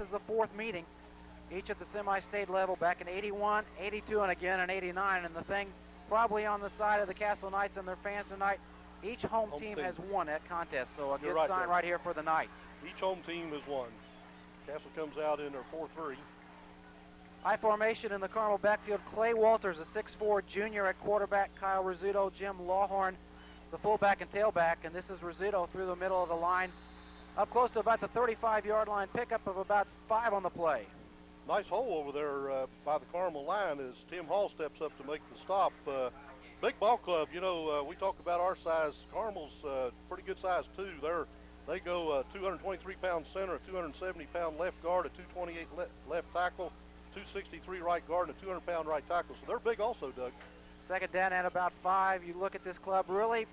is the fourth meeting, each at the semi-state level back in 81, 82, and again in 89. And the thing probably on the side of the Castle Knights and their fans tonight, each home team has won that contest, so a good sign right here for the Knights. Each home team has won. Castle comes out in their 4-3. High formation in the Carmel backfield. Clay Walters, a 6'4 junior at quarterback. Kyle Rizzuto, Jim Lawhorn, the fullback and tailback. And this is Rizzuto through the middle of the line, up close to about the 35-yard line. Pickup of about 5 on the play. Nice hole over there by the Carmel line as Tim Hall steps up to make the stop. Big ball club, you know, we talk about our size. Carmel's pretty good size too. They go 223-pound center, a 270-pound left guard, a 228 left tackle, 263 right guard, and a 200-pound right tackle. So they're big also, Doug. Second down at about 5. You look at this club, really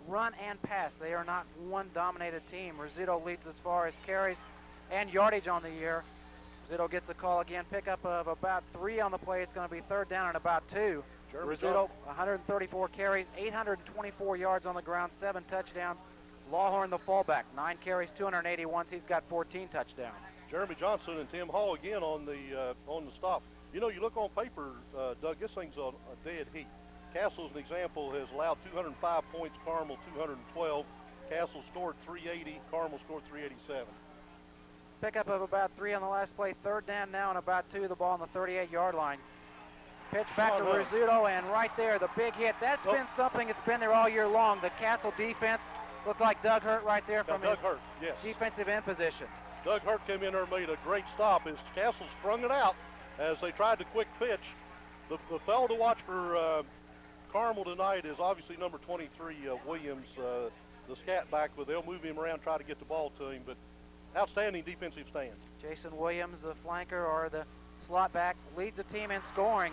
run and pass. They are not one dominated team. Rizzuto leads as far as carries and yardage on the year. Rizzuto gets the call again. Pickup of about 3 on the play. It's going to be third down and about 2. Rizzuto, 134 carries, 824 yards on the ground, 7 touchdowns. Lawhorn, the fullback, 9 carries, 281. He's got 14 touchdowns. Jeremy Johnson and Tim Hall again on the stop. You know, you look on paper, Doug, this thing's a dead heat. Castle, as an example, has allowed 205 points, Carmel 212. Castle scored 380, Carmel scored 387. Pickup of about 3 on the last play. Third down now and about 2. The ball on the 38-yard line. Pitch back to Rizzuto, and right there, the big hit. That's been something that's been there all year long. The Castle defense looked like Doug Hurt right there from his defensive end position. Doug Hurt came in there and made a great stop as Castle sprung it out as they tried the quick pitch. The fellow to watch for Carmel tonight is obviously number 23, Williams, the scat back, but they'll move him around, try to get the ball to him. But outstanding defensive stand. Jason Williams, the flanker or the slot back, leads the team in scoring.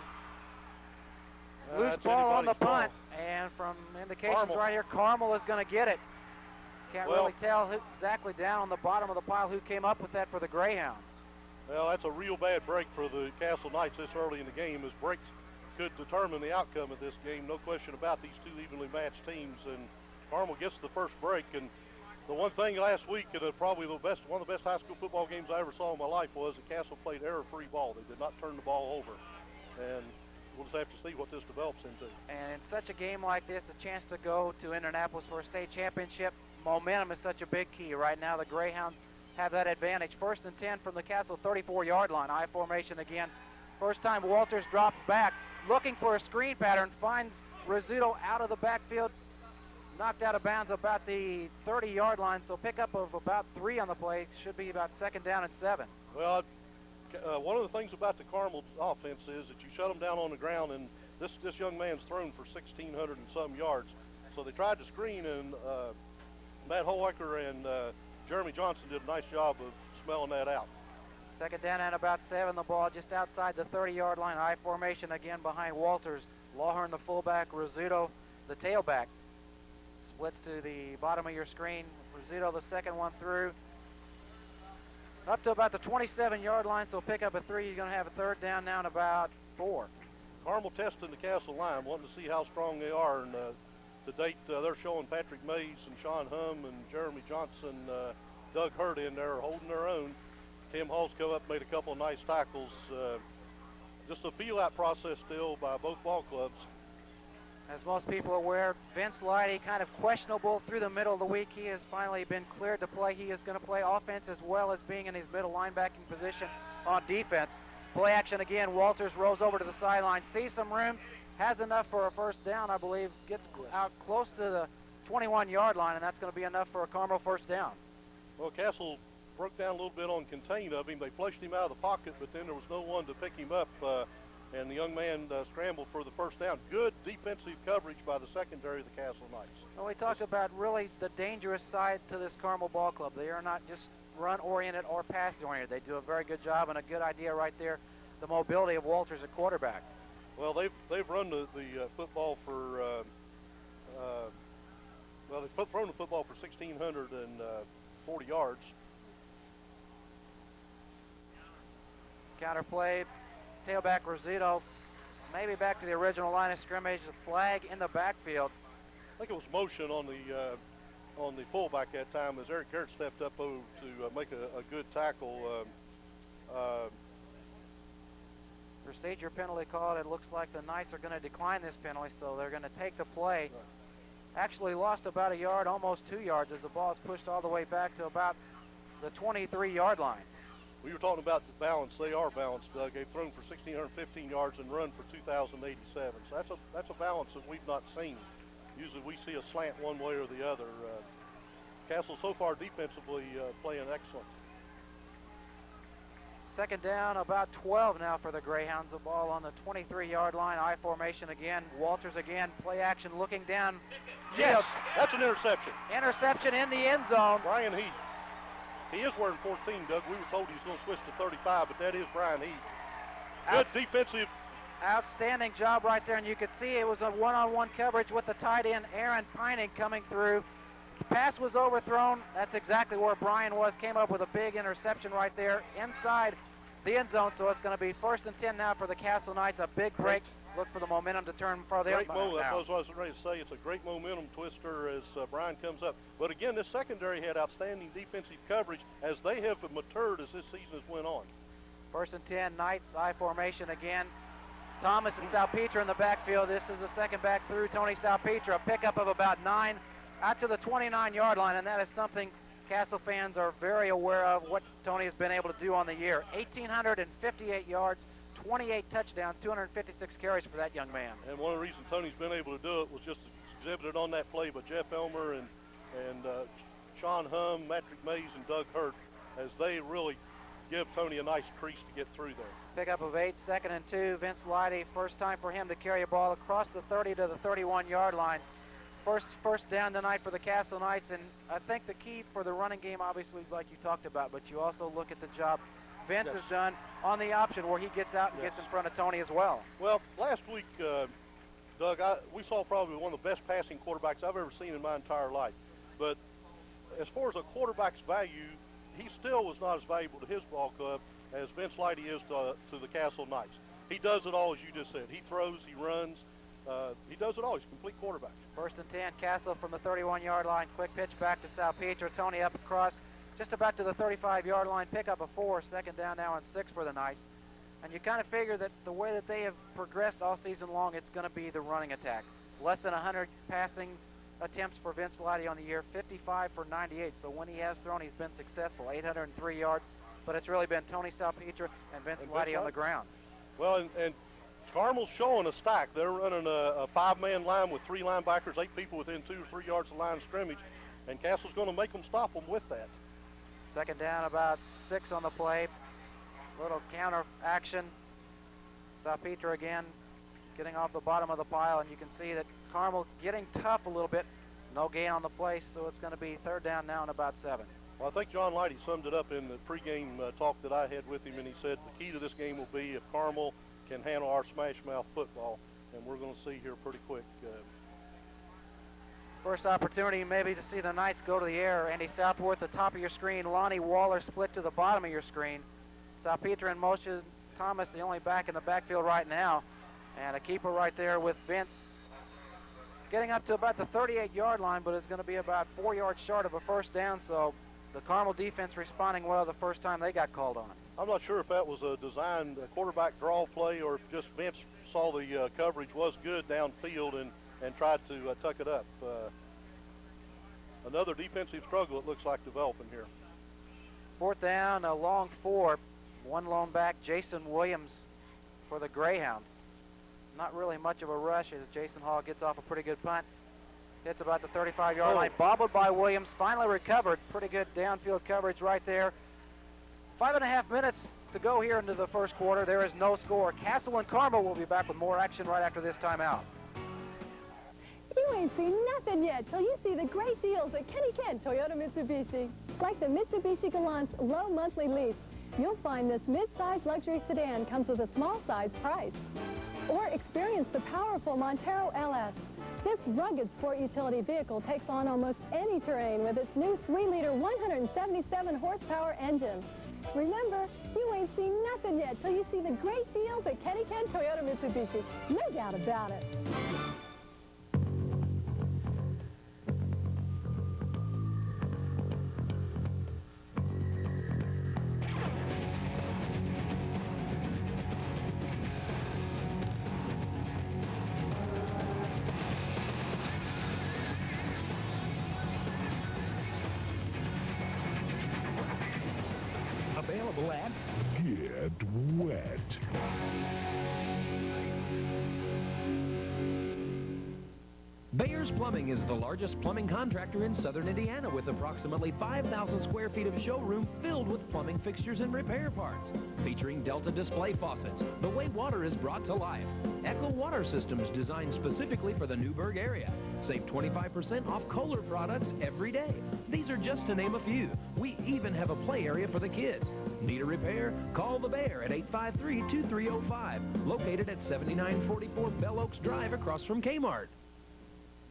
Loose ball on the punt, and from indications right here, Carmel is going to get it. Can't really tell exactly down on the bottom of the pile who came up with that for the Greyhounds. Well, that's a real bad break for the Castle Knights this early in the game, as breaks could determine the outcome of this game. No question about these two evenly matched teams, and Carmel gets the first break. And the one thing last week, and probably one of the best high school football games I ever saw in my life, was that Castle played error-free ball. They did not turn the ball over, and we'll just have to see what this develops into. And in such a game like this, a chance to go to Indianapolis for a state championship, momentum is such a big key. Right now, the Greyhounds have that advantage. First and 10 from the Castle 34-yard line. I formation again. First time Walters drops back, looking for a screen pattern, finds Rizzuto out of the backfield, knocked out of bounds about the 30-yard line, so pickup of about 3 on the play. Should be about second down and 7. Well, one of the things about the Carmel offense is that you shut them down on the ground, and this young man's thrown for 1,600 and some yards. So they tried to screen, and Matt Hohecker and Jeremy Johnson did a nice job of smelling that out. Second down and about 7. The ball just outside the 30-yard line. I formation again behind Walters. Lawhorn, the fullback. Rizzuto, the tailback. Splits to the bottom of your screen. Rizzuto, the second one through. Up to about the 27-yard line, so pick up a 3. You're going to have a third down now and about 4. Carmel testing the Castle line, wanting to see how strong they are. And to date, they're showing Patrick Mays and Sean Hum and Jeremy Johnson, Doug Hurt in there holding their own. Tim Hall's come up and made a couple of nice tackles. Just a feel-out process still by both ball clubs. As most people are aware, Vince Leidy kind of questionable through the middle of the week. He has finally been cleared to play. He is going to play offense as well as being in his middle linebacking position on defense. Play action again. Walters rolls over to the sideline, sees some room, has enough for a first down, I believe. Gets out close to the 21-yard line, and that's going to be enough for a Carmel first down. Well, Castle broke down a little bit on contain of him. They flushed him out of the pocket, but then there was no one to pick him up, and the young man scrambled for the first down. Good defensive coverage by the secondary of the Castle Knights. Well, we talked about really the dangerous side to this Carmel ball club. They are not just run-oriented or pass-oriented. They do a very good job, and a good idea right there, the mobility of Walters at quarterback. Well, they've run the football for they've thrown the football for 1,640 yards. Counter play, tailback Rizzuto, maybe back to the original line of scrimmage. The flag in the backfield. I think it was motion on the fullback that time as Eric Garrett stepped up to make a good tackle. Procedure penalty called. It looks like the Knights are going to decline this penalty, so they're going to take the play. Actually lost about a yard, almost 2 yards, as the ball is pushed all the way back to about the 23-yard line. We were talking about the balance. They are balanced, Doug. They've thrown for 1,615 yards and run for 2,087. So that's a balance that we've not seen. Usually we see a slant one way or the other. Castle so far defensively playing excellent. Second down, about 12 now for the Greyhounds. The ball on the 23-yard line. I formation again. Walters again. Play action looking down. Yes, that's an interception. Interception in the end zone. Brian Heath. He is wearing 14, Doug. We were told he was going to switch to 35, but that is Brian Heath. Good defensive. Outstanding job right there, and you could see it was a one-on-one coverage with the tight end, Aaron Pining, coming through. The pass was overthrown. That's exactly where Brian was. Came up with a big interception right there inside the end zone, so it's going to be 1st and 10 now for the Castle Knights. A big break. Look for the momentum to turn for the Great moment. That's what I was ready to say. It's a great momentum twister as Brian comes up. But again, this secondary had outstanding defensive coverage as they have matured as this season has went on. 1st and 10, Knights, I formation again. Thomas and Salpetra in the backfield. This is the second back through. Tony Salpetra, a pickup of about 9 out to the 29-yard line, and that is something Castle fans are very aware of, what Tony has been able to do on the year. 1,858 yards, 28 touchdowns, 256 carries for that young man. And one of the reasons Tony's been able to do it was just exhibited on that play by Jeff Elmer and Sean Hum, Patrick Mays, and Doug Hurt, as they really give Tony a nice crease to get through there. Pickup of 8, 2nd and 2. Vince Leidy, first time for him to carry a ball across the 30 to the 31-yard line. First down tonight for the Castle Knights, and I think the key for the running game, obviously, is like you talked about, but you also look at the job Vince has done on the option where he gets out and gets in front of Tony as well. Well, last week, Doug, we saw probably one of the best passing quarterbacks I've ever seen in my entire life. But as far as a quarterback's value, he still was not as valuable to his ball club as Vince Leidy is to the Castle Knights. He does it all, as you just said. He throws, he runs, he does it all. He's a complete quarterback. 1st and 10, Castle from the 31-yard line. Quick pitch back to Salpetra. Tony up across just about to the 35-yard line. Pick up a 4, 2nd down now and 6 for the Knights. And you kind of figure that the way that they have progressed all season long, it's going to be the running attack. Less than 100 passing attempts for Vince Leidy on the year, 55 for 98. So when he has thrown, he's been successful, 803 yards. But it's really been Tony Salpetra and Vince Leidy on the ground. Well, and Carmel's showing a stack. They're running a 5-man line with 3 linebackers, 8 people within 2 or 3 yards of the line of scrimmage, and Castle's going to make them stop them with that. 2nd down, about 6 on the play. Little counter action. Salpetra again getting off the bottom of the pile, and you can see that Carmel getting tough a little bit. No gain on the play, so it's going to be 3rd down now and about 7. Well, I think John Leidy summed it up in the pregame talk that I had with him, and he said the key to this game will be if Carmel can handle our smash mouth football, and we're going to see here pretty quick. First opportunity maybe to see the Knights go to the air. Andy Southworth, the top of your screen. Lonnie Waller split to the bottom of your screen. Salpetra in motion. Thomas, the only back in the backfield right now. And a keeper right there with Vince. Getting up to about the 38-yard line, but it's going to be about 4 yards short of a 1st down. So the Carmel defense responding well the first time they got called on. I'm not sure if that was a designed quarterback draw play or if just Vince saw the coverage was good downfield and tried to tuck it up. Another defensive struggle, it looks like, developing here. 4th down, a long 4. One lone back, Jason Williams for the Greyhounds. Not really much of a rush as Jason Hall gets off a pretty good punt. Hits about the 35-yard line. Bobbled by Williams. Finally recovered. Pretty good downfield coverage right there. 5.5 minutes to go here into the first quarter. There is no score. Castle and Carmel will be back with more action right after this timeout. You ain't seen nothing yet till you see the great deals at Kenny Kent Toyota Mitsubishi. Like the Mitsubishi Galant's low monthly lease, you'll find this mid-size luxury sedan comes with a small size price. Or experience the powerful Montero LS. This rugged sport utility vehicle takes on almost any terrain with its new 3-liter 177 horsepower engine. Remember, you ain't seen nothing yet till you see the great deals at Kenny Kent Toyota Mitsubishi. No doubt about it. flat, get wet. Bayer's Plumbing is the largest plumbing contractor in southern Indiana with approximately 5,000 square feet of showroom filled with plumbing fixtures and repair parts. Featuring Delta display faucets, the way water is brought to life. Echo water systems designed specifically for the Newburgh area. Save 25% off Kohler products every day. These are just to name a few. We even have a play area for the kids. Need a repair? Call the Bayer at 853-2305. Located at 7944 Bell Oaks Drive across from Kmart.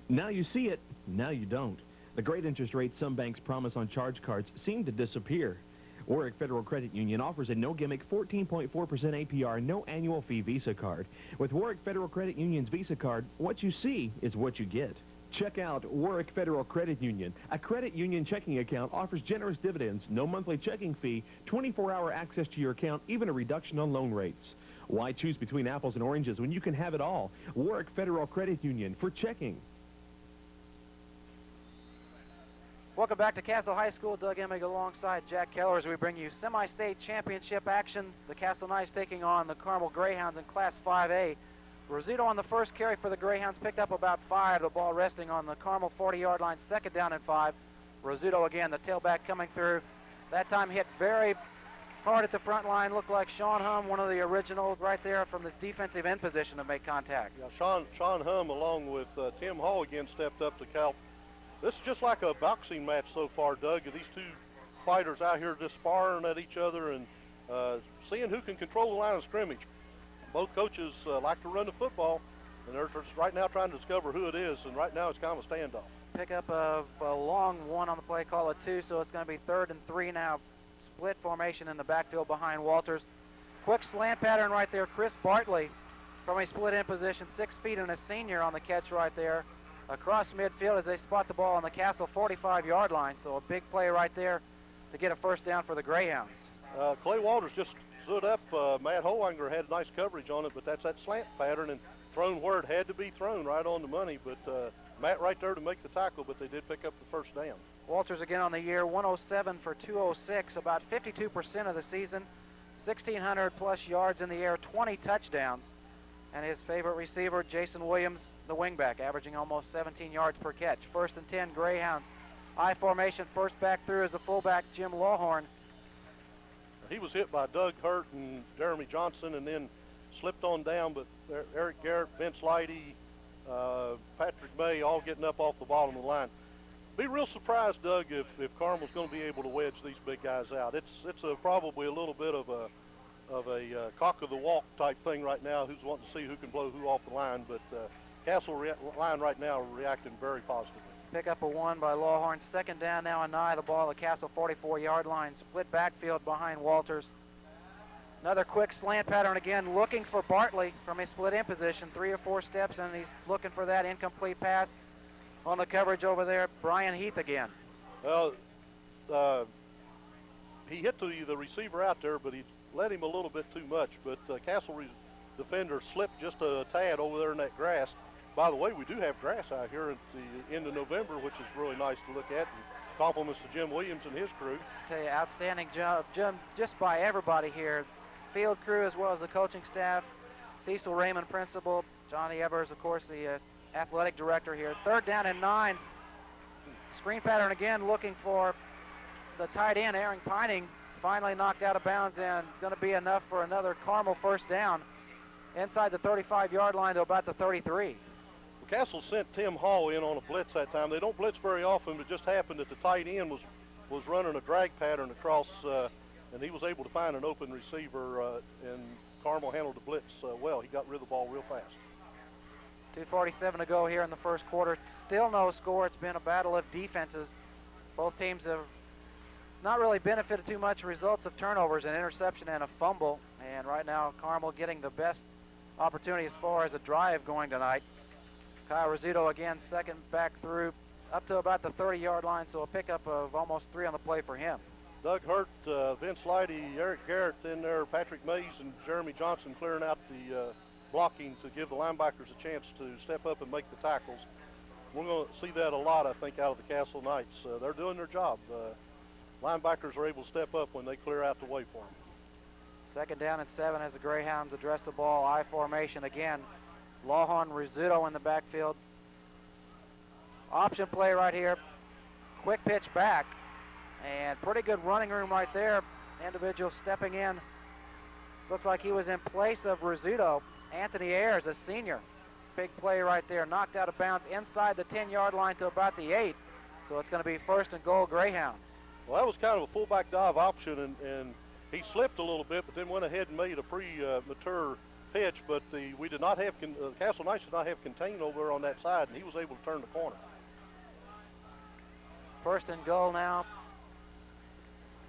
Now you see it, now you don't. The great interest rates some banks promise on charge cards seem to disappear. Warwick Federal Credit Union offers a no-gimmick 14.4% APR, no annual fee Visa card. With Warwick Federal Credit Union's Visa card, what you see is what you get. Check out Warwick Federal Credit Union. A credit union checking account offers generous dividends, no monthly checking fee, 24-hour access to your account, even a reduction on loan rates. Why choose between apples and oranges when you can have it all? Warwick Federal Credit Union for checking. Welcome back to Castle High School. Doug Emig alongside Jack Keller as we bring you semi-state championship action. The Castle Knights taking on the Carmel Greyhounds in Class 5A. Rosito on the first carry for the Greyhounds picked up about 5. The ball resting on the Carmel 40-yard line, second down and 5. Rosito again, the tailback coming through. That time hit very hard at the front line. Looked like Sean Hum, one of the originals right there from this defensive end position to make contact. Yeah, Sean Hum along with Tim Hall again stepped up to help. This is just like a boxing match so far, Doug. These two fighters out here just sparring at each other and seeing who can control the line of scrimmage. Both coaches like to run the football, and they're just right now trying to discover who it is, and right now it's kind of a standoff. Pick up a long one on the play, call it 2, so it's going to be 3rd and 3 now. Split formation in the backfield behind Walters. Quick slant pattern right there. Chris Bartley from a split end position, 6 feet and a senior on the catch right there. Across midfield as they spot the ball on the Castle 45-yard line. So a big play right there to get a first down for the Greyhounds. Clay Walters just stood up. Matt Hollanger had nice coverage on it, but that's that slant pattern and thrown where it had to be thrown, right on the money. But Matt right there to make the tackle, but they did pick up the first down. Walters again on the year, 107 for 206, about 52% of the season, 1,600 plus yards in the air, 20 touchdowns. And his favorite receiver, Jason Williams, the wingback, averaging almost 17 yards per catch. 1st and 10, Greyhounds. I formation, first back through is the fullback, Jim Lawhorn. He was hit by Doug Hurt and Jeremy Johnson and then slipped on down, but Eric Garrett, Vince Leidy, Patrick May all getting up off the bottom of the line. Be real surprised, Doug, if Carmel's going to be able to wedge these big guys out. It's probably a little bit of a cock of the walk type thing right now, who's wanting to see who can blow who off the line, but Castle line right now reacting very positively. Pick up a 1 by Lawhorn, 2nd down now and 9, the ball at the Castle 44-yard line, split backfield behind Walters. Another quick slant pattern again, looking for Bartley from a split in position, 3 or 4 steps, and he's looking for that incomplete pass on the coverage over there. Brian Heath again. Well, he hit the receiver out there, but he let him a little bit too much, but Castle defender slipped just a tad over there in that grass. By the way, we do have grass out here at the end of November, which is really nice to look at, and compliments to Jim Williams and his crew. Tell you, outstanding job, Jim, just by everybody here. Field crew as well as the coaching staff. Cecil Raymond, principal. Johnny Evers, of course, the athletic director here. 3rd down and 9. Screen pattern again, looking for the tight end, Aaron Pining. Finally knocked out of bounds, and it's going to be enough for another Carmel first down inside the 35-yard line to about the 33. Well, Castle sent Tim Hall in on a blitz that time. They don't blitz very often, but just happened that the tight end was running a drag pattern across, and he was able to find an open receiver, and Carmel handled the blitz well. He got rid of the ball real fast. 2:47 to go here in the first quarter. Still no score. It's been a battle of defenses. Both teams have not really benefited too much results of turnovers, an interception and a fumble. And right now, Carmel getting the best opportunity as far as a drive going tonight. Kyle Rosito again, second back through, up to about the 30-yard line, so a pickup of almost 3 on the play for him. Doug Hurt, Vince Leidy, Eric Garrett in there, Patrick Mays and Jeremy Johnson clearing out the blocking to give the linebackers a chance to step up and make the tackles. We're going to see that a lot, I think, out of the Castle Knights. They're doing their job. Linebackers are able to step up when they clear out the way for them. Second down and 7 as the Greyhounds address the ball. I formation again. Lawhorn, Rizzuto in the backfield. Option play right here. Quick pitch back. And pretty good running room right there. Individual stepping in. Looked like he was in place of Rizzuto. Anthony Ayers, a senior. Big play right there. Knocked out of bounds inside the 10-yard line to about the 8. So it's going to be first and goal Greyhounds. Well, that was kind of a fullback dive option, and he slipped a little bit, but then went ahead and made a pre-mature pitch. But we did not have Castle Knights did not have contain over on that side, and he was able to turn the corner. First and goal now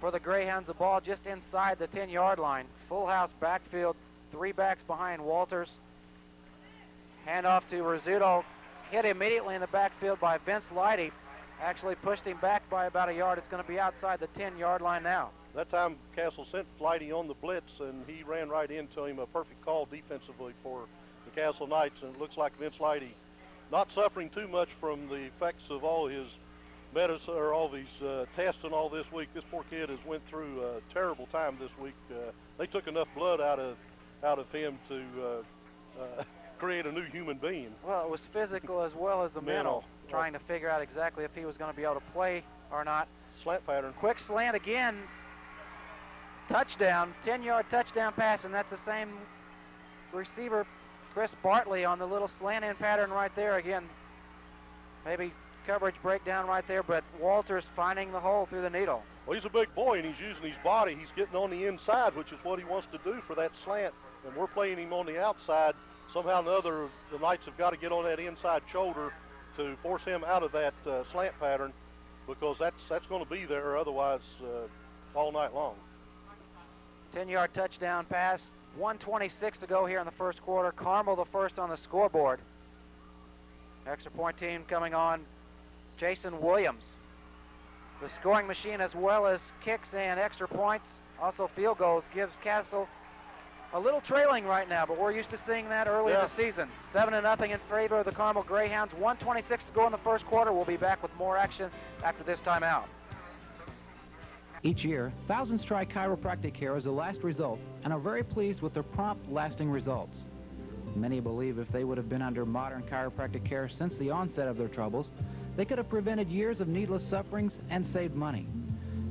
for the Greyhounds. The ball just inside the 10-yard line. Full house backfield. 3 backs behind Walters. Handoff to Rizzuto. Hit immediately in the backfield by Vince Leidy. Actually pushed him back by about a yard. It's going to be outside the 10-yard line now. That time Castle sent Leidy on the blitz, and he ran right into him. A perfect call defensively for the Castle Knights, and it looks like Vince Leidy not suffering too much from the effects of all his medicine or all these tests and all this week. This poor kid has went through a terrible time this week. They took enough blood out of him to create a new human being. Well, it was physical as well as the mental. Trying to figure out exactly if he was going to be able to play or not. Slant pattern. Quick slant again. Touchdown, 10-yard touchdown pass, and that's the same receiver, Chris Bartley, on the little slant-in pattern right there. Again, maybe coverage breakdown right there, but Walters finding the hole through the needle. Well, he's a big boy, and he's using his body. He's getting on the inside, which is what he wants to do for that slant, and we're playing him on the outside. Somehow or another, the Knights have got to get on that inside shoulder to force him out of that slant pattern, because that's going to be there otherwise all night long. 10-yard touchdown pass. 1:26 to go here in the first quarter. Carmel the first on the scoreboard. Extra point team coming on. Jason Williams. The scoring machine as well as kicks and extra points, also field goals, gives Castle a little trailing right now, but we're used to seeing that early in the season. 7-0 in favor of the Carmel Greyhounds. 1:26 to go in the first quarter. We'll be back with more action after this timeout. Each year, thousands try chiropractic care as a last result and are very pleased with their prompt, lasting results. Many believe if they would have been under modern chiropractic care since the onset of their troubles, they could have prevented years of needless sufferings and saved money.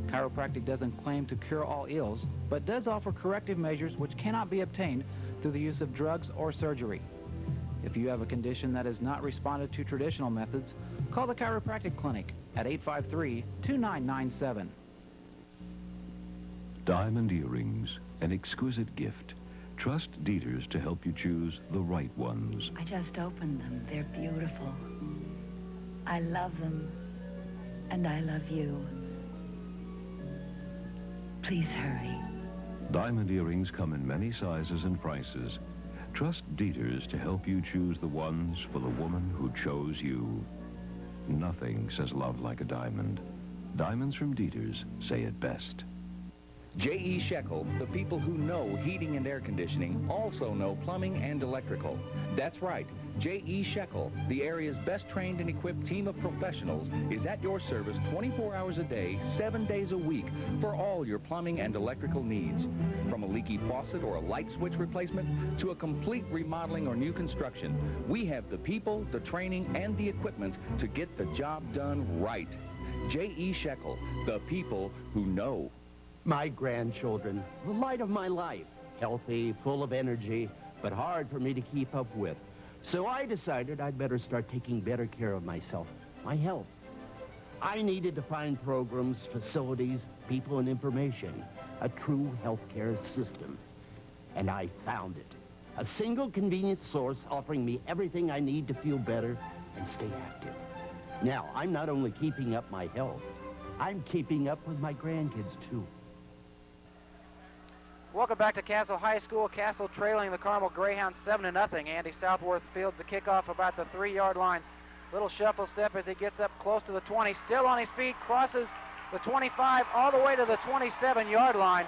Chiropractic doesn't claim to cure all ills, but does offer corrective measures which cannot be obtained through the use of drugs or surgery. If you have a condition that has not responded to traditional methods, call the Chiropractic Clinic at 853-2997. Diamond earrings, an exquisite gift. Trust Dieters to help you choose the right ones. I just opened them. They're beautiful. I love them, and I love you. Please hurry. Diamond earrings come in many sizes and prices. Trust Dieters to help you choose the ones for the woman who chose you. Nothing says love like a diamond. Diamonds from Dieters say it best. J.E. Shekel, the people who know heating and air conditioning also know plumbing and electrical. That's right. J.E. Shekel, the area's best trained and equipped team of professionals, is at your service 24 hours a day, 7 days a week for all your plumbing and electrical needs. From a leaky faucet or a light switch replacement to a complete remodeling or new construction, we have the people, the training, and the equipment to get the job done right. J.E. Shekel, the people who know. My grandchildren, the light of my life, healthy, full of energy, but hard for me to keep up with. So I decided I'd better start taking better care of myself, my health. I needed to find programs, facilities, people, and information, a true healthcare system. And I found it. A single convenient source offering me everything I need to feel better and stay active. Now, I'm not only keeping up my health, I'm keeping up with my grandkids, too. Welcome back to Castle High School. Castle trailing the Carmel Greyhounds 7-0. Andy Southworth fields the kickoff about the 3-yard line. Little shuffle step as he gets up close to the 20. Still on his feet, crosses the 25 all the way to the 27-yard line.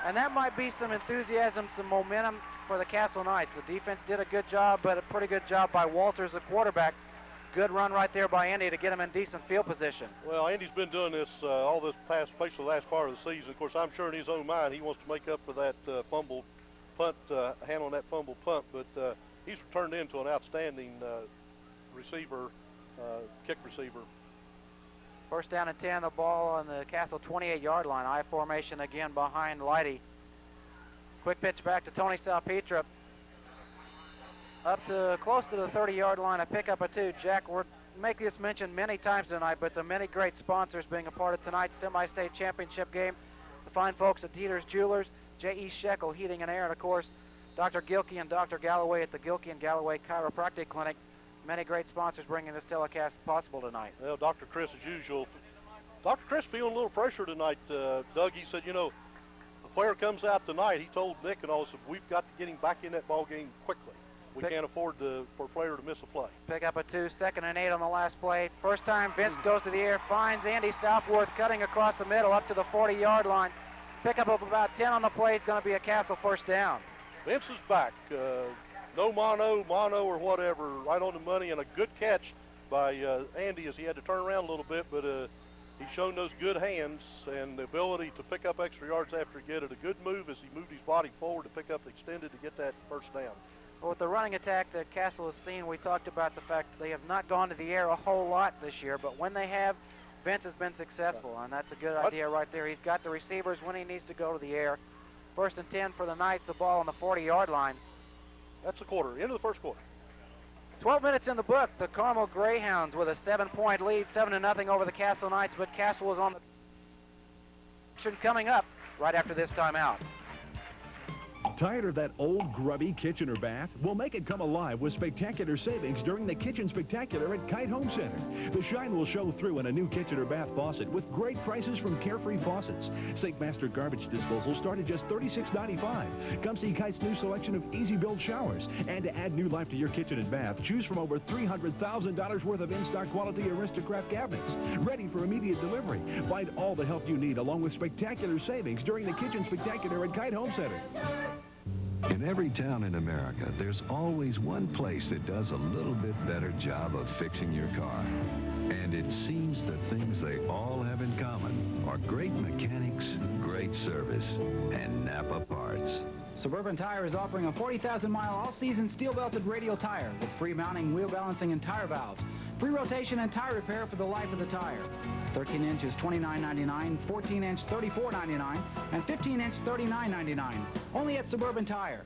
And that might be some enthusiasm, some momentum for the Castle Knights. The defense did a good job, but a pretty good job by Walters, the quarterback, Good run right there by Andy to get him in decent field position. Well, Andy's been doing this all this past, basically the last part of the season. Of course, I'm sure in his own mind he wants to make up for that fumble punt, handling that fumble punt, but he's turned into an outstanding receiver, kick receiver. First down and 10, the ball on the Castle 28-yard line. I formation again behind Leidy. Quick pitch back to Tony Salpetra. Up to close to the 30-yard line, a pickup of 2. Jack, we're making this mention many times tonight, but the many great sponsors being a part of tonight's semi-state championship game. The fine folks at Dieter's Jewelers, J.E. Shekel Heating and Air, and of course, Dr. Gilkey and Dr. Galloway at the Gilkey and Galloway Chiropractic Clinic. Many great sponsors bringing this telecast possible tonight. Well, Dr. Chris, as usual. Dr. Chris feeling a little pressure tonight, Doug. He said, you know, the player comes out tonight. He told Nick and all, said, we've got to get him back in that ball game quickly. We can't afford for a player to miss a play. Pick up a 2, 2nd and 8 on the last play. First time Vince goes to the air, finds Andy Southworth cutting across the middle up to the 40-yard line. Pickup of about 10 on the play is going to be a Castle first down. Vince is back. No mono or whatever, right on the money, and a good catch by Andy as he had to turn around a little bit, but he's shown those good hands and the ability to pick up extra yards after he get it. A good move as he moved his body forward to pick up extended to get that first down. Well, with the running attack that Castle has seen, we talked about the fact that they have not gone to the air a whole lot this year, but when they have, Vince has been successful, and that's a good idea right there. He's got the receivers when he needs to go to the air. First and 10 for the Knights, the ball on the 40-yard line. That's the quarter, into the first quarter. 12 minutes in the book. The Carmel Greyhounds with a 7-point lead, 7-0 over the Castle Knights, but Castle is on the action coming up right after this timeout. Tired of that old grubby kitchen or bath? We'll make it come alive with spectacular savings during the Kitchen Spectacular at Kite Home Center. The shine will show through in a new kitchen or bath faucet with great prices from Carefree Faucets. Sink Master garbage disposal start at just $36.95. Come see Kite's new selection of easy-build showers. And to add new life to your kitchen and bath, choose from over $300,000 worth of in-stock quality Aristocrat cabinets. Ready for immediate delivery. Find all the help you need along with spectacular savings during the Kitchen Spectacular at Kite Home Center. In every town in America, there's always one place that does a little bit better job of fixing your car. And it seems the things they all have in common are great mechanics, great service, and Napa parts. Suburban Tire is offering a 40,000-mile all-season steel-belted radial tire with free mounting, wheel balancing, and tire valves. Free rotation and tire repair for the life of the tire. 13-inch is $29.99, 14-inch $34.99, and 15-inch $39.99. Only at Suburban Tire.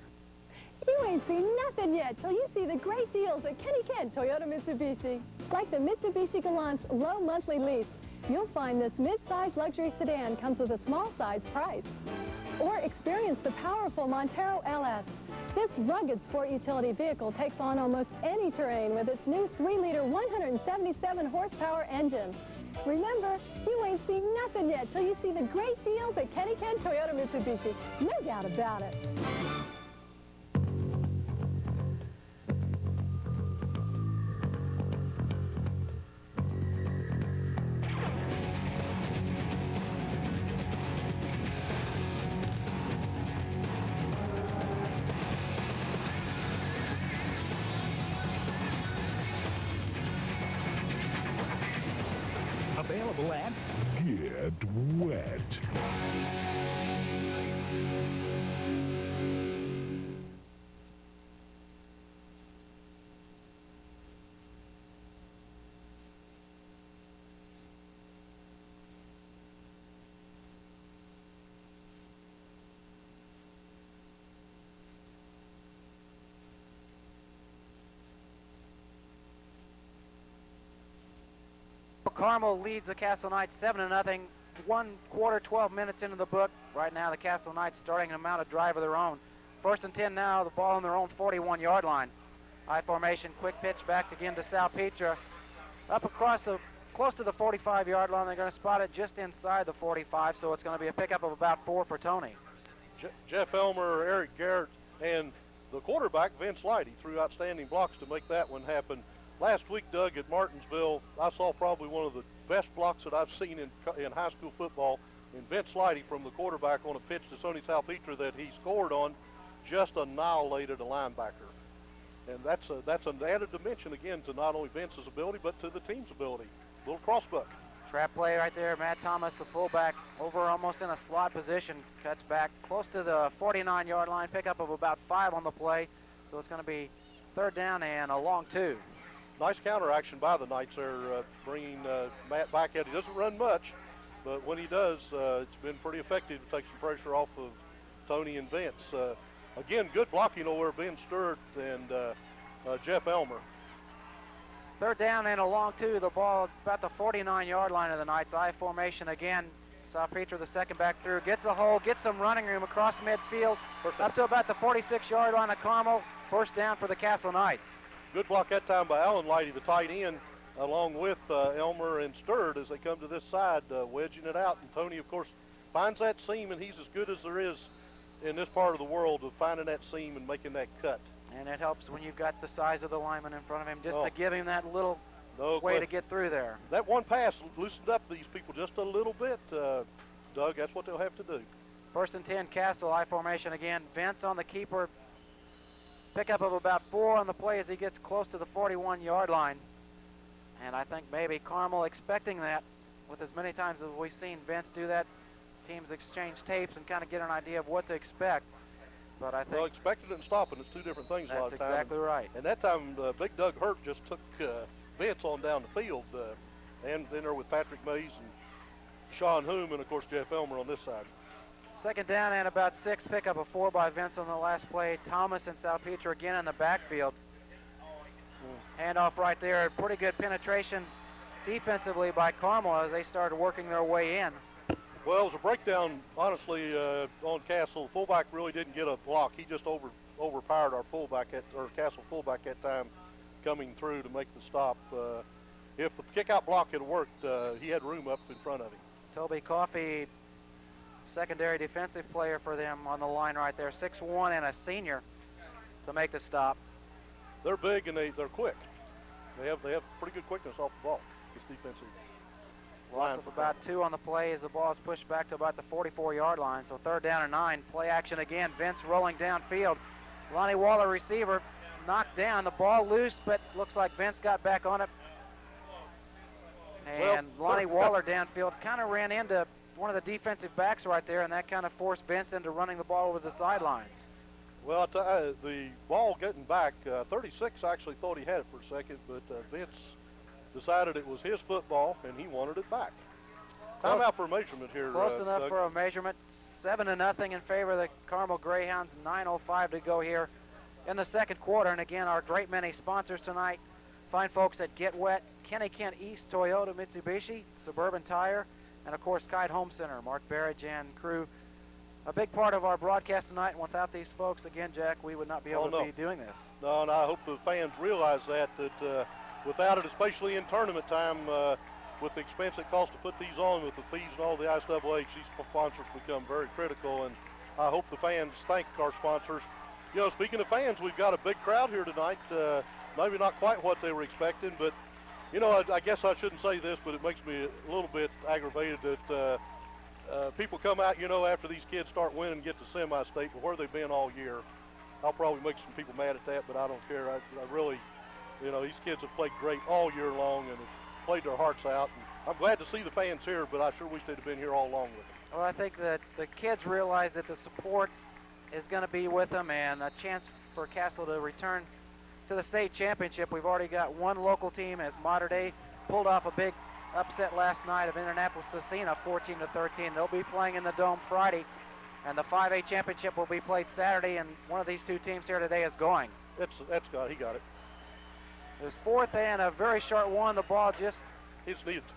You ain't seen nothing yet till you see the great deals at Kenny Kent Toyota Mitsubishi. Like the Mitsubishi Galant's low monthly lease, you'll find this mid-size luxury sedan comes with a small size price. Or experience the powerful Montero LS. This rugged sport utility vehicle takes on almost any terrain with its new 3-liter 177-horsepower engine. Remember, you ain't seen nothing yet till you see the great deals at Kenny Kent Toyota Mitsubishi. No doubt about it. Available at Get Wet. Carmel leads the Castle Knights 7-0. 1 quarter, 12 minutes into the book. Right now, the Castle Knights starting to mount a drive of their own. First and 10 now, the ball on their own 41-yard line. High formation, quick pitch back again to Salpetra. Up across the, close to the 45-yard line. They're going to spot it just inside the 45, so it's going to be a pickup of about 4 for Tony. Jeff Elmer, Eric Garrett, and the quarterback, Vince Leidy, threw outstanding blocks to make that one happen. Last week, Doug, at Martinsville, I saw probably one of the best blocks that I've seen in high school football. And Vince Leidy from the quarterback on a pitch to Sonny Salpetra that he scored on just annihilated a linebacker. And that's an added dimension, again, to not only Vince's ability, but to the team's ability. Little crossbuck. Trap play right there. Matt Thomas, the fullback, over almost in a slot position, cuts back close to the 49-yard line, pickup of about 5 on the play. So it's going to be 3rd down and a long 2. Nice counter action by the Knights there, bringing Matt back out. He doesn't run much, but when he does, it's been pretty effective to take some pressure off of Tony and Vince. Again, good blocking over Ben Stewart and Jeff Elmer. 3rd down and a long 2. The ball about the 49-yard line of the Knights. I formation again. Salpeter, the second back through, gets a hole, gets some running room across midfield, up to about the 46-yard line of Carmel. 1st down for the Castle Knights. Good block that time by Allen Lighty, the tight end, along with Elmer and Stewart as they come to this side, wedging it out. And Tony, of course, finds that seam, and he's as good as there is in this part of the world of finding that seam and making that cut. And it helps when you've got the size of the lineman in front of him, just to give him that little way to get through there. That one pass loosened up these people just a little bit, Doug. That's what they'll have to do. 1st and 10, Castle, I formation again. Vince on the keeper. Pickup of about 4 on the play as he gets close to the 41-yard line. And I think maybe Carmel expecting that, with as many times as we've seen Vince do that. Teams exchange tapes and kind of get an idea of what to expect. But I think... Well, expecting it and stopping, it's 2 different things a lot of times. That's exactly right. And that time, Big Doug Hurt just took Vince on down the field. And then there with Patrick Mays and Sean Hume and, of course, Jeff Elmer on this side. 2nd down and about 6. Pickup of 4 by Vince on the last play. Thomas and Salpeter again in the backfield. Handoff right there. Pretty good penetration defensively by Carmel as they started working their way in. Well, it was a breakdown, honestly, on Castle. Fullback really didn't get a block. He just overpowered our fullback, Castle fullback that time, coming through to make the stop. If the kick-out block had worked, he had room up in front of him. Toby Coffey, secondary defensive player for them on the line right there, 6'1" and a senior to make the stop. They're big and they're quick. They have pretty good quickness off the ball. This defensive line. Loss of about 2 on the play as the ball is pushed back to about the 44-yard line. So 3rd down and 9. Play action again. Vince rolling downfield. Lonnie Waller, receiver, knocked down. The ball loose, but looks like Vince got back on it. And Lonnie Waller downfield kind of ran into one of the defensive backs right there, and that kind of forced Vince into running the ball over the sidelines. Well, the ball getting back, 36 actually thought he had it for a second, but Vince decided it was his football, and he wanted it back. Time out for a measurement here. Close enough Doug. for a measurement. 7-0 in favor of the Carmel Greyhounds. 9:05 to go here in the 2nd quarter. And again, our great many sponsors tonight. Fine folks at Get Wet, Kenny Kent East, Toyota, Mitsubishi, Suburban Tire, and of course Kite Home Center. Mark Barrage and crew. A big part of our broadcast tonight. And without these folks, again, Jack, we would not be able to be doing this. No, and I hope the fans realize that without it, especially in tournament time, with the expense it costs to put these on, with the fees and all the ISAAs, these sponsors become very critical, and I hope the fans thank our sponsors. You know, speaking of fans, we've got a big crowd here tonight. Maybe not quite what they were expecting, but, you know, I guess I shouldn't say this, but it makes me a little bit aggravated that people come out, you know, after these kids start winning and get to semi-state, but where they've been all year. I'll probably make some people mad at that, but I don't care. I really, you know, these kids have played great all year long and have played their hearts out. And I'm glad to see the fans here, but I sure wish they'd have been here all along with them. Well, I think that the kids realize that the support is going to be with them, and a chance for Castle to return to the state championship. We've already got one local team as Mater Dei pulled off a big upset last night of Indianapolis Cecina, 14-13. They'll be playing in the Dome Friday, and the 5A championship will be played Saturday, and one of these two teams here today is going. He got it. There's 4th and a very short one. The ball just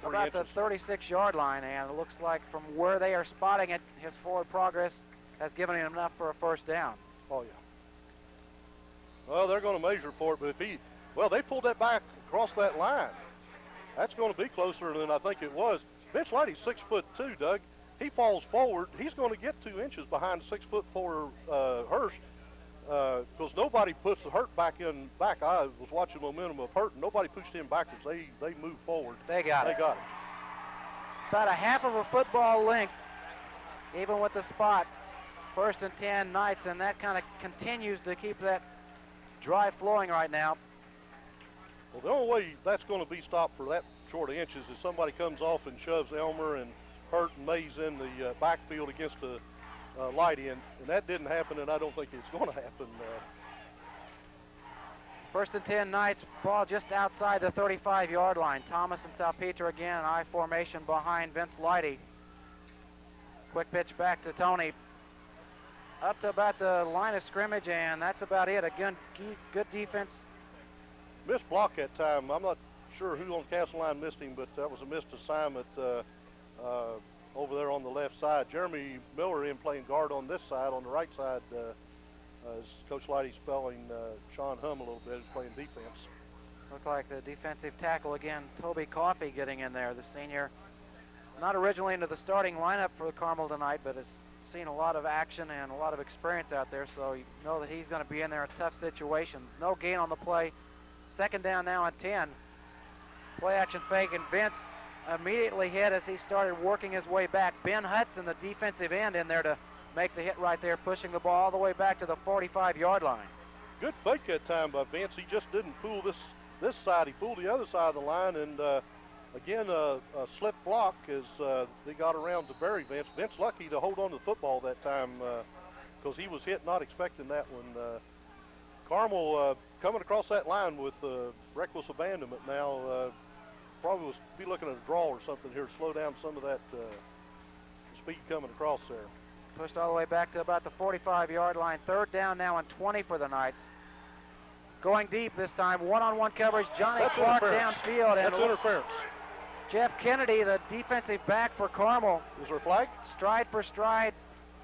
about the 36-yard line, and it looks like from where they are spotting it, his forward progress has given him enough for a 1st down. Oh, yeah. Well, they're going to measure for it, but they pulled that back across that line. That's going to be closer than I think it was. Vince Lighty's 6'2", Doug. He falls forward. He's going to get 2 inches behind 6'4" Hurst, because nobody puts the Hurt back. I was watching momentum of Hurt, and nobody pushed him backwards. They moved forward. They got it. About a half of a football length, even with the spot. 1st and 10 Knights, and that kind of continues to keep that dry flowing right now. Well, the only way that's going to be stopped for that short of inches is somebody comes off and shoves Elmer and Hurt and Mays in the backfield against the light end, and that didn't happen, and I don't think it's going to happen. First and 10 Knights, ball just outside the 35-yard line. Thomas and Salpeter again, I formation behind Vince Lighty. Quick pitch back to Tony. Up to about the line of scrimmage, and that's about it. Again, good defense. Missed block that time. I'm not sure who on Castle Line missed him, but that was a missed assignment over there on the left side. Jeremy Miller in playing guard on this side. On the right side, as Coach Lighty's spelling Sean Hum a little bit, is playing defense. Looked like the defensive tackle again, Toby Coffey getting in there, the senior. Not originally into the starting lineup for Carmel tonight, but has seen a lot of action and a lot of experience out there, so you know that he's going to be in there in tough situations. No gain on the play. Second down now on 10. Play action fake, and Vince immediately hit as he started working his way back. Ben Hudson, the defensive end, in there to make the hit right there, pushing the ball all the way back to the 45-yard line. Good fake that time by Vince. He just didn't fool this side. He fooled the other side of the line, and again, a slip block as they got around to bury Vince. Vince lucky to hold on to the football that time because he was hit, not expecting that one. Carmel coming across that line with reckless abandonment now. Probably will be looking at a draw or something here to slow down some of that speed coming across there. Pushed all the way back to about the 45-yard line. Third down now and 20 for the Knights. Going deep this time, one-on-one coverage. Johnny Clark downfield. That's interference. Jeff Kennedy, the defensive back for Carmel. Is there a flag? Stride for stride.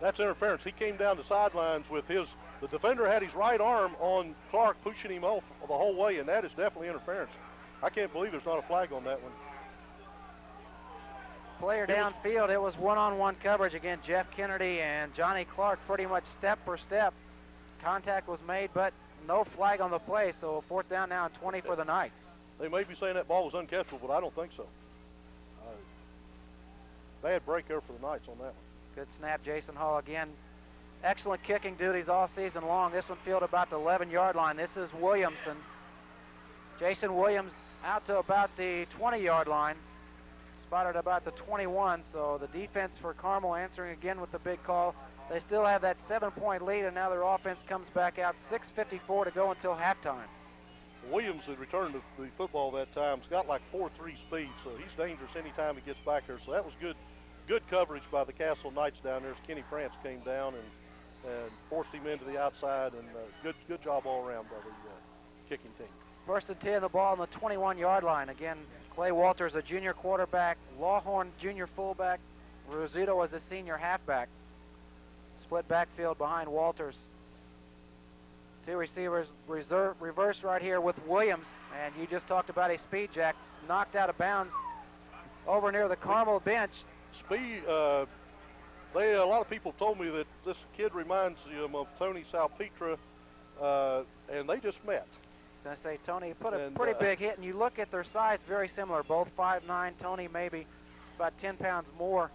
That's interference. He came down the sidelines with the defender had his right arm on Clark, pushing him off the whole way, and that is definitely interference. I can't believe there's not a flag on that one. Player downfield, it was one-on-one coverage. Again, Jeff Kennedy and Johnny Clark pretty much step for step. Contact was made, but no flag on the play, so fourth down now and 20 for the Knights. They may be saying that ball was uncatchable, but I don't think so. Bad break there for the Knights on that one. Good snap, Jason Hall again. Excellent kicking duties all season long. This one fielded about the 11-yard line. This is Williamson. Jason Williams out to about the 20-yard line. Spotted about the 21, so the defense for Carmel answering again with the big call. They still have that 7-point lead, and now their offense comes back out. 6:54 to go until halftime. Williams, that returned to the football that time, has got like 4.3 speed, so he's dangerous anytime he gets back there. So that was good coverage by the Castle Knights down there as Kenny France came down and forced him into the outside, and good job all around by the kicking team. First and 10, the ball on the 21-yard line. Again, Clay Walters, a junior quarterback. Lawhorn, junior fullback. Rosito was a senior halfback. Split backfield behind Walters. Two receivers reverse right here with Williams. And you just talked about a speed jack. Knocked out of bounds over near the Carmel bench. Speed, a lot of people told me that this kid reminds them of Tony Salpeter, and they just met. I was going to say, Tony put a pretty big hit, and you look at their size, very similar. Both 5'9", Tony maybe about 10 pounds more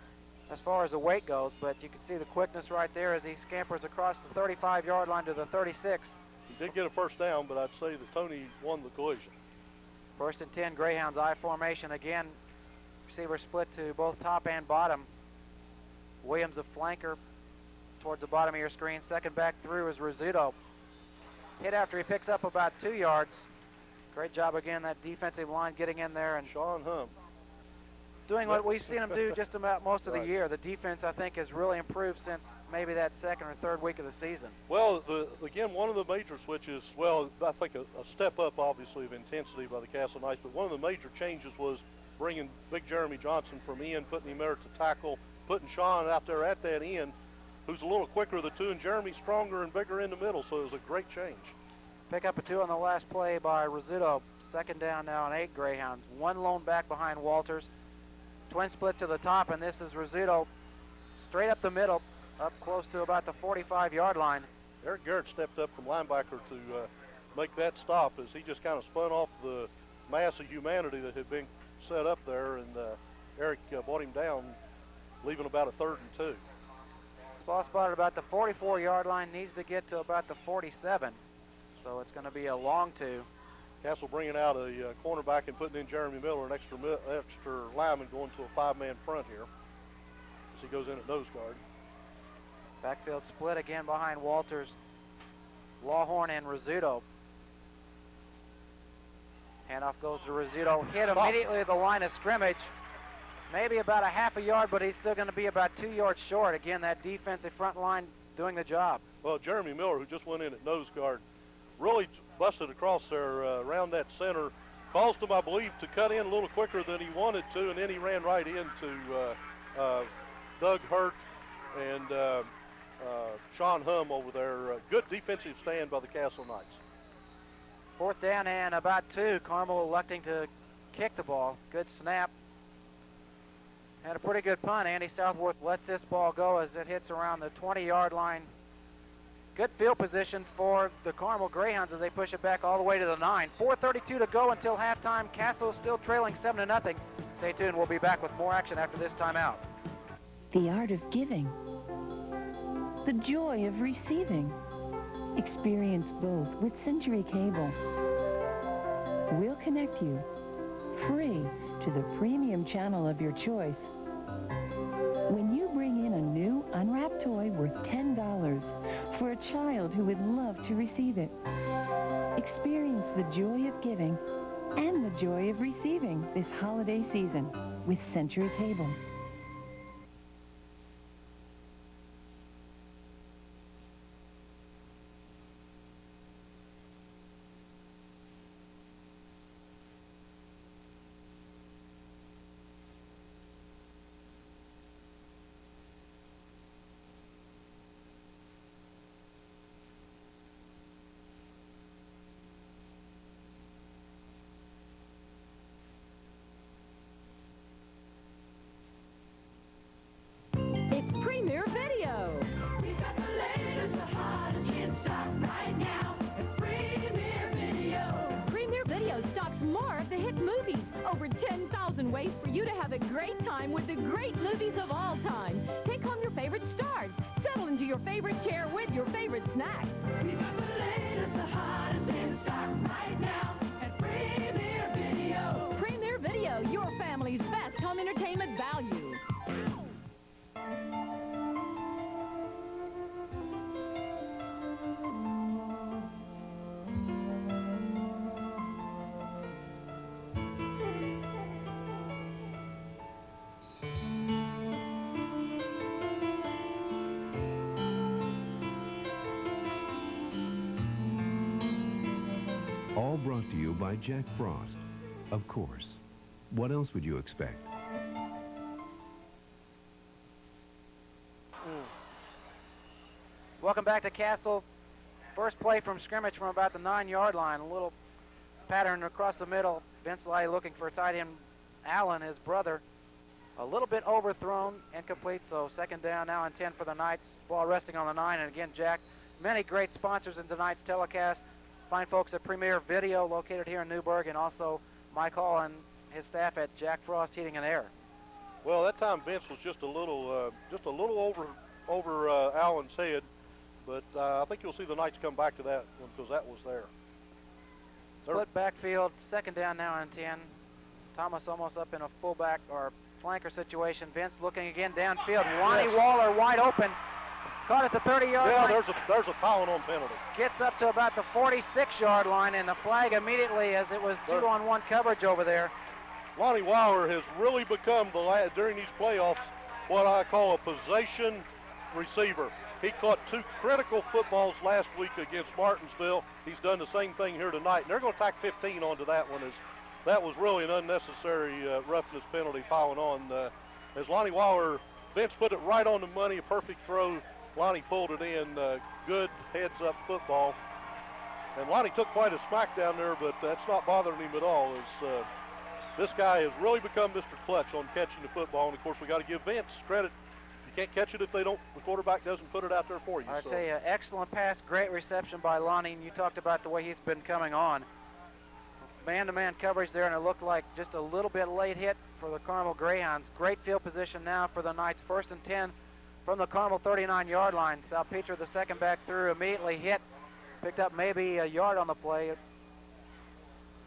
as far as the weight goes, but you can see the quickness right there as he scampers across the 35-yard line to the 36. He did get a first down, but I'd say that Tony won the collision. First and 10, Greyhounds I formation again. Receiver split to both top and bottom. Williams a flanker towards the bottom of your screen. Second back through is Rosito. Hit after he picks up about 2 yards. Great job again, that defensive line getting in there and Sean Hum doing what we've seen him do just about most of the year. The defense, I think, has really improved since maybe that second or third week of the season. Well, again, one of the major switches, well, I think a step up, obviously, of intensity by the Castle Knights, but one of the major changes was bringing Big Jeremy Johnson from end, putting him there to tackle, putting Sean out there at that end, who's a little quicker of the two, and Jeremy's stronger and bigger in the middle, so it was a great change. Pick up a 2 on the last play by Rosito. Second down now and 8 Greyhounds. One lone back behind Walters. Twin split to the top, and this is Rosito straight up the middle, up close to about the 45-yard line. Eric Garrett stepped up from linebacker to make that stop as he just kind of spun off the mass of humanity that had been set up there, and Eric brought him down, leaving about a 3rd and 2. Ball spotted about the 44-yard line, needs to get to about the 47. So it's going to be a long 2. Castle bringing out a cornerback and putting in Jeremy Miller, an extra lineman going to a 5-man front here as he goes in at nose guard. Backfield split again behind Walters, Lawhorn, and Rizzuto. Handoff goes to Rizzuto. Hit immediately at the line of scrimmage. Maybe about a half a yard, but he's still going to be about 2 yards short. Again, that defensive front line doing the job. Well, Jeremy Miller, who just went in at nose guard, really busted across there around that center. Caused him, I believe, to cut in a little quicker than he wanted to, and then he ran right into Doug Hurt and Sean Hum over there. Good defensive stand by the Castle Knights. 4th down and about 2. Carmel electing to kick the ball. Good snap. Had a pretty good punt. Andy Southworth lets this ball go as it hits around the 20-yard line. Good field position for the Carmel Greyhounds as they push it back all the way to the 9. 4:32 to go until halftime. Castle still trailing 7-0. Stay tuned. We'll be back with more action after this timeout. The art of giving. The joy of receiving. Experience both with Century Cable. We'll connect you free to the premium channel of your choice. When you bring in a new unwrapped toy worth $10 for a child who would love to receive it. Experience the joy of giving and the joy of receiving this holiday season with Century Cable. Premier Video. We got the latest, the hottest, can't stop right now at Premier Video. Premier Video stocks more of the hit movies. Over 10,000 ways for you to have a great time with the great movies of all time. Take home your favorite stars. Settle into your favorite chair with your favorite snack. We got the latest, the hottest, can't stop right now at Premier Video. Premier Video, your family's best home entertainment value. All brought to you by Jack Frost. Of course. What else would you expect? Welcome back to Castle. First play from scrimmage from about the 9-yard line. A little pattern across the middle. Vince Lai looking for tight end Allen, his brother. A little bit overthrown, incomplete, so 2nd down now and 10 for the Knights. Ball resting on the 9, and again, Jack, many great sponsors in tonight's telecast. Fine folks at Premier Video, located here in Newburgh, and also Mike Hall and his staff at Jack Frost Heating and Air. Well, that time Vince was just a little over Allen's head, but I think you'll see the Knights come back to that one because that was there. Split backfield, 2nd down now and 10. Thomas almost up in a fullback or flanker situation. Vince looking again downfield. Lonnie Waller wide open. Caught at the 30-yard line. Yeah, there's a fouling on penalty. Gets up to about the 46-yard line, and the flag immediately as it was 2-on-1 coverage over there. Lonnie Waller has really become, during these playoffs, what I call a possession receiver. He caught 2 critical footballs last week against Martinsville. He's done the same thing here tonight, and they're going to tack 15 onto that one. As that was really an unnecessary roughness penalty piling on. As Lonnie Waller, Vince put it right on the money, a perfect throw. Lonnie pulled it in, good heads-up football. And Lonnie took quite a smack down there, but that's not bothering him at all. As this guy has really become Mr. Clutch on catching the football. And, of course, we got to give Vince credit. You can't catch it if the quarterback doesn't put it out there for you. I tell you, excellent pass, great reception by Lonnie. And you talked about the way he's been coming on. Man-to-man coverage there, and it looked like just a little bit late hit for the Carmel Greyhounds. Great field position now for the Knights. 1st and 10 from the Carmel 39-yard line. Salpeter, the second back through, immediately hit Picked up maybe a yard on the play.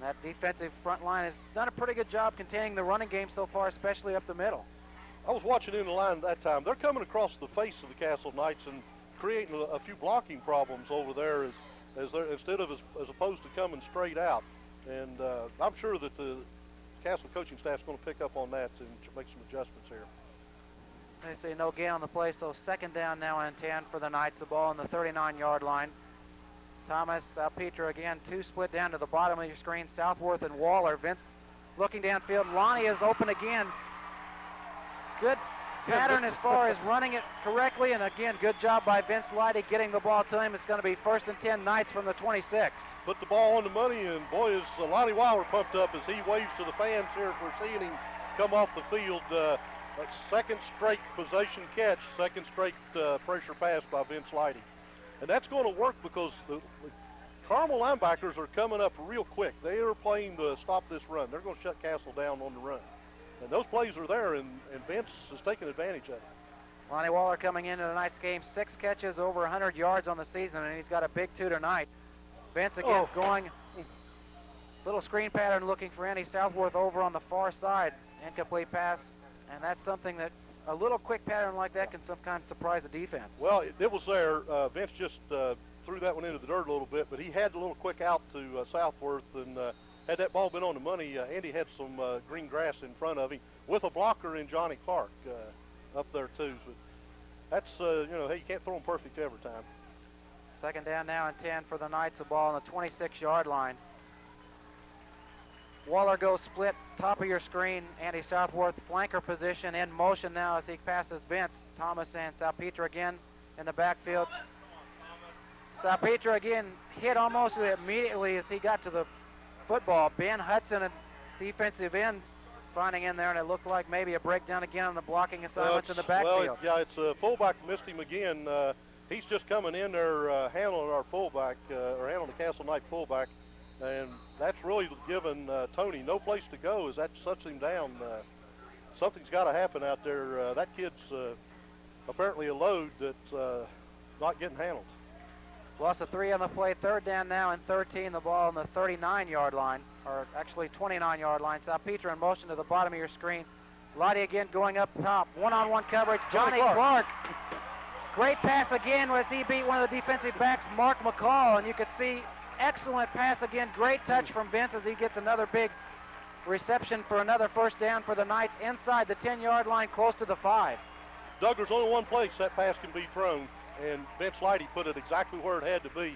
That defensive front line has done a pretty good job containing the running game so far, especially up the middle. I was watching in the line at that time. They're coming across the face of the Castle Knights and creating a few blocking problems over there as instead of as opposed to coming straight out. And I'm sure that the Castle coaching staff is going to pick up on that and make some adjustments here. They say no gain on the play, so second down now and 10 for the Knights. The ball on the 39-yard line. Thomas, Salpeter again, two split down to the bottom of your screen. Southworth and Waller. Vince looking downfield. Lonnie is open again. Good pattern as far as running it correctly, and again, good job by Vince Leidy getting the ball to him. It's going to be 1st and 10 Knights from the 26. Put the ball on the money, and boy, is Lonnie Wilder pumped up as he waves to the fans here if we're seeing him come off the field. A second straight possession catch, second straight pressure pass by Vince Leidy. And that's going to work because the Carmel linebackers are coming up real quick. They are playing to stop this run. They're going to shut Castle down on the run. And those plays are there, and Vince is taking advantage of it. Lonnie Waller coming into tonight's game, 6 catches, over 100 yards on the season, and he's got a big 2 tonight. Vince again going, little screen pattern looking for Andy Southworth over on the far side. Incomplete pass, and that's something that a little quick pattern like that can sometimes surprise the defense. Well, it was there. Vince just threw that one into the dirt a little bit, but he had a little quick out to Southworth, and had that ball been on the money, Andy had some green grass in front of him with a blocker in Johnny Clark up there too. So that's, you know, hey, you can't throw them perfect every time. Second down now and 10 for the Knights. The ball on the 26-yard line. Waller goes split, top of your screen. Andy Southworth, flanker position, in motion now as he passes Vince. Thomas and Salpeter again in the backfield. Salpeter again hit almost immediately as he got to the football. Ben Hudson, a defensive end, finding in there, and it looked like maybe a breakdown again on the blocking assignments in the backfield. Well, yeah, it's a fullback missed him again. He's just coming in there handling our fullback, or handling the Castle Knight fullback, and that's really given Tony no place to go as that shuts him down. Something's got to happen out there. That kid's apparently a load that's not getting handled. Loss of 3 on the play. Third down now and 13. The ball on the 39-yard line, or actually 29-yard line. Salpeter in motion to the bottom of your screen. Lottie again going up top. One-on-one coverage. Johnny Clark. Great pass again as he beat one of the defensive backs, Mark McCall, and you could see excellent pass again. Great touch from Vince as he gets another big reception for another first down for the Knights inside the 10-yard line, close to the 5. Doug, there's only one place that pass can be thrown, and Vince Leidy put it exactly where it had to be.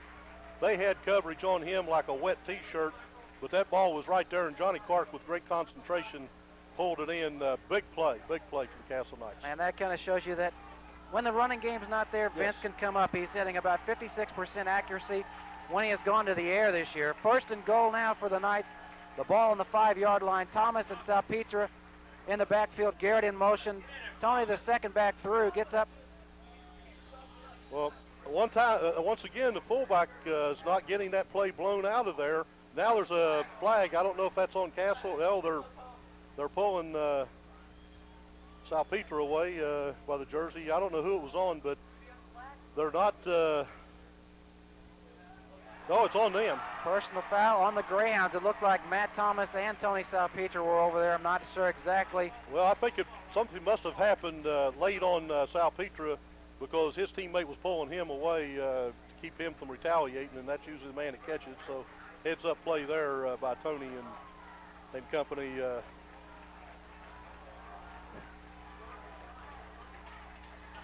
They had coverage on him like a wet T-shirt, but that ball was right there, and Johnny Clark, with great concentration, pulled it in. Big play for the Castle Knights. And that kind of shows you that when the running game's not there, Vince can come up. He's hitting about 56% accuracy when he has gone to the air this year. First and goal now for the Knights. The ball on the 5-yard line. Thomas and Salpeter in the backfield. Garrett in motion. Tony, the second back through, gets up. Well, once again, the fullback is not getting that play blown out of there. Now there's a flag. I don't know if that's on Castle. Well, they're pulling Salpeter away by the jersey. I don't know who it was on, but they're not. No, it's on them. Personal foul on the Greyhounds. It looked like Matt Thomas and Tony Salpeter were over there. I'm not sure exactly. Well, I think something must have happened late on Salpeter, because his teammate was pulling him away to keep him from retaliating, and that's usually the man that catches. So heads-up play there by Tony and company. It's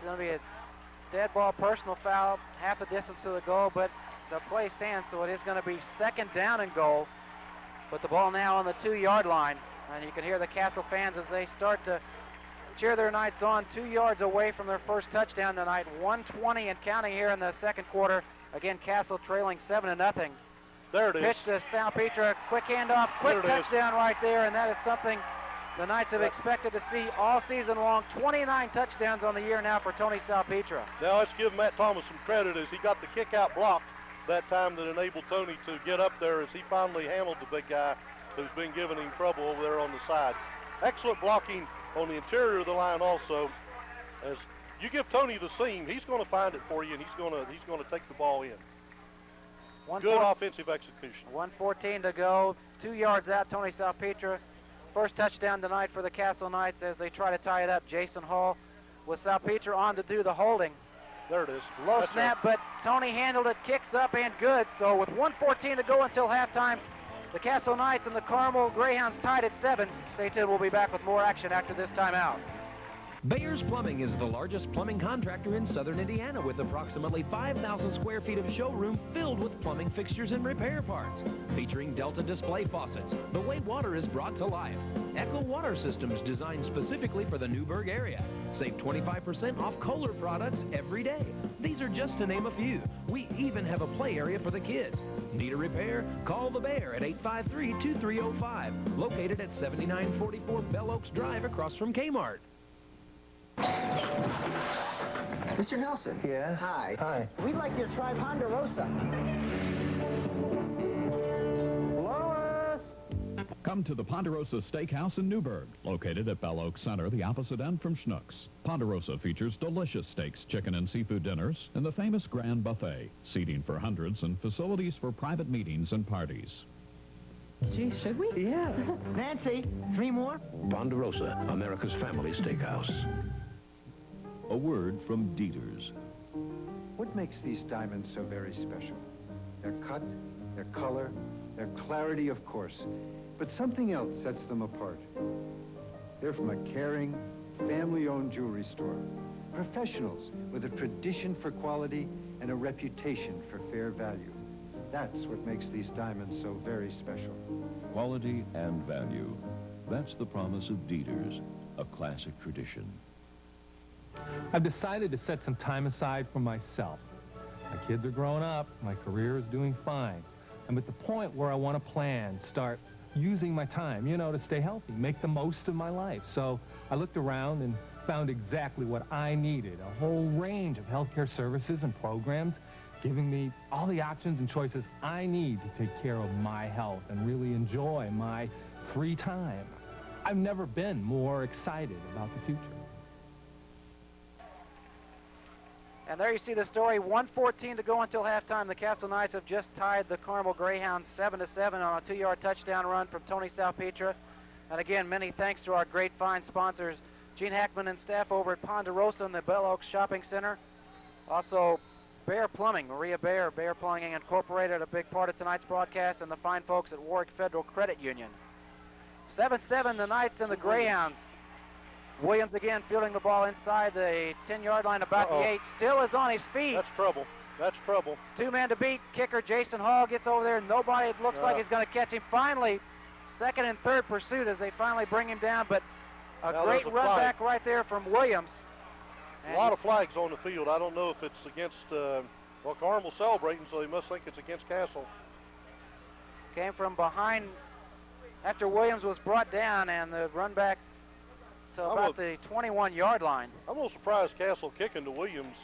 going to be a dead ball personal foul, half the distance to the goal, but the play stands, so it is going to be second down and goal. But the ball now on the 2-yard line, and you can hear the Castle fans as they start to cheer their Knights on. 2 yards away from their first touchdown tonight. 1:20 and counting here in the second quarter. Again, Castle trailing 7-0. There it is. Pitch to Salpeter, a quick handoff, quick touchdown right there, and that is something the Knights have expected to see all season long. 29 touchdowns on the year now for Tony Salpeter. Now let's give Matt Thomas some credit as he got the kick out blocked that time that enabled Tony to get up there as he finally handled the big guy who's been giving him trouble over there on the side. Excellent blocking on the interior of the line also. As you give Tony the seam, he's going to find it for you, and he's going to take the ball in. Good offensive execution. 1:14 to go. 2 yards out, Tony Salpetra. First touchdown tonight for the Castle Knights as they try to tie it up. Jason Hall with Salpetra on to do the holding. There it is. Low That's snap, but Tony handled it, kicks up and good. So with 1:14 to go until halftime, the Castle Knights and the Carmel Greyhounds tied at 7. Stay tuned, we'll be back with more action after this timeout. Bayer's Plumbing is the largest plumbing contractor in southern Indiana with approximately 5,000 square feet of showroom filled with plumbing fixtures and repair parts. Featuring Delta display faucets, the way water is brought to life. Echo water systems designed specifically for the Newburgh area. Save 25% off Kohler products every day. These are just to name a few. We even have a play area for the kids. Need a repair? Call the Bayer at 853-2305. Located at 7944 Bell Oaks Drive across from Kmart. Mr. Nelson. Yes? Hi. Hi. We'd like you to try Ponderosa. Lois! Come to the Ponderosa Steakhouse in Newburgh, located at Bell Oaks Center, the opposite end from Schnucks. Ponderosa features delicious steaks, chicken, and seafood dinners, and the famous Grand Buffet, seating for hundreds and facilities for private meetings and parties. Gee, should we? Yeah. Nancy, 3 more? Ponderosa, America's family steakhouse. A word from Dieters. What makes these diamonds so very special? Their cut, their color, their clarity, of course. But something else sets them apart. They're from a caring, family-owned jewelry store. Professionals with a tradition for quality and a reputation for fair value. That's what makes these diamonds so very special. Quality and value. That's the promise of Dieters, a classic tradition. I've decided to set some time aside for myself. My kids are growing up, my career is doing fine. I'm at the point where I want to plan, start using my time, you know, to stay healthy, make the most of my life. So I looked around and found exactly what I needed, a whole range of healthcare services and programs, giving me all the options and choices I need to take care of my health and really enjoy my free time. I've never been more excited about the future. And there you see the story. 1:14 to go until halftime. The Castle Knights have just tied the Carmel Greyhounds 7-7 on a 2-yard touchdown run from Tony Salpetra. And again, many thanks to our great fine sponsors, Gene Hackman and staff over at Ponderosa and the Bell Oaks Shopping Center. Also, Bayer Plumbing, Maria Bayer, Bayer Plumbing Incorporated, a big part of tonight's broadcast, and the fine folks at Warwick Federal Credit Union. 7-7, the Knights and the Greyhounds. Williams again fielding the ball inside the 10-yard line, about the 8. Still is on his feet. That's trouble. That's trouble. 2 men to beat. Kicker Jason Hall gets over there. Nobody, it looks like, is going to catch him. Finally, second and third pursuit as they finally bring him down. But a great run back right there from Williams. A lot of flags on the field. I don't know if it's against, well, Carmel's celebrating, so they must think it's against Castle. Came from behind after Williams was brought down, and the run back to about the 21-yard line. I'm a little surprised Castle kicking to Williams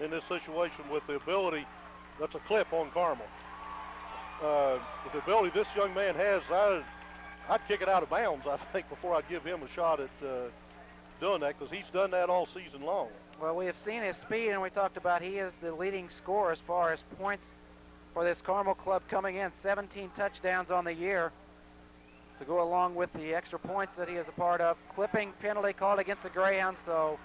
in this situation with the ability. That's a clip on Carmel. With the ability this young man has, I'd kick it out of bounds, I think, before I'd give him a shot at doing that, because he's done that all season long. Well, we have seen his speed, and we talked about he is the leading scorer as far as points for this Carmel club coming in. 17 touchdowns on the year to go along with the extra points that he is a part of. Clipping penalty called against the Greyhounds, so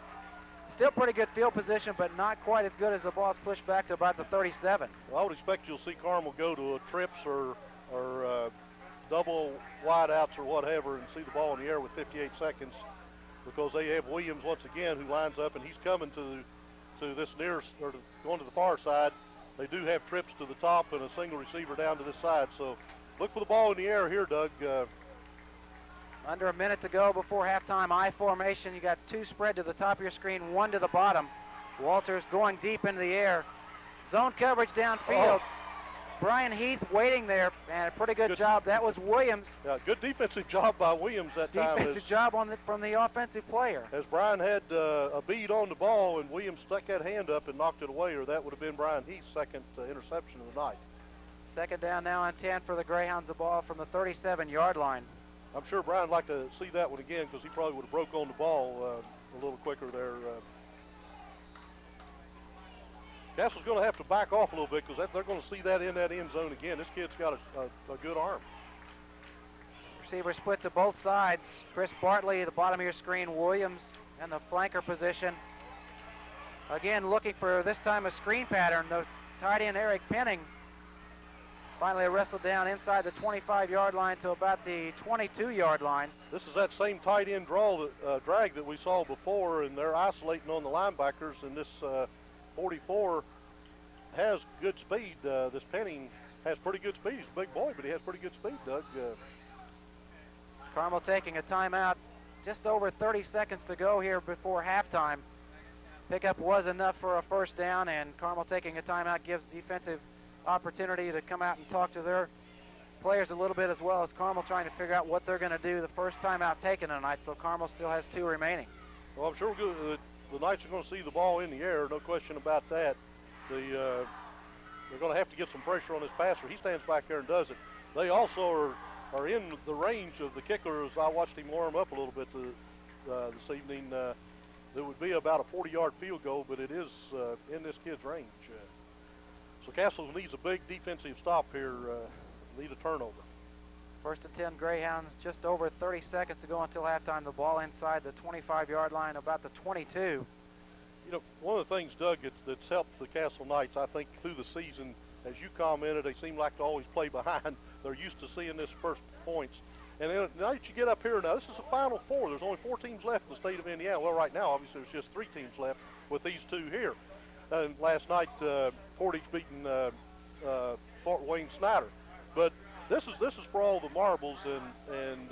still pretty good field position, but not quite as good as the ball's pushed back to about the 37. Well, I would expect you'll see Carmel go to a trips or double wideouts or whatever and see the ball in the air with 58 seconds, because they have Williams once again, who lines up, and he's coming to this near, or going to the far side. They do have trips to the top and a single receiver down to this side, so look for the ball in the air here, Doug. Under a minute to go before halftime. I formation. You got 2 spread to the top of your screen, 1 to the bottom. Walters going deep into the air. Zone coverage downfield. Brian Heath waiting there, and a pretty good job. That was Williams. Yeah, good defensive job by Williams that time. Defensive job from the offensive player. As Brian had a bead on the ball, and Williams stuck that hand up and knocked it away, or that would have been Brian Heath's second interception of the night. Second down now on 10 for the Greyhounds, the ball from the 37-yard line. I'm sure Brian would like to see that one again, because he probably would have broke on the ball a little quicker there. Castle's going to have to back off a little bit because they're going to see that in that end zone again. This kid's got a good arm. Receiver split to both sides. Chris Bartley, the bottom of your screen. Williams in the flanker position. Again, looking for this time a screen pattern. The tight end Eric Penning finally wrestled down inside the 25-yard line to about the 22-yard line. This is that same tight end drag that we saw before, and they're isolating on the linebackers, and this 44 has good speed. This Penning has pretty good speed. He's a big boy, but he has pretty good speed, Doug. Carmel taking a timeout. Just over 30 seconds to go here before halftime. Pickup was enough for a first down, and Carmel taking a timeout gives defensive opportunity to come out and talk to their players a little bit, as well as Carmel trying to figure out what they're going to do the first timeout taken tonight. So Carmel still has 2 remaining. Well, I'm sure the Knights are going to see the ball in the air, no question about that. They're going to have to get some pressure on this passer. He stands back there and does it. They also are in the range of the kicker. As I watched him warm up a little bit this evening. It would be about a 40-yard field goal, but it is in this kid's range. So Castle needs a big defensive stop here, need a turnover. First and 10 Greyhounds, just over 30 seconds to go until halftime. The ball inside the 25-yard line, about the 22. You know, one of the things, Doug, that's helped the Castle Knights, I think, through the season, as you commented, they seem like to always play behind. They're used to seeing this first points. And then now that you get up here, now this is a Final Four. There's only 4 teams left in the state of Indiana. Well, right now, obviously, there's just 3 teams left with these 2 here. And last night, Portage beating Fort Wayne Snyder. But this is for all the marbles, and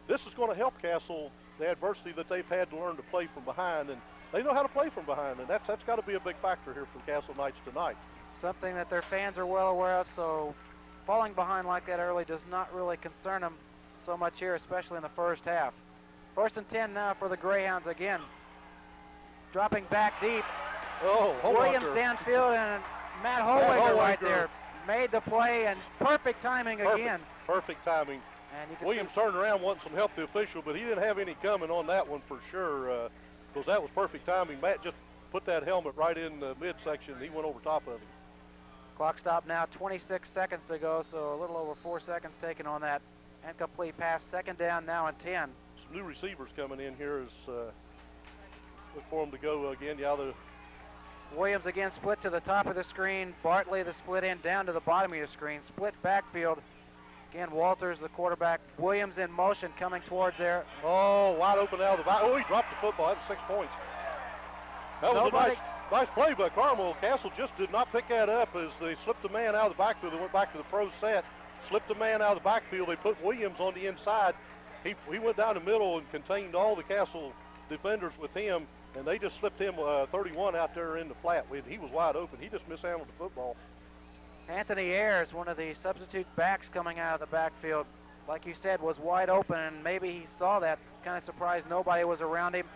this is going to help Castle, the adversity that they've had to learn to play from behind, and they know how to play from behind, and that's got to be a big factor here for the Castle Knights tonight. Something that their fans are well aware of, so falling behind like that early does not really concern them so much here, especially in the first half. First and 10 now for the Greyhounds again. Dropping back deep. Oh, Williams downfield, and Matt Holwager right there made the play, and perfect timing again. Perfect timing. And Williams turned around wanting some help the official, but he didn't have any coming on that one for sure, because that was perfect timing. Matt just put that helmet right in the midsection, and he went over top of him. Clock stop now, 26 seconds to go, so a little over 4 seconds taken on that incomplete pass. Second down now and 10. Some new receivers coming in here as look for them to go again. Yeah, Williams again split to the top of the screen. Bartley the split in down to the bottom of your screen. Split backfield. Again, Walters the quarterback. Williams in motion coming towards there. Oh, wide open out of the back. Oh, he dropped the football. That was 6 points. That was a nice play by Carmel. Castle just did not pick that up as they slipped a man out of the backfield. They went back to the pro set, slipped a man out of the backfield. They put Williams on the inside. He went down the middle and contained all the Castle defenders with him, and they just slipped him 31 out there in the flat. He was wide open. He just mishandled the football. Anthony Ayers, one of the substitute backs coming out of the backfield, like you said, was wide open, and maybe he saw that. Kind of surprised nobody was around him.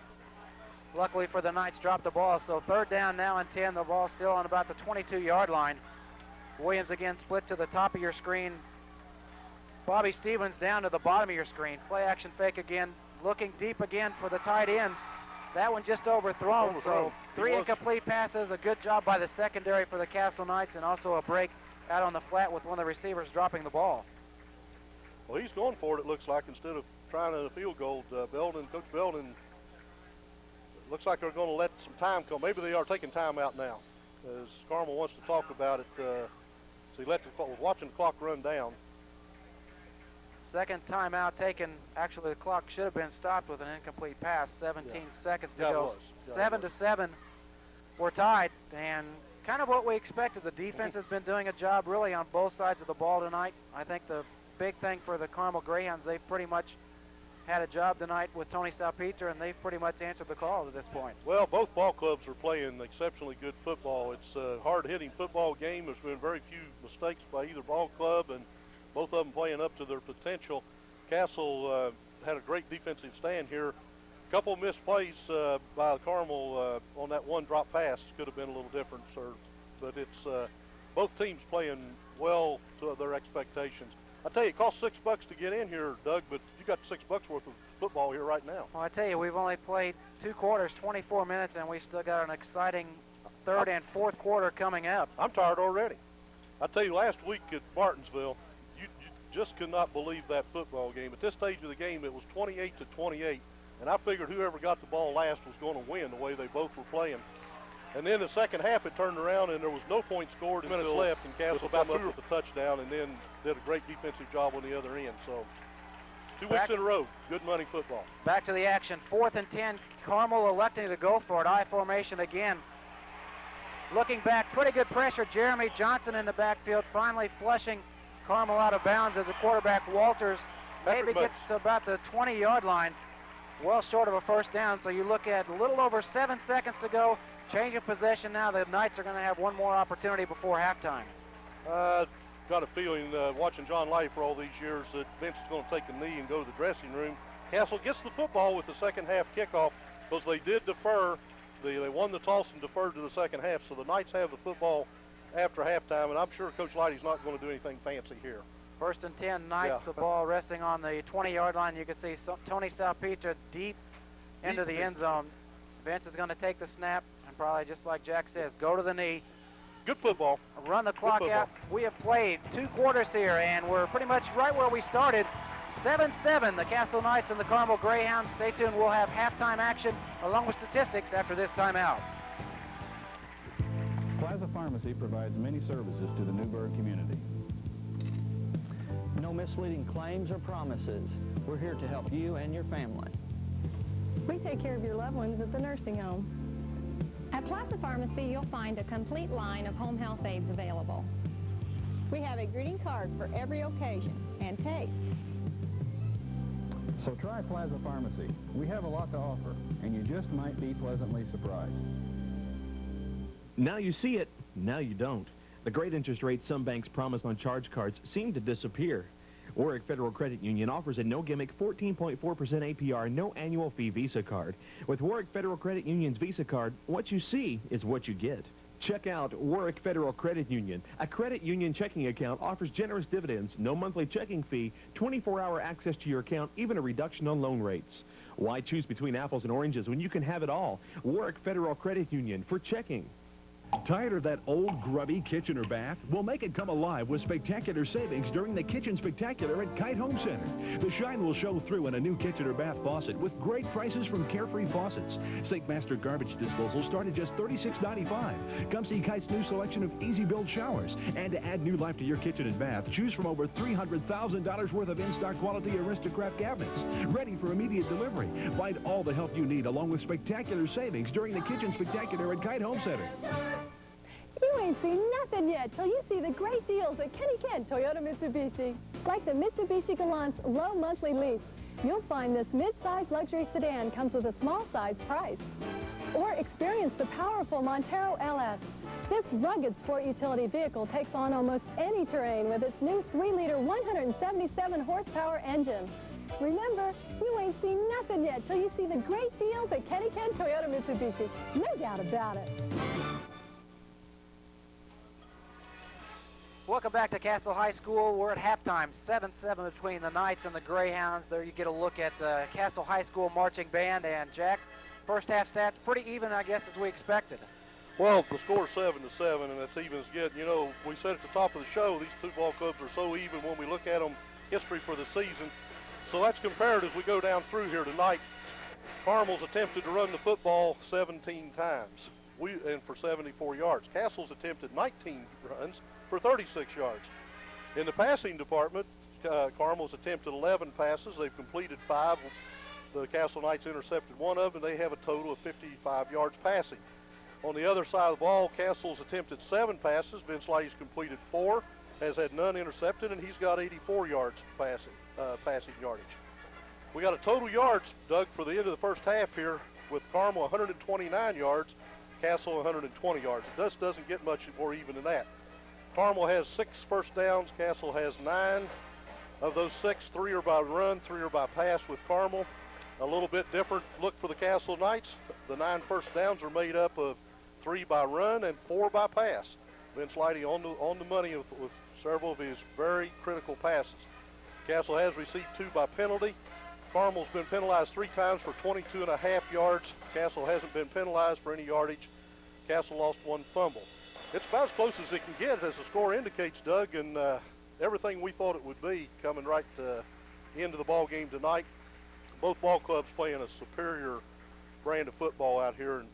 Luckily for the Knights, dropped the ball. So third down now and 10. The ball still on about the 22-yard line. Williams again split to the top of your screen. Bobby Stevens down to the bottom of your screen. Play action fake again. Looking deep again for the tight end. That one just overthrown. So 3 incomplete passes. A good job by the secondary for the Castle Knights, and also a break out on the flat with one of the receivers dropping the ball. Well, he's going for it, it looks like, instead of trying a field goal. Coach Belden, looks like they're going to let some time come. Maybe they are taking time out now, as Carmel wants to talk about it. So he was watching the clock run down. Second timeout taken. Actually, the clock should have been stopped with an incomplete pass. 17 seconds to go. 7-7. We're tied, and kind of what we expected. The defense has been doing a job really on both sides of the ball tonight. I think the big thing for the Carmel Greyhounds, they've pretty much had a job tonight with Tony Salpeter, and they've pretty much answered the call to this point. Well, both ball clubs are playing exceptionally good football. It's a hard-hitting football game. There's been very few mistakes by either ball club, and both of them playing up to their potential. Castle had a great defensive stand here. A couple missed plays by Carmel on that one drop pass could have been a little different, sir. But it's both teams playing well to their expectations. I tell you, it costs $6 to get in here, Doug, but you got $6 worth of football here right now. Well, I tell you, we've only played 2 quarters, 24 minutes, and we still got an exciting third and fourth quarter coming up. I'm tired already. I tell you, last week at Martinsville, you just could not believe that football game. At this stage of the game, it was 28-28, and I figured whoever got the ball last was going to win the way they both were playing. And then the second half, it turned around, and there was no points scored. Minutes left, and Castle come up with a touchdown, and then did a great defensive job on the other end. So 2 weeks in a row, good money football. Back to the action, 4th and 10. Carmel electing to go for it. I formation again. Looking back, pretty good pressure. Jeremy Johnson in the backfield, finally flushing Carmel out of bounds as the quarterback Walters maybe gets to about the 20-yard line. Well short of a first down, so you look at a little over 7 seconds to go. Change of possession now. The Knights are going to have one more opportunity before halftime. Got a feeling, watching John Light for all these years, that Vince is going to take a knee and go to the dressing room. Castle gets the football with the second half kickoff because they did defer. They won the toss and deferred to the second half, so the Knights have the football after halftime, and I'm sure Coach Lighty's not going to do anything fancy here. 1st and 10, Knights, the ball resting on the 20-yard line. You can see Tony Salpeter deep into the end zone. Vince is going to take the snap and probably, just like Jack says, go to the knee. Good football. Run the clock out. We have played 2 quarters here, and we're pretty much right where we started. 7-7, the Castle Knights and the Carmel Greyhounds. Stay tuned. We'll have halftime action along with statistics after this timeout. Plaza Pharmacy provides many services to the Newburgh community. No misleading claims or promises. We're here to help you and your family. We take care of your loved ones at the nursing home. At Plaza Pharmacy, you'll find a complete line of home health aids available. We have a greeting card for every occasion and taste. So try Plaza Pharmacy. We have a lot to offer, and you just might be pleasantly surprised. Now you see it, now you don't. The great interest rates some banks promised on charge cards seem to disappear. Warwick Federal Credit Union offers a no-gimmick 14.4% APR, no annual fee Visa card. With Warwick Federal Credit Union's Visa card, what you see is what you get. Check out Warwick Federal Credit Union. A credit union checking account offers generous dividends, no monthly checking fee, 24-hour access to your account, even a reduction on loan rates. Why choose between apples and oranges when you can have it all? Warwick Federal Credit Union for checking. Tired of that old, grubby kitchen or bath? Well, make it come alive with spectacular savings during the Kitchen Spectacular at Kite Home Center. The shine will show through in a new kitchen or bath faucet with great prices from Carefree Faucets. Sink Master garbage disposal start at just $36.95. Come see Kite's new selection of easy-build showers. And to add new life to your kitchen and bath, choose from over $300,000 worth of in-stock quality Aristocrat cabinets, ready for immediate delivery. Find all the help you need along with spectacular savings during the Kitchen Spectacular at Kite Home Center. You ain't seen nothing yet till you see the great deals at Kenny Kent Toyota Mitsubishi. Like the Mitsubishi Galant's low monthly lease, you'll find this mid-size luxury sedan comes with a small size price. Or experience the powerful Montero LS. This rugged sport utility vehicle takes on almost any terrain with its new 3-liter 177 horsepower engine. Remember, you ain't seen nothing yet till you see the great deals at Kenny Kent Toyota Mitsubishi. No doubt about it. Welcome back to Castle High School. We're at halftime, 7-7 between the Knights and the Greyhounds. There you get a look at the Castle High School marching band. And Jack, first half stats pretty even, I guess, as we expected. Well, the score's 7-7, and that's even as good. You know, we said at the top of the show, these two ball clubs are so even when we look at them, history for the season. So that's compared as we go down through here tonight. Carmel's attempted to run the football 17 times and for 74 yards. Castle's attempted 19 runs for 36 yards. In the passing department, Carmel's attempted 11 passes. They've completed 5. The Castle Knights intercepted 1 of them. They have a total of 55 yards passing. On the other side of the ball, Castle's attempted 7 passes. Vince Lighty's completed 4, has had none intercepted, and he's got 84 yards passing yardage. We got a total yards, Doug, for the end of the first half here with Carmel 129 yards, Castle 120 yards. It just doesn't get much more even than that. Carmel has 6 first downs. Castle has 9. Of those 6, 3 are by run, 3 are by pass with Carmel. A little bit different look for the Castle Knights. The 9 first downs are made up of 3 by run and 4 by pass. Vince Lighty on the money with several of his very critical passes. Castle has received 2 by penalty. Carmel's been penalized 3 times for 22.5 yards. Castle hasn't been penalized for any yardage. Castle lost one fumble. It's about as close as it can get, as the score indicates, Doug, and everything we thought it would be coming right into the ball game tonight. Both ball clubs playing a superior brand of football out here, and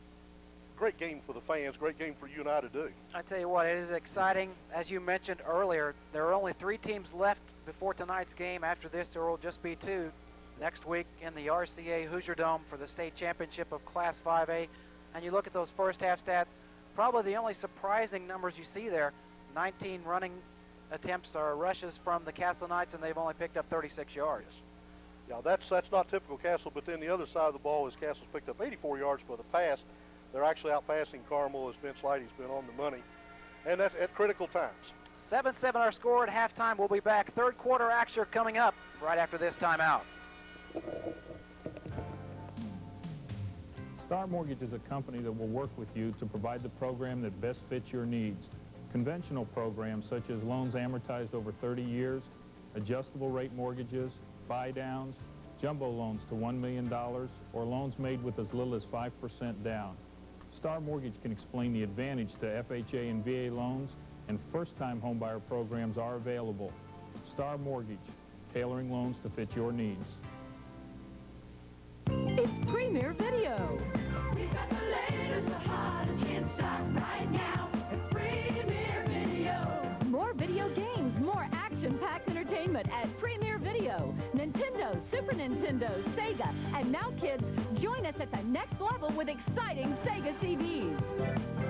great game for the fans, great game for you and I to do. I tell you what, it is exciting. As you mentioned earlier, there are only 3 teams left before tonight's game. After this, there will just be 2 next week in the RCA Hoosier Dome for the state championship of Class 5A. And you look at those first half stats, probably the only surprising numbers you see there, 19 running attempts or rushes from the Castle Knights, and they've only picked up 36 yards. Yeah, that's not typical Castle, but then the other side of the ball is Castle's picked up 84 yards for the pass. They're actually outpassing Carmel, as Vince Leidy's been on the money, and that's at critical times. 7-7 our score at halftime. We'll be back. Third quarter action coming up right after this timeout. Star Mortgage is a company that will work with you to provide the program that best fits your needs. Conventional programs such as loans amortized over 30 years, adjustable rate mortgages, buy-downs, jumbo loans to $1 million, or loans made with as little as 5% down. Star Mortgage can explain the advantage to FHA and VA loans, and first-time homebuyer programs are available. Star Mortgage, tailoring loans to fit your needs. It's Premier Video. We got the latest, the hottest, can't stop right now at Premier Video. More video games, more action-packed entertainment at Premier Video. Nintendo, Super Nintendo, Sega, and now kids, join us at the next level with exciting Sega CDs.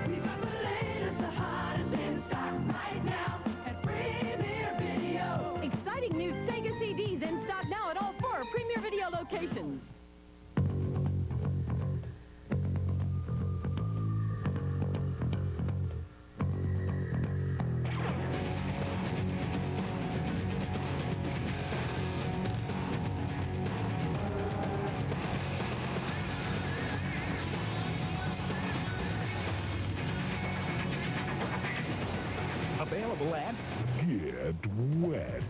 We got the latest, the hottest, can't stop right now at Premier Video. Exciting new Sega CDs in stock now at all 4 Premier Video locations. Available at Get Wet.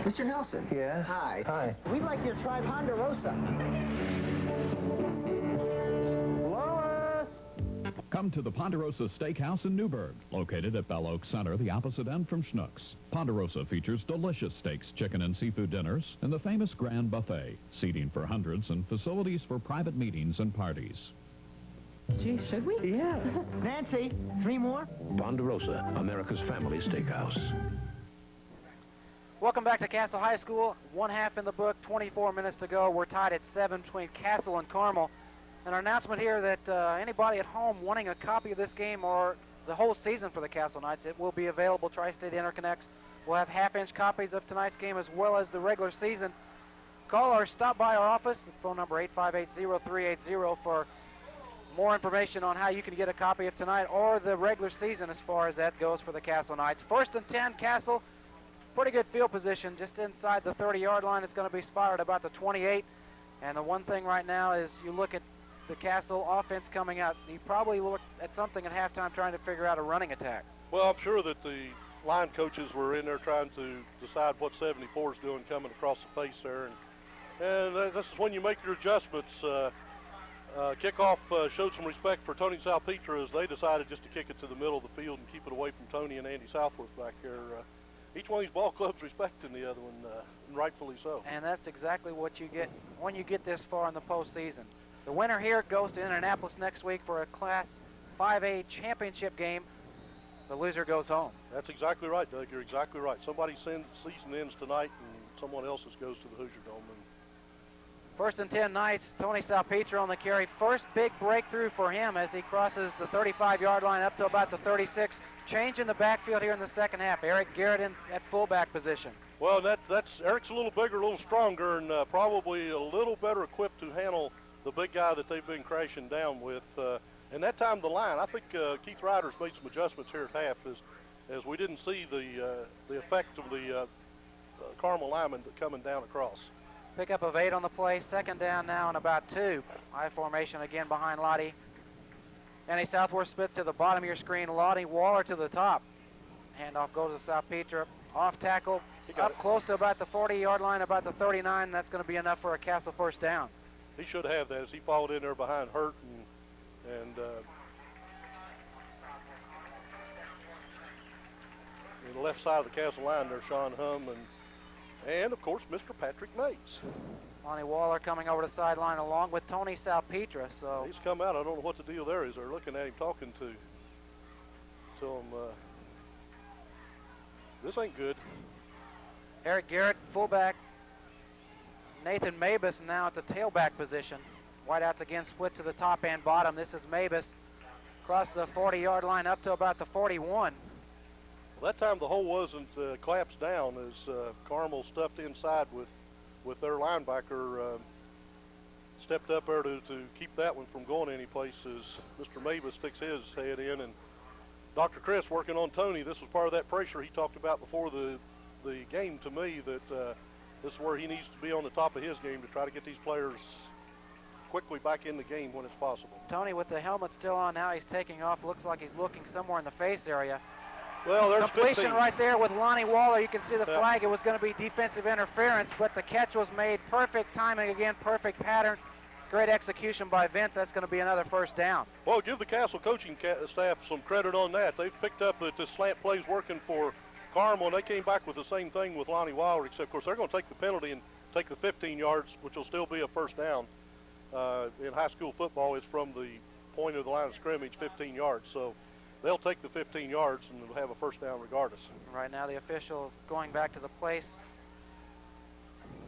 Mr. Nelson. Yeah? Hi. Hi. We'd like your tribe Ponderosa. Come to the Ponderosa Steakhouse in Newburgh, located at Bell Oak Center, the opposite end from Schnucks. Ponderosa features delicious steaks, chicken, and seafood dinners, and the famous Grand Buffet, seating for hundreds and facilities for private meetings and parties. Gee, should we? Yeah. Nancy, 3 more? Ponderosa, America's family steakhouse. Welcome back to Castle High School. 1/2 in the book, 24 minutes to go. We're tied at 7 between Castle and Carmel. And our announcement here that anybody at home wanting a copy of this game or the whole season for the Castle Knights, it will be available. Tri-State Interconnects will have half-inch copies of tonight's game as well as the regular season. Call or stop by our office. The phone number 858-0380 for more information on how you can get a copy of tonight or the regular season as far as that goes for the Castle Knights. 1st and 10, Castle. Pretty good field position just inside the 30-yard line. It's going to be spotted about the 28. And the one thing right now is you look at the Castle offense coming out. You probably looked at something at halftime trying to figure out a running attack. Well, I'm sure that the line coaches were in there trying to decide what 74 is doing coming across the face there. And this is when you make your adjustments. Kickoff showed some respect for Tony Salpetra as they decided just to kick it to the middle of the field and keep it away from Tony and Andy Southworth back there. Each one of these ball clubs respecting the other one, and rightfully so. And that's exactly what you get when you get this far in the postseason. The winner here goes to Indianapolis next week for a Class 5A championship game. The loser goes home. That's exactly right, Doug. You're exactly right. Somebody's season ends tonight, and someone else's goes to the Hoosier Dome. And 1st and 10 Knights. Tony Salpetra on the carry. First big breakthrough for him as he crosses the 35-yard line up to about the 36. Change in the backfield here in the second half. Eric Garrett in at fullback position. Well, that's Eric's a little bigger, a little stronger, and probably a little better equipped to handle the big guy that they've been crashing down with. And that time the line, I think Keith Ryder's made some adjustments here at half as we didn't see the effect of the Carmel lineman coming down across. Pickup of 8 on the play. 2nd down now and about 2. I formation again behind Lottie. Andy Southworth Smith to the bottom of your screen. Lottie Waller to the top. Handoff goes to Salpetra. Off tackle. up close to about the 40-yard line, about the 39. That's going to be enough for a Castle first down. He should have that as he followed in there behind Hurt and in the left side of the Castle line there, Sean Hum and of course, Mr. Patrick Nates. Lonnie Waller coming over the sideline along with Tony Salpetra. So he's come out. I don't know what the deal there is. They're looking at him, talking to him. This ain't good. Eric Garrett, fullback. Nathan Mabus now at the tailback position. Wideouts again split to the top and bottom. This is Mabus across the 40-yard line up to about the 41. Well, that time the hole wasn't collapsed down as Carmel stuffed inside with their linebacker stepped up there to keep that one from going any place as Mr. Mabus sticks his head in. And Dr. Chris working on Tony. This was part of that pressure he talked about before the game to me, that this is where he needs to be on the top of his game to try to get these players quickly back in the game when it's possible. Tony with the helmet still on now. He's taking off. Looks like he's looking somewhere in the face area. Well, there's completion 15. Right there with Lonnie Waller. You can see the flag. It was going to be defensive interference, but the catch was made. Perfect timing again, perfect pattern. Great execution by Vince. That's going to be another first down. Well, give the Castle coaching staff some credit on that. They've picked up that this slant play's working for Carmel, and they came back with the same thing with Lonnie Waller, except, of course, they're going to take the penalty and take the 15 yards, which will still be a first down. In high school football, it's from the point of the line of scrimmage, 15 yards. So they'll take the 15 yards and they'll have a first down regardless. Right now, the official going back to the place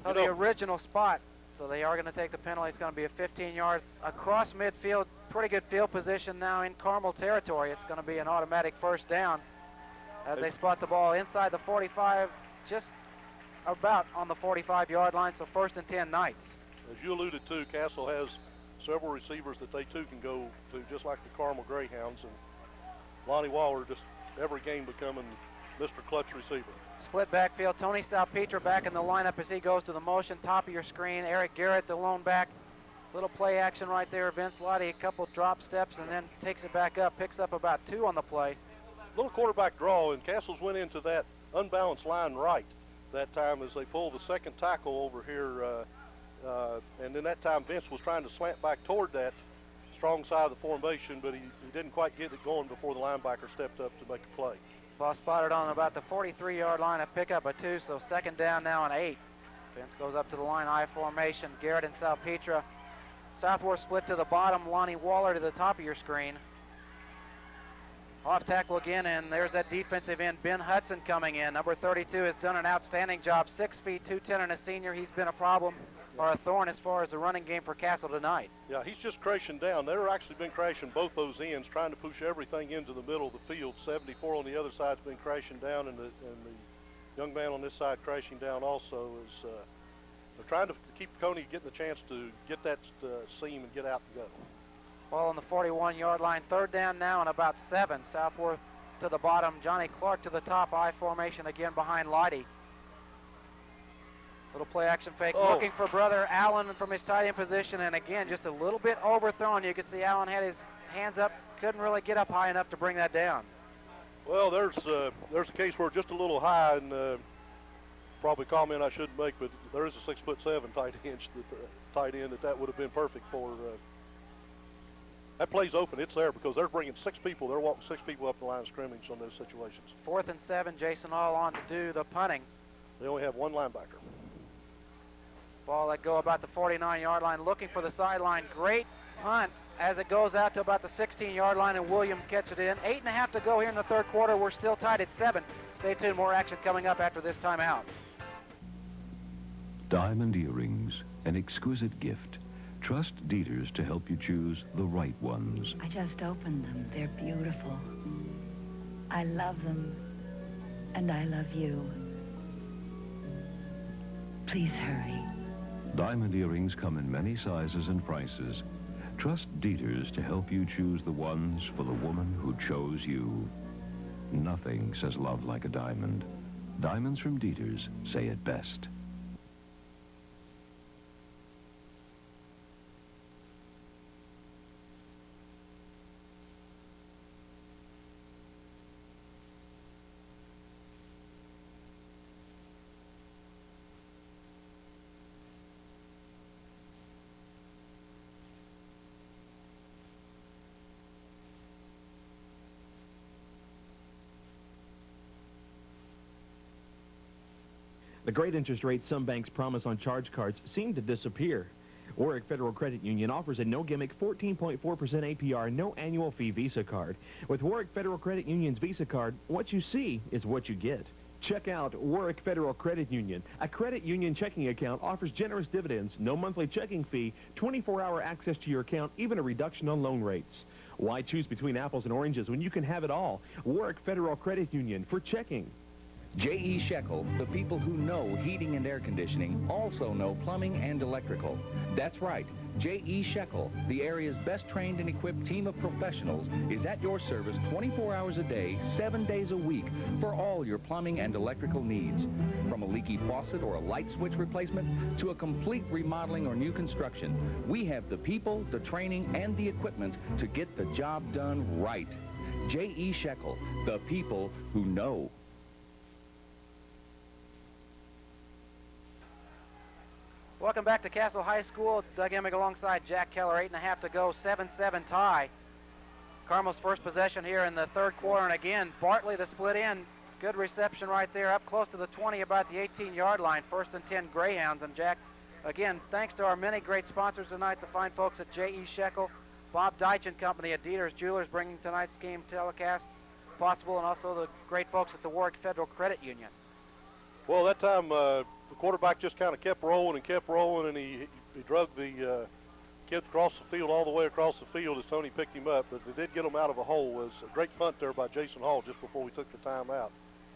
of the original spot. So they are going to take the penalty. It's going to be a 15 yards across midfield. Pretty good field position now in Carmel territory. It's going to be an automatic first down as they spot the ball inside the 45, just about on the 45-yard line. So first and 10 Knights. As you alluded to, Castle has several receivers that they too can go to, just like the Carmel Greyhounds, and Lonnie Waller just every game becoming Mr. Clutch receiver. Split backfield. Tony Salpetra back in the lineup as he goes to the motion. Top of your screen. Eric Garrett, the lone back. Little play action right there. Vince Lottie, a couple drop steps and then takes it back up. Picks up about 2 on the play. Little quarterback draw, and Castles went into that unbalanced line right that time as they pulled the second tackle over here. And then that time Vince was trying to slant back toward that strong side of the formation, but he didn't quite get it going before the linebacker stepped up to make a play. Ball spotted on about the 43-yard line, a pickup of 2, so second down now and 8. Vince goes up to the line, I formation. Garrett and Salpetra. Southworth split to the bottom, Lonnie Waller to the top of your screen. Off tackle again, and there's that defensive end, Ben Hudson coming in. Number 32 has done an outstanding job. 6 feet, 210 and a senior. He's been a problem or a thorn as far as the running game for Castle tonight. Yeah, he's just crashing down. They've actually been crashing both those ends, trying to push everything into the middle of the field. 74 on the other side's been crashing down, and the young man on this side crashing down also. Is they're trying to keep Coney getting the chance to get that seam and get out and go. Ball on the 41-yard line. Third down now and about 7. Southworth to the bottom. Johnny Clark to the top. I formation again behind Lottie. Little play action fake, looking for brother Allen from his tight end position, and again, just a little bit overthrown. You could see Allen had his hands up, couldn't really get up high enough to bring that down. Well, there's a case where just a little high, and probably a comment I shouldn't make, but there is a 6'7" tight end that would have been perfect for. That play's open. It's there because they're bringing 6 people. They're walking 6 people up the line of scrimmage on those situations. 4th and 7. Jason All on to do the punting. They only have one linebacker. Ball let go about the 49-yard line, looking for the sideline. Great punt as it goes out to about the 16-yard line, and Williams catches it in. 8.5 to go here in the third quarter. We're still tied at 7. Stay tuned. More action coming up after this timeout. Diamond earrings, an exquisite gift. Trust Dieters to help you choose the right ones. I just opened them. They're beautiful. I love them, and I love you. Please hurry. Diamond earrings come in many sizes and prices. Trust Dieters to help you choose the ones for the woman who chose you. Nothing says love like a diamond. Diamonds from Dieters say it best. The great interest rates some banks promise on charge cards seem to disappear. Warwick Federal Credit Union offers a no-gimmick 14.4% APR, no annual fee Visa card. With Warwick Federal Credit Union's Visa card, what you see is what you get. Check out Warwick Federal Credit Union. A credit union checking account offers generous dividends, no monthly checking fee, 24-hour access to your account, even a reduction on loan rates. Why choose between apples and oranges when you can have it all? Warwick Federal Credit Union for checking. J.E. Shekel, the people who know heating and air conditioning also know plumbing and electrical. That's right. J.E. Shekel, the area's best trained and equipped team of professionals, is at your service 24 hours a day, 7 days a week for all your plumbing and electrical needs. From a leaky faucet or a light switch replacement to a complete remodeling or new construction, we have the people, the training, and the equipment to get the job done right. J.E. Shekel, the people who know. Welcome back to Castle High School. Doug Emmig alongside Jack Keller. 8.5 to go, 7-7 tie. Carmel's first possession here in the third quarter, and again, Bartley the split in. Good reception right there, up close to the 20, about the 18-yard line. 1st and 10 Greyhounds. And Jack, again, thanks to our many great sponsors tonight, the fine folks at J.E. Shekel, Bob Deitch and Company at Dieter's Jewelers, bringing tonight's game telecast possible, and also the great folks at the Warwick Federal Credit Union. Well, that time the quarterback just kind of kept rolling, and he drug the kid across the field, all the way across the field as Tony picked him up. But they did get him out of a hole. It was a great punt there by Jason Hall just before we took the time out.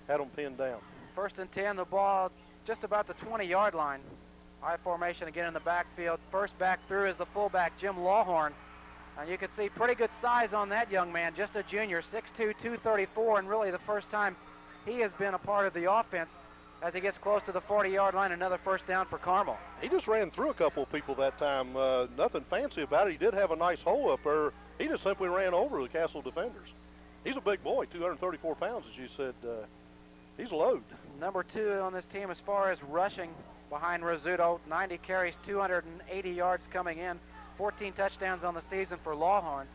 Had him pinned down. 1st and 10, the ball just about the 20-yard line. I formation again in the backfield. First back through is the fullback, Jim Lawhorn. And you can see pretty good size on that young man, just a junior, 6'2", 234, and really the first time he has been a part of the offense. As he gets close to the 40-yard line, another first down for Carmel. He just ran through a couple of people that time. Nothing fancy about it. He did have a nice hole up there. He just simply ran over the Castle defenders. He's a big boy, 234 pounds, as you said. He's a load. Number 2 on this team as far as rushing behind Rizzuto. 90 carries, 280 yards coming in. 14 touchdowns on the season for Lawhorn.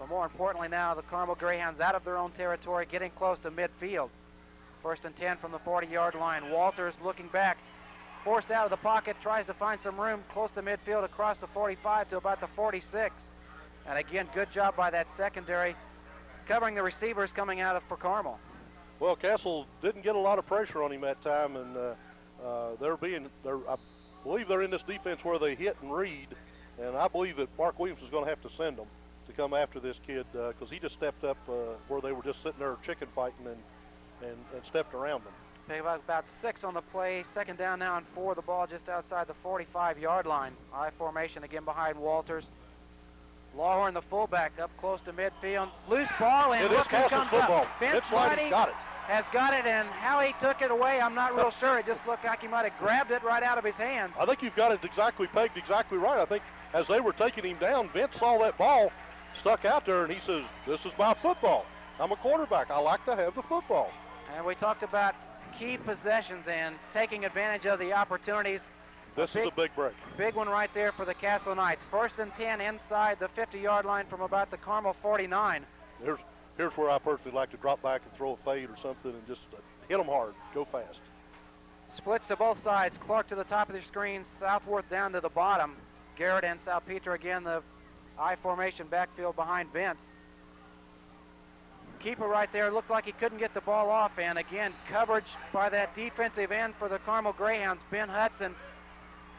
But more importantly now, the Carmel Greyhounds out of their own territory, getting close to midfield. 1st and 10 from the 40-yard line. Walters looking back, forced out of the pocket, tries to find some room close to midfield across the 45 to about the 46. And again, good job by that secondary, covering the receivers coming out for Carmel. Well, Castle didn't get a lot of pressure on him that time, and I believe they're in this defense where they hit and read, and I believe that Mark Williams is going to have to send them to come after this kid because he just stepped up where they were just sitting there chicken fighting and stepped around them. Pick about 6 on the play. 2nd down now and 4. The ball just outside the 45-yard line. I formation again behind Walters. Lawhorn, the fullback, up close to midfield. Loose ball, and look who comes up. Vince Whitey has got it, and how he took it away, I'm not real sure. It just looked like he might have grabbed it right out of his hands. I think you've got it exactly pegged, exactly right. I think as they were taking him down, Vince saw that ball stuck out there, and he says, "This is my football. I'm a quarterback. I like to have the football." And we talked about key possessions and taking advantage of the opportunities. This is a big break. Big one right there for the Castle Knights. 1st and 10 inside the 50-yard line from about the Carmel 49. Here's where I personally like to drop back and throw a fade or something and just hit them hard, go fast. Splits to both sides. Clark to the top of the screen, Southworth down to the bottom. Garrett and Salpeter again, the I formation backfield behind Vince. Keeper right there, looked like he couldn't get the ball off, and again, coverage by that defensive end for the Carmel Greyhounds. Ben Hudson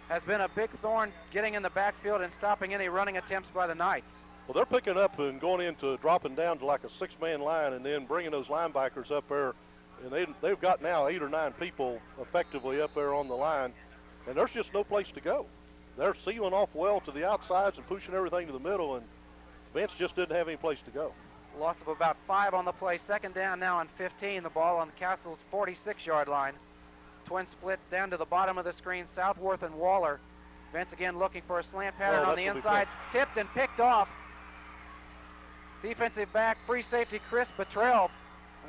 has been a big thorn getting in the backfield and stopping any running attempts by the Knights. Well, they're picking up and going into dropping down to like a 6-man line and then bringing those linebackers up there, and they've got now 8 or 9 people effectively up there on the line, and there's just no place to go. They're sealing off well to the outsides and pushing everything to the middle, and Vince just didn't have any place to go. Loss of about 5 on the play. 2nd down now on 15. The ball on Castle's 46-yard line. Twin split down to the bottom of the screen. Southworth and Waller. Vince again looking for a slant pattern on the inside. Tipped and picked off. Defensive back, free safety Chris Buttrell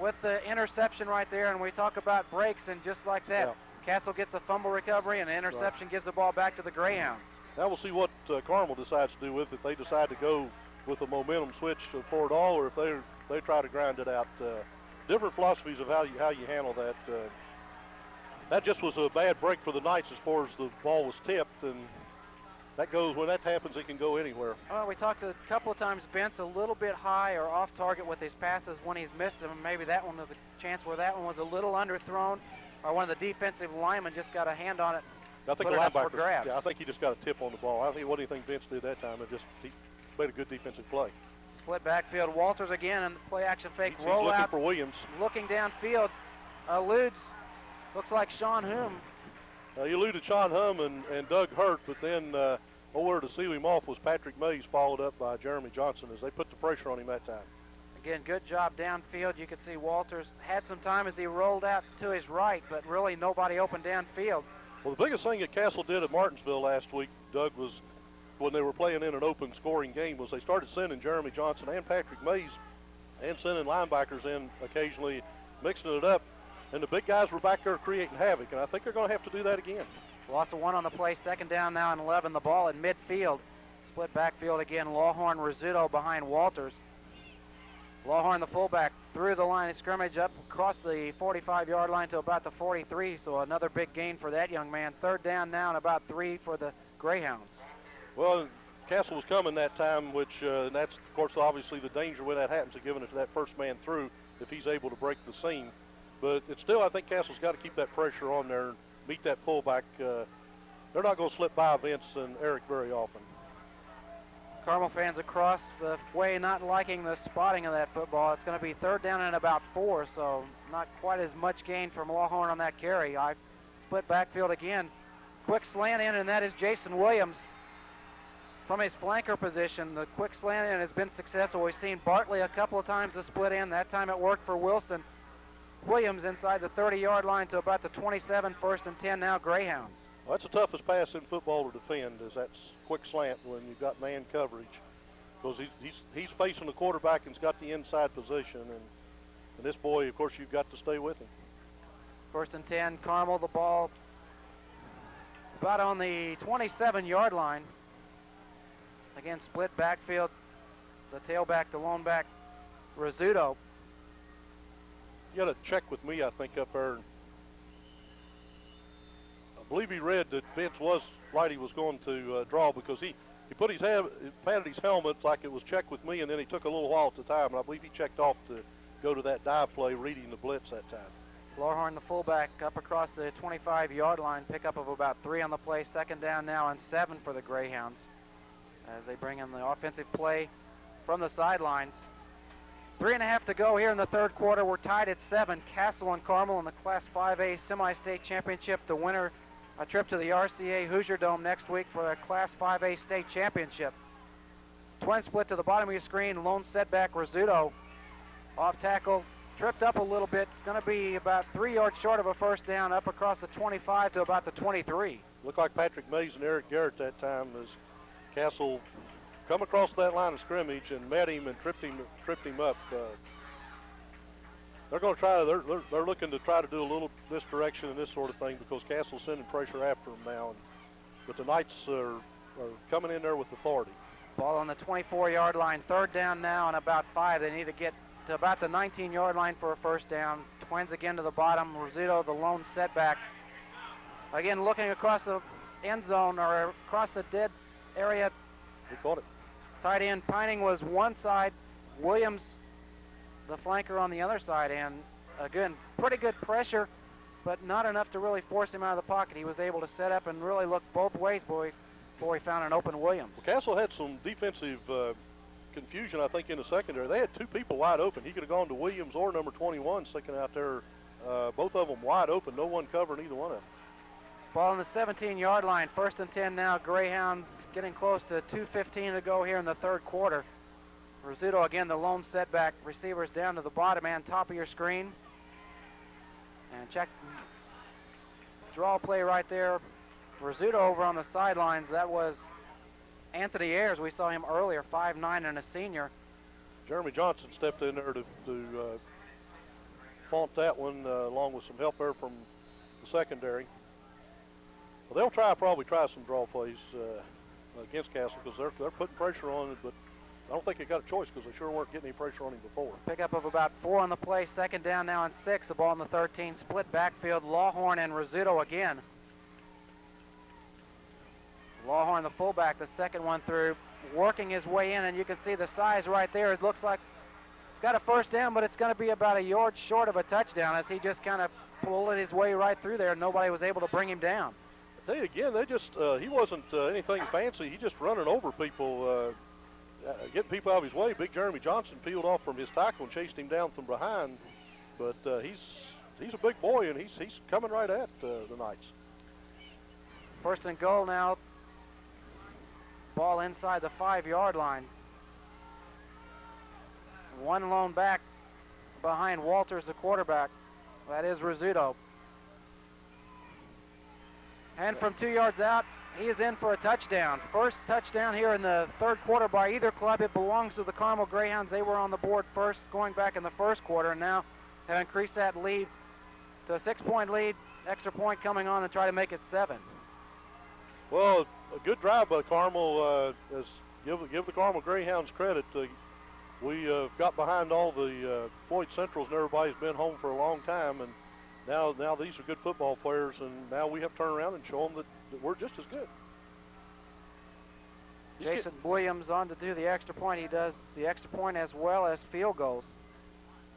with the interception right there. And we talk about breaks, and just like that, Castle gets a fumble recovery, and an interception gives the ball back to the Greyhounds. Now we'll see what Carmel decides to do with it. If they decide to go with a momentum switch for it all, or if they try to grind it out. Different philosophies of how you handle that. that just was a bad break for the Knights as far as the ball was tipped, and that goes, when that happens, it can go anywhere. Well, we talked a couple of times, Vince, a little bit high or off target with his passes when he's missed them. Maybe that one was a chance where that one was a little underthrown, or one of the defensive linemen just got a hand on it. I think put the it up for linebacker, grabs. yeah, I think he just got a tip on the ball. I don't think it wasn't anything Vince did that time. It just, he made a good defensive play. Split backfield. Walters again in the play action fake He's roll looking out. for Williams. Looking downfield. Eludes. Looks like Sean Hume. He eluded Sean Hum and Doug Hurt, but then over to seal him off was Patrick Mays, followed up by Jeremy Johnson as they put the pressure on him that time. Again, good job downfield. You could see Walters had some time as he rolled out to his right, but really nobody open downfield. Well, the biggest thing that Castle did at Martinsville last week, Doug, was when they were playing in an open scoring game, was they started sending Jeremy Johnson and Patrick Mays and sending linebackers in occasionally, mixing it up, and the big guys were back there creating havoc, and I think they're going to have to do that again. Loss of one on the play, second down now and 11. The ball at midfield. Split backfield again. Lawhorn, Rizzuto behind Walters. Lawhorn, the fullback, through the line of scrimmage up across the 45-yard line to about the 43, so another big gain for that young man. Third down now and about 3 for the Greyhounds. Well, Castle was coming that time, which and that's, of course, obviously the danger when that happens of giving it to that first man through if he's able to break the seam. But it's still, I think Castle's got to keep that pressure on there and meet that fullback. They're not going to slip by Vince and Eric very often. Carmel fans across the way not liking the spotting of that football. It's going to be third down and about 4, so not quite as much gain from Lawhorn on that carry. I split backfield again. Quick slant in, and that is Jason Williams from his flanker position. The quick slant in has been successful. We've seen Bartley a couple of times to split in. That time it worked for Wilson. Williams inside the 30-yard line to about the 27, first and 10 now, Greyhounds. Well, that's the toughest pass in football to defend, is that quick slant when you've got man coverage, because he's facing the quarterback and's got the inside position, and this boy, of course, you've got to stay with him. First and 10, Carmel, the ball about on the 27-yard line. Again, split backfield, the tailback, the lone back, Rizzuto. You got to check with me, I think, up there. I believe he read that Vince was right, he was going to draw, because he put his hand, patted his helmet like it was checked with me, and then he took a little while at the time, and I believe he checked off to go to that dive play, reading the blitz that time. Lawhorn, the fullback, up across the 25-yard line, pickup of about 3 on the play, second down now and 7 for the Greyhounds as they bring in the offensive play from the sidelines. 3.5 to go here in the third quarter. We're tied at 7. Castle and Carmel in the Class 5A Semi-State Championship. The winner a trip to the RCA Hoosier Dome next week for a Class 5A State Championship. Twin split to the bottom of your screen. Lone setback, Rizzuto. Off tackle, tripped up a little bit. It's going to be about 3 yards short of a first down, up across the 25 to about the 23. Looked like Patrick Mays and Eric Garrett that time as Castle come across that line of scrimmage and met him and tripped him up. They're going to try. They're looking to try to do a little misdirection and this sort of thing, because Castle's sending pressure after them now. But the Knights are coming in there with authority. Ball on the 24-yard line. Third down now and about 5. They need to get to about the 19-yard line for a first down. Twins again to the bottom. Rizzuto, the lone setback. Again, looking across the end zone or across the dead area. He caught it. Tight end Pining was one side. Williams, the flanker, on the other side. And again, pretty good pressure, but not enough to really force him out of the pocket. He was able to set up and really look both ways before he found an open Williams. Well, Castle had some defensive confusion, I think, in the secondary. They had 2 people wide open. He could have gone to Williams or number 21 sticking out there. Both of them wide open. No one covering either one of them. Ball on the 17-yard line. First and 10 now. Greyhounds getting close to 2:15 to go here in the third quarter. Rizzuto again, the lone setback. Receivers down to the bottom and top of your screen. And check draw play right there. Rizzuto over on the sidelines. That was Anthony Ayers. We saw him earlier, 5'9" and a senior. Jeremy Johnson stepped in there to faunt that one, along with some help there from the secondary. Well, they'll probably try some draw plays against Castle, because they're putting pressure on it, but I don't think they got a choice because they sure weren't getting any pressure on him before. Pickup of about 4 on the play. Second down now and 6. The ball in the 13. Split backfield. Lawhorn and Rizzuto again. Lawhorn, the fullback, the second one through, working his way in, and you can see the size right there. It looks like it's got a first down, but it's going to be about a yard short of a touchdown as he just kind of pulled his way right through there. Nobody was able to bring him down. I tell you again, they just, he wasn't anything fancy. He just running over people, getting people out of his way. Big Jeremy Johnson peeled off from his tackle and chased him down from behind. But he's a big boy, and he's coming right at the Knights. First and goal now. Ball inside the 5-yard line. One lone back behind Walters, the quarterback. That is Rizzuto. And from 2 yards out, he is in for a touchdown. First touchdown here in the third quarter by either club. It belongs to the Carmel Greyhounds. They were on the board first, going back in the first quarter, and now have increased that lead to a 6-point lead. Extra point coming on to try to make it 7. Well, a good drive by Carmel. Give the Carmel Greyhounds credit. We got behind all the Floyd Centrals, and everybody's been home for a long time, and now these are good football players, and now we have to turn around and show them that we're just as good. Jason Williams on to do the extra point. He does the extra point as well as field goals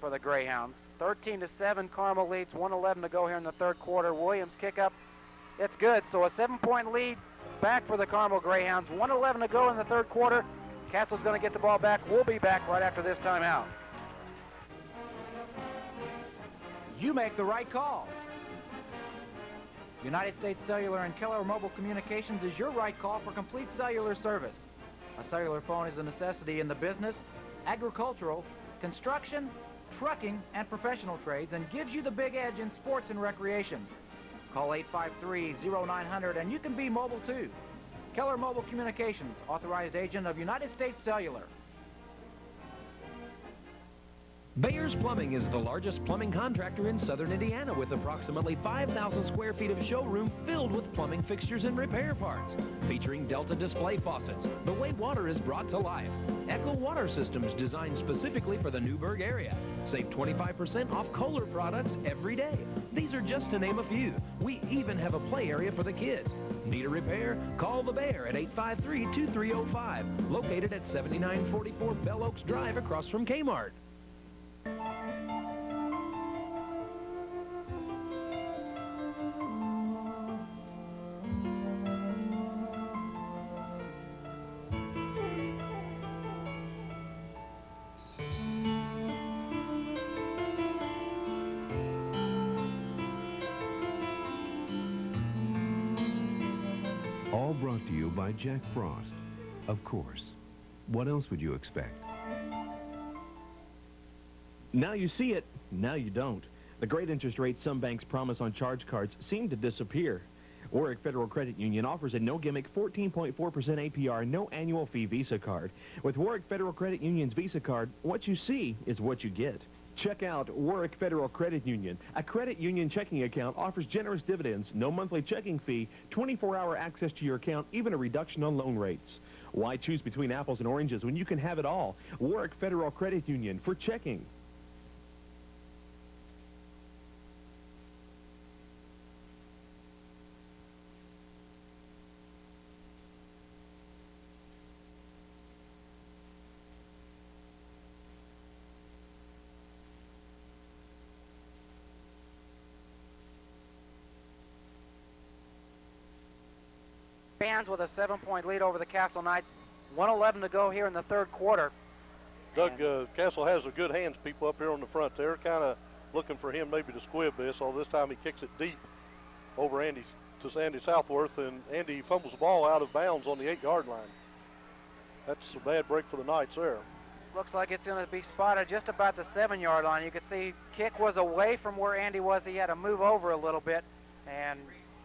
for the Greyhounds. 13-7, Carmel leads. 1:11 to go here in the third quarter. Williams kick up. It's good. So a 7-point lead back for the Carmel Greyhounds. 1:11 to go in the third quarter. Castle's going to get the ball back. We'll be back right after this timeout. You make the right call. United States Cellular and Keller Mobile Communications is your right call for complete cellular service. A cellular phone is a necessity in the business, agricultural, construction, trucking, and professional trades, and gives you the big edge in sports and recreation. Call 853-0900 and you can be mobile too. Keller Mobile Communications, authorized agent of United States Cellular. Bayer's Plumbing is the largest plumbing contractor in southern Indiana with approximately 5,000 square feet of showroom filled with plumbing fixtures and repair parts. Featuring Delta display faucets, the way water is brought to life. Echo water systems designed specifically for the Newburgh area. Save 25% off Kohler products every day. These are just to name a few. We even have a play area for the kids. Need a repair? Call the Bayer at 853-2305. Located at 7944 Bell Oaks Drive across from Kmart. All brought to you by Jack Frost. Of course. What else would you expect? Now you see it, now you don't. The great interest rates some banks promise on charge cards seem to disappear. Warwick Federal Credit Union offers a no-gimmick 14.4% APR, no annual fee Visa card. With Warwick Federal Credit Union's Visa card, what you see is what you get. Check out Warwick Federal Credit Union. A credit union checking account offers generous dividends, no monthly checking fee, 24-hour access to your account, even a reduction on loan rates. Why choose between apples and oranges when you can have it all? Warwick Federal Credit Union for checking. Fans with a 7-point lead over the Castle Knights. 1:11 to go here in the third quarter. Doug Castle has a good hands people up here on the front. They're kind of looking for him maybe to squib this. So this time he kicks it deep over Andy Southworth, and Andy fumbles the ball out of bounds on the 8-yard line. That's a bad break for the Knights there. Looks like it's going to be spotted just about the 7-yard line. You can see kick was away from where Andy was. He had to move over a little bit and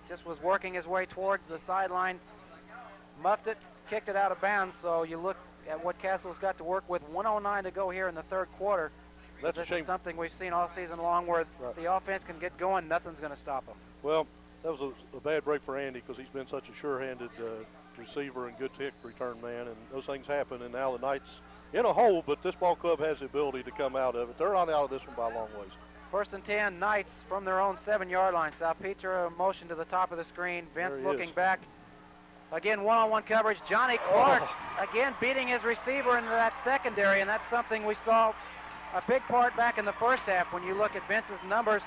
just was working his way towards the sideline. Muffed it, kicked it out of bounds. So you look at what Castle's got to work with. 1:09 to go here in the third quarter. That's this is something we've seen all season long where the offense can get going. Nothing's going to stop them. Well, that was a bad break for Andy because he's been such a sure-handed receiver and good kick return man, and those things happen. And now the Knights in a hole, but this ball club has the ability to come out of it. They're not out of this one by a long ways. 1st and 10, Knights from their own 7-yard line. Salpeter motion to the top of the screen. Vince looking back. Again, one-on-one coverage. Johnny Clark again beating his receiver into that secondary, and that's something we saw a big part back in the first half. When you look at Vince's numbers,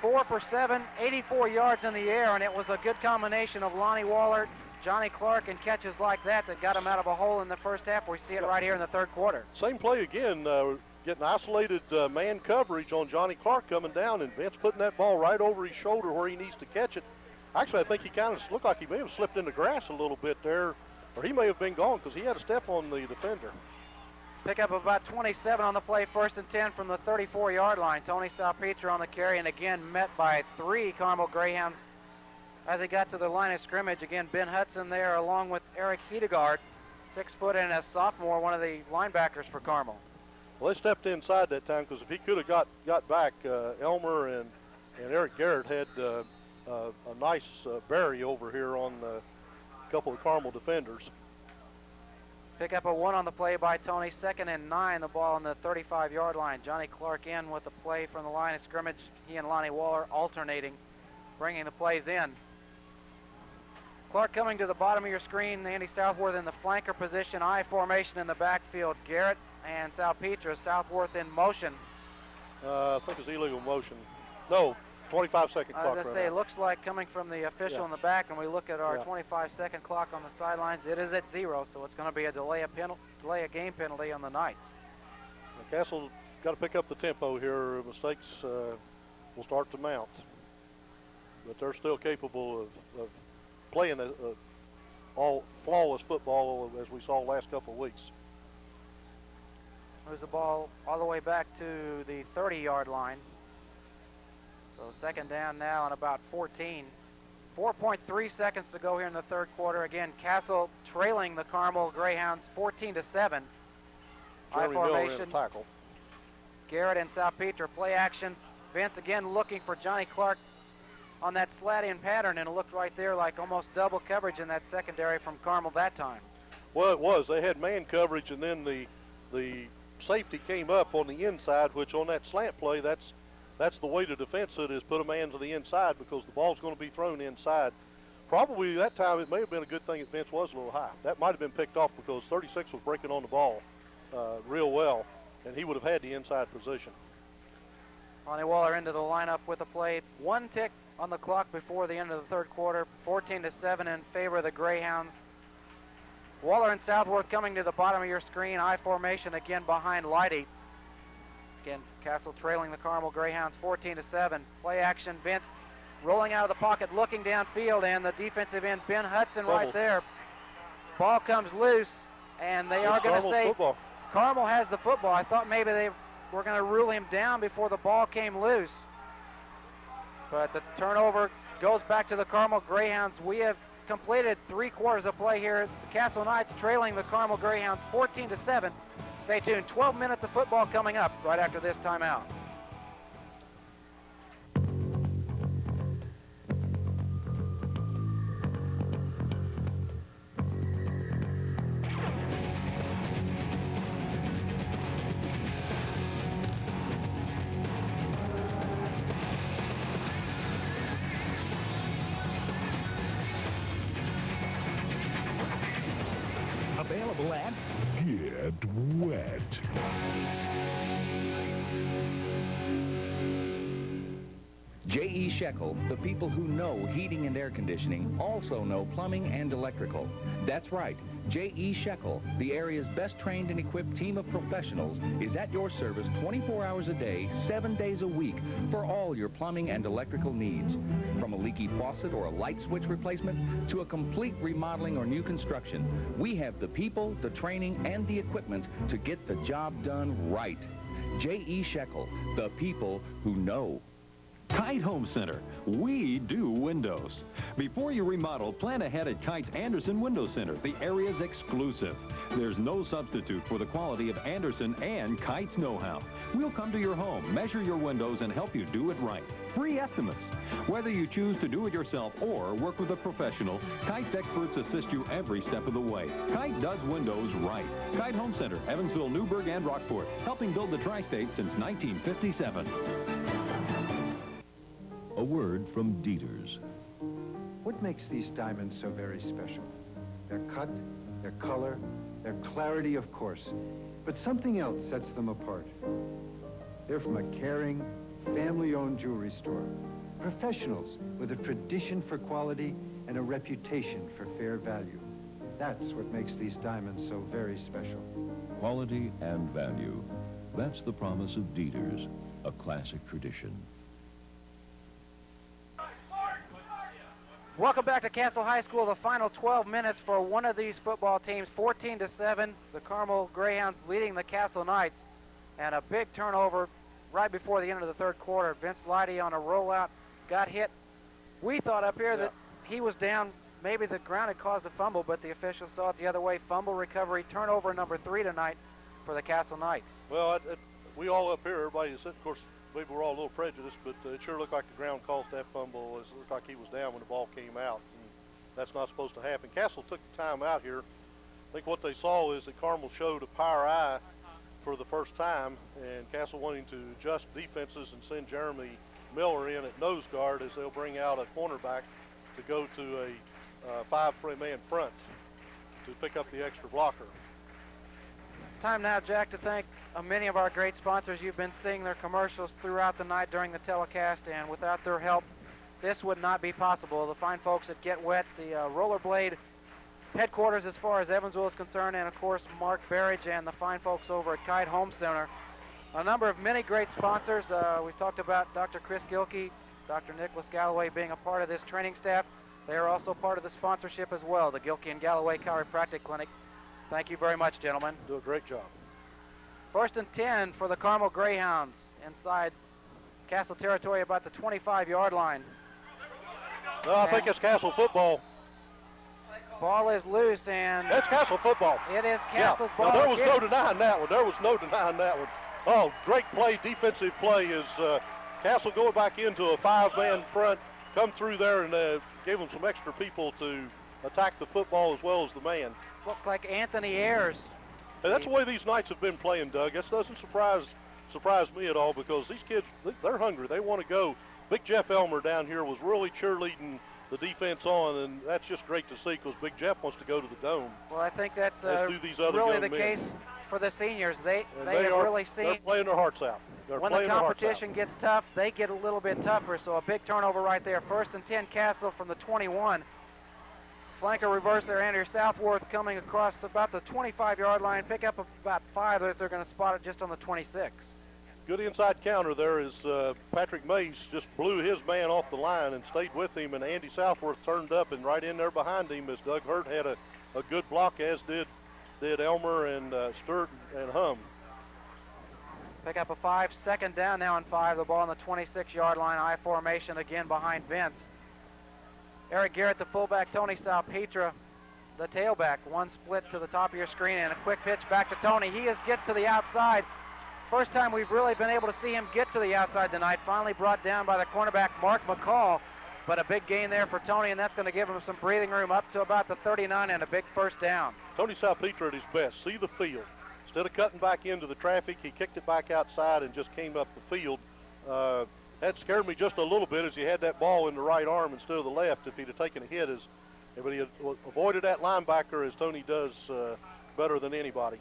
4 for 7, 84 yards in the air, and it was a good combination of Lonnie Waller, Johnny Clark, and catches like that got him out of a hole in the first half. We see it right here in the third quarter. Same play again, getting isolated man coverage on Johnny Clark coming down, and Vince putting that ball right over his shoulder where he needs to catch it. Actually, I think he kind of looked like he may have slipped in the grass a little bit there, or he may have been gone because he had a step on the defender. Pick up about 27 on the play, 1st and 10 from the 34-yard line. Tony Salpeter on the carry, and again met by 3 Carmel Greyhounds as he got to the line of scrimmage. Again, Ben Hudson there along with Eric Hedegaard, 6 foot and a sophomore, one of the linebackers for Carmel. Well, they stepped inside that time because if he could have got back, Elmer and Eric Garrett had a nice bury over here on a couple of Carmel defenders. Pick up a 1 on the play by Tony. 2nd and 9, the ball on the 35-yard line. Johnny Clark in with the play from the line of scrimmage. He and Lonnie Waller alternating, bringing the plays in. Clark coming to the bottom of your screen. Andy Southworth in the flanker position. I formation in the backfield. Garrett and Salpeter. Southworth in motion. I think it's illegal motion. No, 25-second clock. As I say, it looks like coming from the official in the back, and we look at our 25-second clock on the sidelines. It is at 0, so it's going to be a delay a game penalty on the Knights. Castle got to pick up the tempo here. Mistakes will start to mount, but they're still capable of playing all flawless football as we saw last couple of weeks. Moves the ball all the way back to the 30-yard line. So 2nd down now and about 14. 4.3 seconds to go here in the third quarter. Again, Castle trailing the Carmel Greyhounds 14-7. High formation. Tackle. Garrett and Salpeter play action. Vince again looking for Johnny Clark on that slat-in pattern, and it looked right there like almost double coverage in that secondary from Carmel that time. Well, it was. They had man coverage, and then the safety came up on the inside, which on that slant play, that's the way to defense it, is put a man to the inside because the ball's going to be thrown inside. Probably that time it may have been a good thing that Vince was a little high. That might have been picked off because 36 was breaking on the ball real well, and he would have had the inside position. Lonnie Waller into the lineup with a play. 1 tick on the clock before the end of the third quarter. 14-7 in favor of the Greyhounds. Waller and Southworth coming to the bottom of your screen. I formation again behind Leidy. Again, Castle trailing the Carmel Greyhounds 14-7. Play action. Vince rolling out of the pocket, looking downfield, and the defensive end, Ben Hudson, right there. Ball comes loose, and they are going to say football. Carmel has the football. I thought maybe they were going to rule him down before the ball came loose. But the turnover goes back to the Carmel Greyhounds. We have completed 3 quarters of play here. The Castle Knights trailing the Carmel Greyhounds 14-7. Stay tuned. 12 minutes of football coming up right after this timeout. Available at Get Wet. J.E. Shekel, the people who know heating and air conditioning also know plumbing and electrical. That's right. J.E. Shekel, the area's best trained and equipped team of professionals, is at your service 24 hours a day, 7 days a week for all your plumbing and electrical needs. From a leaky faucet or a light switch replacement to a complete remodeling or new construction, we have the people, the training, and the equipment to get the job done right. J.E. Shekel, the people who know. Kite Home Center. We do windows. Before you remodel, plan ahead at Kite's Anderson Window Center, the area's exclusive. There's no substitute for the quality of Anderson and Kite's know-how. We'll come to your home, measure your windows, and help you do it right. Free estimates. Whether you choose to do it yourself or work with a professional, Kite's experts assist you every step of the way. Kite does windows right. Kite Home Center, Evansville, Newburgh, and Rockport, helping build the tri-state since 1957. A word from Dieters. What makes these diamonds so very special? Their cut, their color, their clarity, of course. But something else sets them apart. They're from a caring, family-owned jewelry store. Professionals with a tradition for quality and a reputation for fair value. That's what makes these diamonds so very special. Quality and value. That's the promise of Dieters, a classic tradition. Welcome back to Castle High School. The final 12 minutes for one of these football teams, 14-7. The Carmel Greyhounds leading the Castle Knights. And a big turnover right before the end of the third quarter. Vince Leidy on a rollout got hit. We thought up here that he was down. Maybe the ground had caused a fumble, but the officials saw it the other way. Fumble recovery, turnover number 3 tonight for the Castle Knights. Well, we all up here, everybody said, of course, maybe we're all a little prejudiced, but it sure looked like the ground caused that fumble. It looked like he was down when the ball came out, and that's not supposed to happen. Castle took the time out here. I think what they saw is that Carmel showed a power eye for the first time, and Castle wanting to adjust defenses and send Jeremy Miller in at nose guard as they'll bring out a cornerback to go to a 5-man front to pick up the extra blocker. Time now, Jack, to thank many of our great sponsors. You've been seeing their commercials throughout the night during the telecast, and without their help, this would not be possible. The fine folks at Get Wet, the Rollerblade headquarters as far as Evansville is concerned, and of course Mark Berridge and the fine folks over at Kite Home Center. A number of many great sponsors. We've talked about Dr. Chris Gilkey, Dr. Nicholas Galloway being a part of this training staff. They are also part of the sponsorship as well, the Gilkey and Galloway Chiropractic Clinic. Thank you very much, gentlemen. Do a great job. 1st and 10 for the Carmel Greyhounds inside Castle territory, about the 25-yard line. No, I think it's Castle football. Ball is loose, and it's Castle football. It is Castle's ball. Now, there was no denying that one. There was no denying that one. Oh, great play, defensive play is Castle going back into a 5-man front, come through there and gave them some extra people to attack the football as well as the man. Looked like Anthony Ayers. Hey, that's the way these Knights have been playing, Doug. That doesn't surprise me at all, because these kids, they're hungry. They want to go. Big Jeff Elmer down here was really cheerleading the defense on, and that's just great to see, because Big Jeff wants to go to the dome. Well, I think that's these other really young the men. case for the seniors. They have really seen. They're playing their hearts out. When the competition gets tough, they get a little bit tougher. So a big turnover right there. 1st and 10, Castle from the 21. Flanker reverse there, Andrew Southworth coming across about the 25-yard line. Pick up about 5 if they're going to spot it just on the 26. Good inside counter there is Patrick Mace just blew his man off the line and stayed with him, and Andy Southworth turned up and right in there behind him as Doug Hurt had a good block, as did Elmer and Sturt and Hum. Pick up a 5, 2nd down now and 5. The ball on the 26-yard line, I formation again behind Vince. Eric Garrett, the fullback, Tony Salpetra, the tailback. One split to the top of your screen and a quick pitch back to Tony. He is get to the outside. First time we've really been able to see him get to the outside tonight. Finally brought down by the cornerback, Mark McCall. But a big gain there for Tony, and that's going to give him some breathing room up to about the 39 and a big first down. Tony Salpetra at his best. See the field. Instead of cutting back into the traffic, he kicked it back outside and just came up the field. That scared me just a little bit as he had that ball in the right arm instead of the left. If he'd have taken a hit, but he had avoided that linebacker as Tony does better than anybody.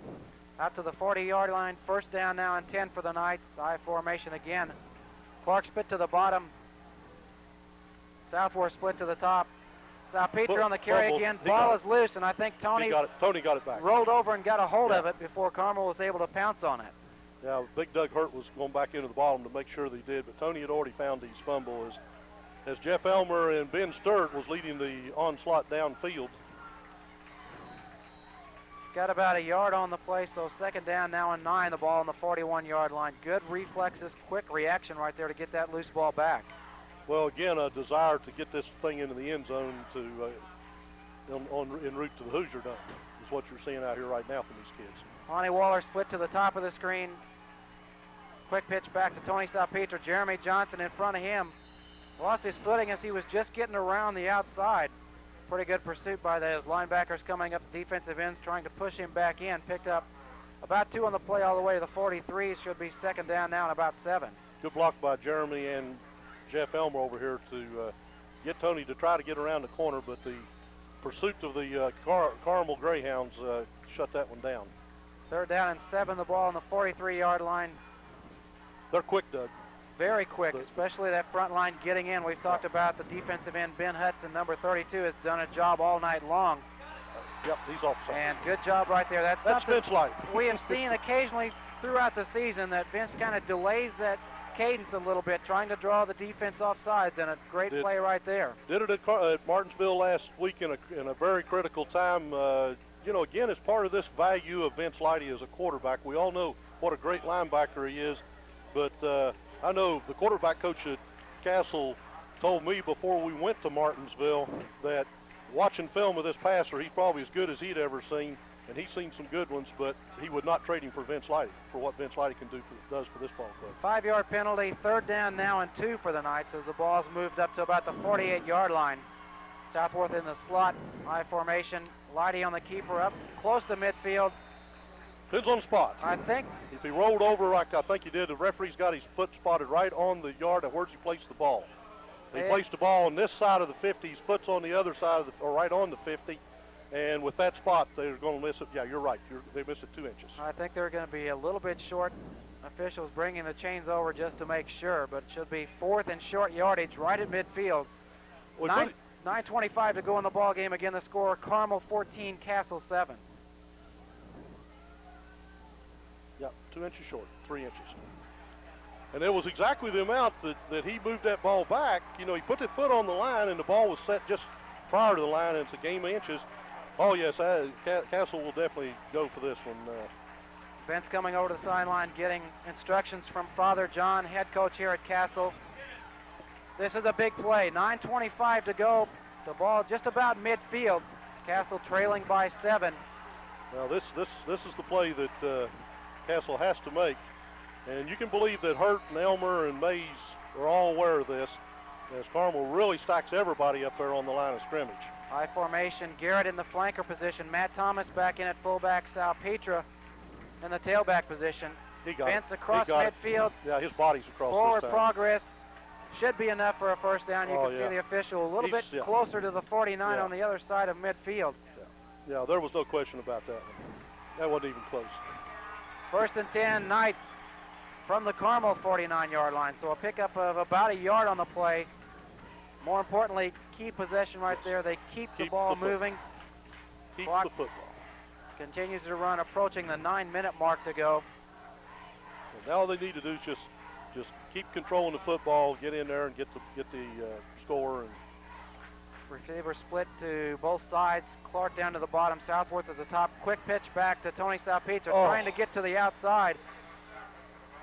Out to the 40-yard line, 1st down now and 10 for the Knights. I formation again. Clark split to the bottom. Southworth split to the top. Salpetra on the carry again. Ball is loose, and I think Tony got it back. Rolled over and got a hold of it before Carmel was able to pounce on it. Yeah, Big Doug Hurt was going back into the bottom to make sure they did, but Tony had already found his fumble as Jeff Elmer and Ben Sturt was leading the onslaught downfield. Got about a yard on the play, so 2nd down now and 9. The ball on the 41-yard line. Good reflexes, quick reaction right there to get that loose ball back. Well, again, a desire to get this thing into the end zone to en route to the Hoosier Dome is what you're seeing out here right now from these kids. Lonnie Waller split to the top of the screen. Quick pitch back to Tony Salpeter. Jeremy Johnson in front of him. Lost his footing as he was just getting around the outside. Pretty good pursuit by those linebackers coming up defensive ends, trying to push him back in. Picked up about 2 on the play all the way to the 43. Should be second down now and about 7. Good block by Jeremy and Jeff Elmer over here to get Tony to try to get around the corner, but the pursuit of the Carmel Greyhounds shut that one down. Third down and 7, the ball on the 43-yard line. They're quick, Doug. Very quick, especially that front line getting in. We've talked about the defensive end, Ben Hudson, number 32, has done a job all night long. Yep, he's offside. And good job right there. That's something Vince Light. we have seen occasionally throughout the season, that Vince kind of delays that cadence a little bit, trying to draw the defense off sides, and a great play right there. Did it at Martinsville last week in a very critical time. You know, again, it's part of this value of Vince Lighty as a quarterback. We all know what a great linebacker he is, but I know the quarterback coach at Castle told me before we went to Martinsville that watching film of this passer, he's probably as good as he'd ever seen, and he's seen some good ones, but he would not trade him for Vince Lighty, for what Vince Lighty does for this ball club. 5-yard penalty, third down now and 2 for the Knights as the ball's moved up to about the 48-yard line. Southworth in the slot, high formation. Lighty on the keeper up, close to midfield. Depends on the spot. I think if he rolled over like I think he did, the referee's got his foot spotted right on the yard of where's he placed the ball. He placed the ball on this side of the 50, his foot's on the other side of the, or right on the 50, and with that spot, they're going to miss it. Yeah, you're right. They missed it 2 inches. I think they're going to be a little bit short. Officials bringing the chains over just to make sure, but it should be 4th and short yardage right at midfield. 9:25 to go in the ball game. Again, the score: Carmel 14, Castle 7. Yep, 2 inches short, 3 inches. And it was exactly the amount that he moved that ball back. You know, he put his foot on the line, and the ball was set just prior to the line, and it's a game of inches. Oh, yes, Castle will definitely go for this one. Vince coming over to the sideline, getting instructions from Father John, head coach here at Castle. This is a big play. 9:25 to go. The ball just about midfield. Castle trailing by 7. Well, this is the play that Castle has to make. And you can believe that Hurt and Elmer and Mays are all aware of this, as Carmel really stacks everybody up there on the line of scrimmage. High formation, Garrett in the flanker position. Matt Thomas back in at fullback. Salpetra in the tailback position. Vince across midfield. Yeah, his body's across. Forward progress. Should be enough for a first down. You can see the official a little bit closer to the 49 on the other side of midfield. Yeah, there was no question about that one. That wasn't even close. 1st and 10, Knights from the Carmel 49-yard line. So a pickup of about a yard on the play. More importantly, key possession right there. They keep the ball moving. Keep the football. Continues to run, approaching the 9-minute mark to go. Well, now all they need to do is just keep controlling the football, get in there and get the score. And receiver split to both sides. Clark down to the bottom, Southworth at the top. Quick pitch back to Tony Salpeter, trying to get to the outside.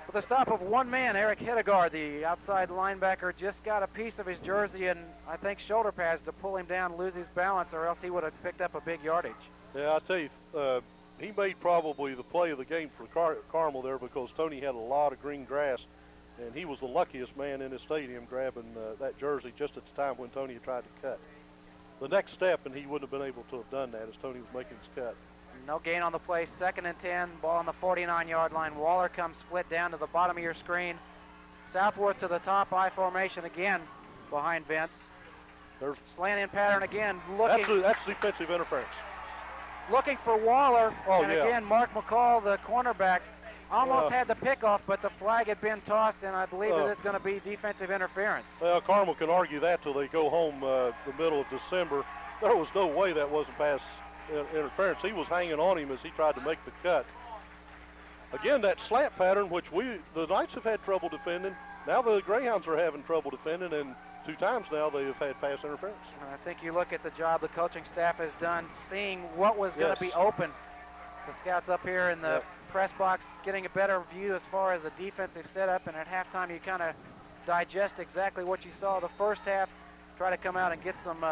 With a stop of one man, Eric Hidegard, the outside linebacker, just got a piece of his jersey and I think shoulder pads to pull him down, lose his balance, or else he would have picked up a big yardage. Yeah, I'll tell you, he made probably the play of the game for Carmel there, because Tony had a lot of green grass, and he was the luckiest man in the stadium grabbing that jersey just at the time when Tony had tried to cut. The next step, and he wouldn't have been able to have done that as Tony was making his cut. No gain on the play. 2nd and 10. Ball on the 49-yard line. Waller comes split down to the bottom of your screen. Southworth to the top. I formation again behind Vince. There's slant in pattern again. Looking. That's defensive interference. Looking for Waller. Again, Mark McCall, the cornerback, almost had the pickoff, but the flag had been tossed, and I believe that it's going to be defensive interference. Well, Carmel can argue that till they go home the middle of December. There was no way that wasn't pass interference. He was hanging on him as he tried to make the cut. Again, that slant pattern, which the Knights have had trouble defending. Now the Greyhounds are having trouble defending, and 2 times now they have had pass interference. I think you look at the job the coaching staff has done, seeing what was going to be open. The scouts up here in the press box getting a better view as far as the defensive setup, and at halftime you kind of digest exactly what you saw the first half, try to come out and get some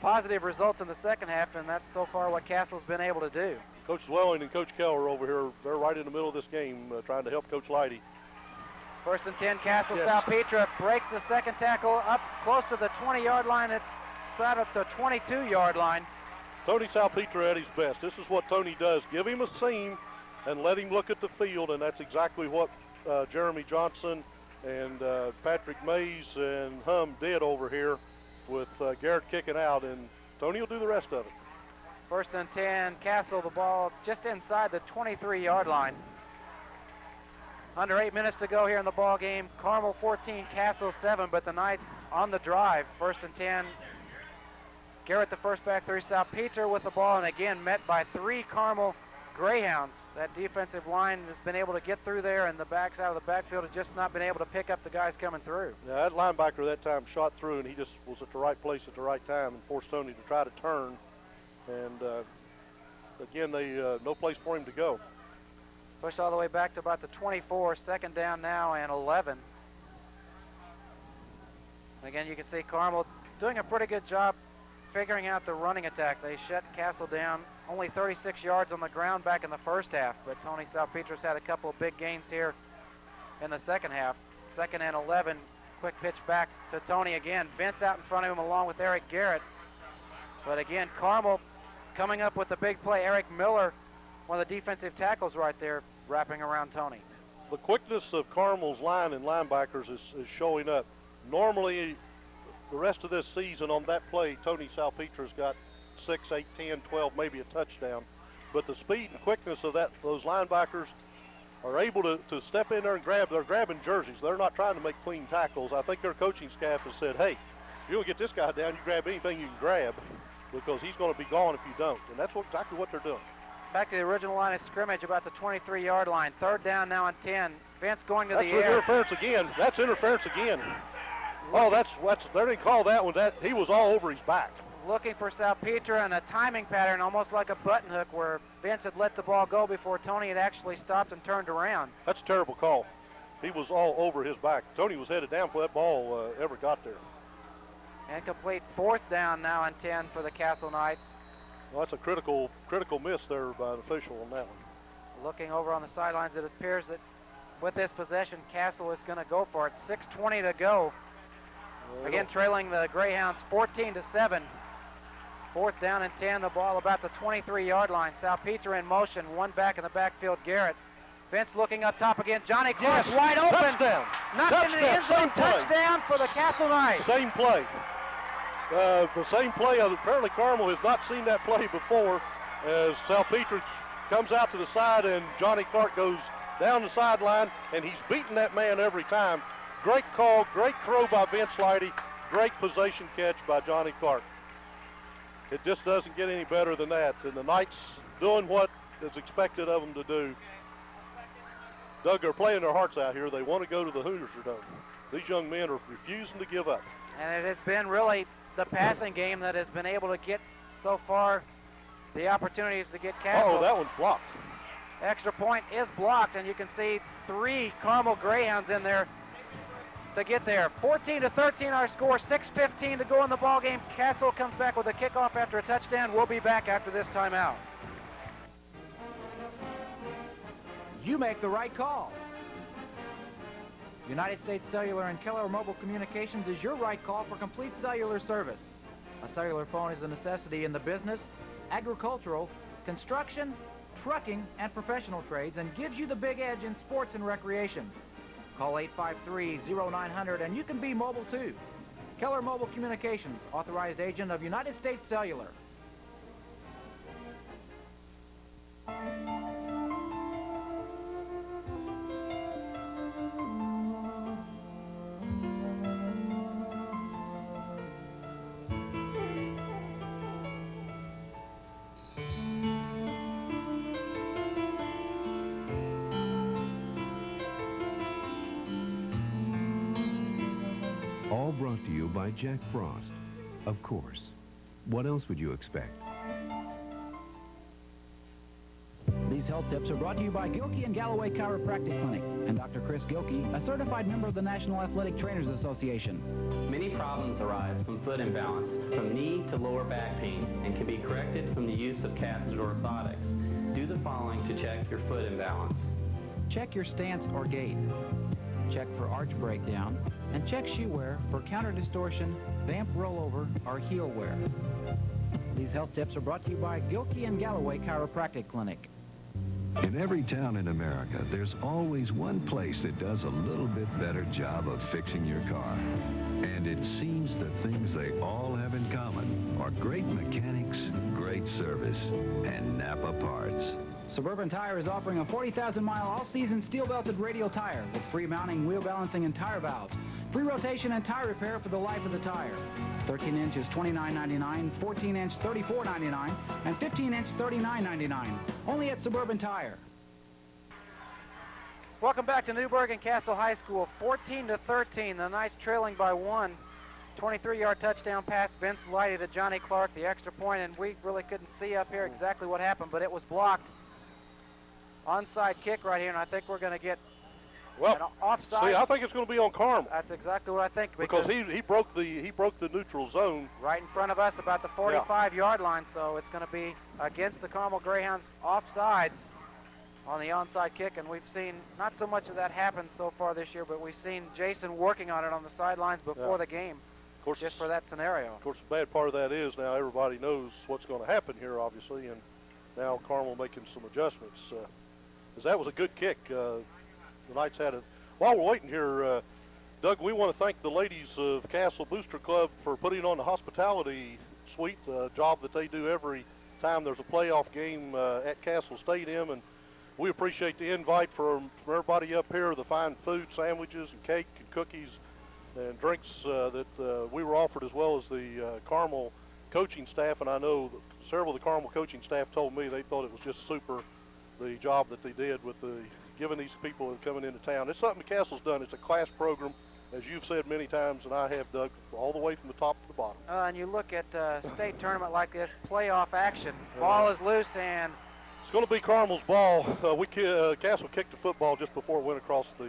positive results in the second half, and that's so far what Castle's been able to do. Coach Zwelling and Coach Keller over here, they're right in the middle of this game trying to help Coach Lighty. First and 10, Castle. Yes. Salpetra breaks the second tackle up close to the 20-yard line. It's about at the 22-yard line. Tony Salpetra at his best. This is what Tony does. Give him a seam and let him look at the field, and that's exactly what Jeremy Johnson and Patrick Mays and Hum did over here with Garrett kicking out, and Tony will do the rest of it. First and 10, Castle, the ball just inside the 23-yard line. Under 8 minutes to go here in the ball game. Carmel 14, Castle 7, but the Knights on the drive. First and 10. Garrett, the first back three. Salpeter with the ball, and again met by 3 Carmel Greyhounds. That defensive line has been able to get through there, and the backs out of the backfield have just not been able to pick up the guys coming through. Yeah, that linebacker that time shot through, and he just was at the right place at the right time and forced Tony to try to turn. And again, no place for him to go. Push all the way back to about the 24, second down now and 11. And again, you can see Carmel doing a pretty good job figuring out the running attack. They shut Castle down, only 36 yards on the ground back in the first half, but Tony Salpetra's had a couple of big gains here in the second half. Second and 11, quick pitch back to Tony again. Vince out in front of him along with Eric Garrett. But again, Carmel coming up with the big play. Eric Miller, one of the defensive tackles right there, wrapping around Tony. The quickness of Carmel's line and linebackers is showing up. Normally, the rest of this season on that play, Tony Salpetra's got 6, 8, 10, 12, maybe a touchdown. But the speed and quickness of those linebackers are able to step in there and they're grabbing jerseys. They're not trying to make clean tackles. I think their coaching staff has said, hey, if you don't get this guy down, you grab anything you can grab because he's going to be gone if you don't. And that's exactly what they're doing. Back to the original line of scrimmage, about the 23-yard line. Third down now and 10. Vince going to the air. That's interference again. That's interference again. Oh, they didn't call that one. He was all over his back. Looking for Salpetra and a timing pattern, almost like a button hook, where Vince had let the ball go before Tony had actually stopped and turned around. That's a terrible call. He was all over his back. Tony was headed down before that ball ever got there. Incomplete. Fourth down now and 10 for the Castle Knights. Well, that's a critical miss there by an official on that one. Looking over on the sidelines, it appears that with this possession, Castle is going to go for it. 6:20 to go. Again, trailing the Greyhounds 14-7. Fourth down and 10. The ball about the 23-yard line. Salpeter in motion. One back in the backfield. Garrett. Vince looking up top again. Johnny Clark wide open. Touchdown. Knocked into the end zone. Touchdown for the Castle Knights. Same play. The same play. Apparently Carmel has not seen that play before, as Salpeter comes out to the side and Johnny Clark goes down the sideline, and he's beating that man every time. Great call, great throw by Vince Leidy, great possession catch by Johnny Clark. It just doesn't get any better than that. And the Knights doing what is expected of them to do. Doug, they're playing their hearts out here. They want to go to the Hoosier Dome. These young men are refusing to give up. And it has been really the passing game that has been able to get so far the opportunities to get Castle. Oh, that one's blocked. Extra point is blocked, and you can see 3 Carmel Greyhounds in there to get there. 14-13 our score, 6:15 to go in the ball game. Castle comes back with a kickoff after a touchdown. We'll be back after this timeout. You make the right call. United States Cellular and Keller Mobile Communications is your right call for complete cellular service. A cellular phone is a necessity in the business, agricultural, construction, trucking, and professional trades, and gives you the big edge in sports and recreation. Call 853-0900 and you can be mobile too. Keller Mobile Communications, authorized agent of United States Cellular. All brought to you by Jack Frost. Of course. What else would you expect? These health tips are brought to you by Gilkey and Galloway Chiropractic Clinic and Dr. Chris Gilkey, a certified member of the National Athletic Trainers Association. Many problems arise from foot imbalance, from knee to lower back pain, and can be corrected from the use of casted orthotics. Do the following to check your foot imbalance. Check your stance or gait. check for arch breakdown, and check shoe wear for counter distortion, vamp rollover, or heel wear. These health tips are brought to you by Gilkey and Galloway Chiropractic Clinic. In every town in America, there's always one place that does a little bit better job of fixing your car. And it seems the things they all have in common are great mechanics, great service, and Napa parts. Suburban Tire is offering a 40,000-mile all-season steel-belted radial tire with free mounting, wheel balancing, and tire valves. Free rotation and tire repair for the life of the tire. 13-inch is $29.99, 14-inch $34.99, and 15-inch $39.99. Only at Suburban Tire. Welcome back to Newburgh and Castle High School. 14-13. The Knights trailing by 1. 23-yard touchdown pass, Vince Lighty to Johnny Clark, the extra point, and we really couldn't see up here exactly what happened, but it was blocked. Onside kick right here, and I think we're going to get an offside. See, I think it's going to be on Carmel. That's exactly what I think. Because he broke the neutral zone. Right in front of us, about the 45-yard line, so it's going to be against the Carmel Greyhounds offsides on the onside kick, and we've seen not so much of that happen so far this year, but we've seen Jason working on it on the sidelines before the game, of course, just for that scenario. Of course, the bad part of that is now everybody knows what's going to happen here, obviously, and now Carmel making some adjustments. Because that was a good kick. The Knights had it. While we're waiting here, Doug, we want to thank the ladies of Castle Booster Club for putting on the hospitality suite, job that they do every time there's a playoff game at Castle Stadium, and we appreciate the invite from everybody up here, the fine food, sandwiches, and cake, and cookies, and drinks that we were offered, as well as the Carmel coaching staff. And I know several of the Carmel coaching staff told me they thought it was just super, the job that they did with giving these people coming into town. It's something the Castle's done. It's a class program, as you've said many times, and I have, Doug, all the way from the top to the bottom. And you look at a state tournament like this, playoff action. Ball is loose, and it's going to be Carmel's ball. Castle kicked the football just before it went across the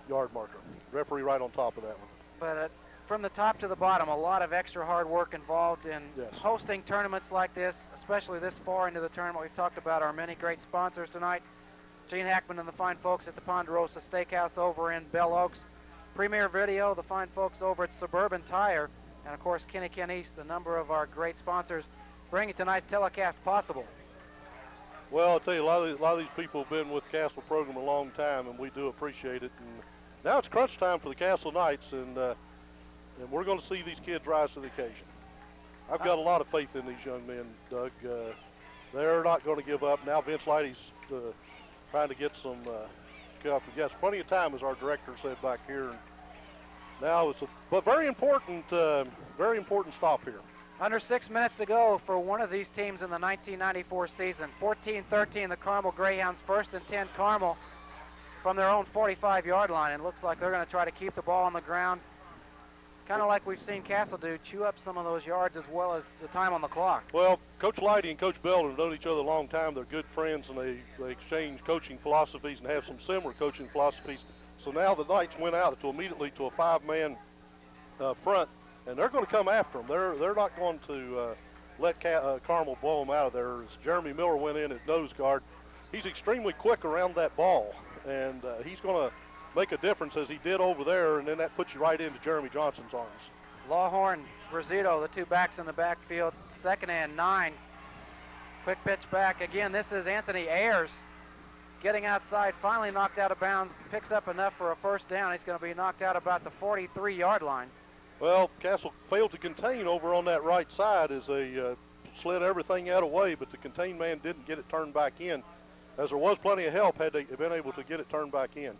yard marker. Referee right on top of that one. But from the top to the bottom, a lot of extra hard work involved in hosting tournaments like this, especially this far into the tournament. We've talked about our many great sponsors tonight. Gene Hackman and the fine folks at the Ponderosa Steakhouse over in Bell Oaks. Premier Video, the fine folks over at Suburban Tire, and of course Kenny Ken East, the number of our great sponsors bringing tonight's telecast possible. Well, I'll tell you, a lot of these people have been with the Castle program a long time, and we do appreciate it. And now it's crunch time for the Castle Knights, and we're going to see these kids rise to the occasion. I've got a lot of faith in these young men, Doug. They're not going to give up. Now Vince Lighty's trying to get some yes, plenty of time, as our director said back here. And now it's but very important stop here. Under 6 minutes to go for one of these teams in the 1994 season. 14-13, the Carmel Greyhounds, 1st and 10 Carmel from their own 45-yard line. And it looks like they're going to try to keep the ball on the ground, kind of like we've seen Castle do, chew up some of those yards as well as the time on the clock. Well, Coach Lighty and Coach Bell have known each other a long time. They're good friends, and they exchange coaching philosophies and have some similar coaching philosophies. So now the Knights went out immediately to a 5-man front, and they're going to come after them. They're not going to let Carmel blow them out of there. As Jeremy Miller went in at nose guard, he's extremely quick around that ball, and he's going to make a difference as he did over there, and then that puts you right into Jeremy Johnson's arms. Lawhorn, Brazito, the two backs in the backfield, 2nd and 9. Quick pitch back. Again, this is Anthony Ayers getting outside, finally knocked out of bounds, picks up enough for a first down. He's going to be knocked out about the 43-yard line. Well, Castle failed to contain over on that right side as they slid everything out of the way, but the contained man didn't get it turned back in, as there was plenty of help had they been able to get it turned back in.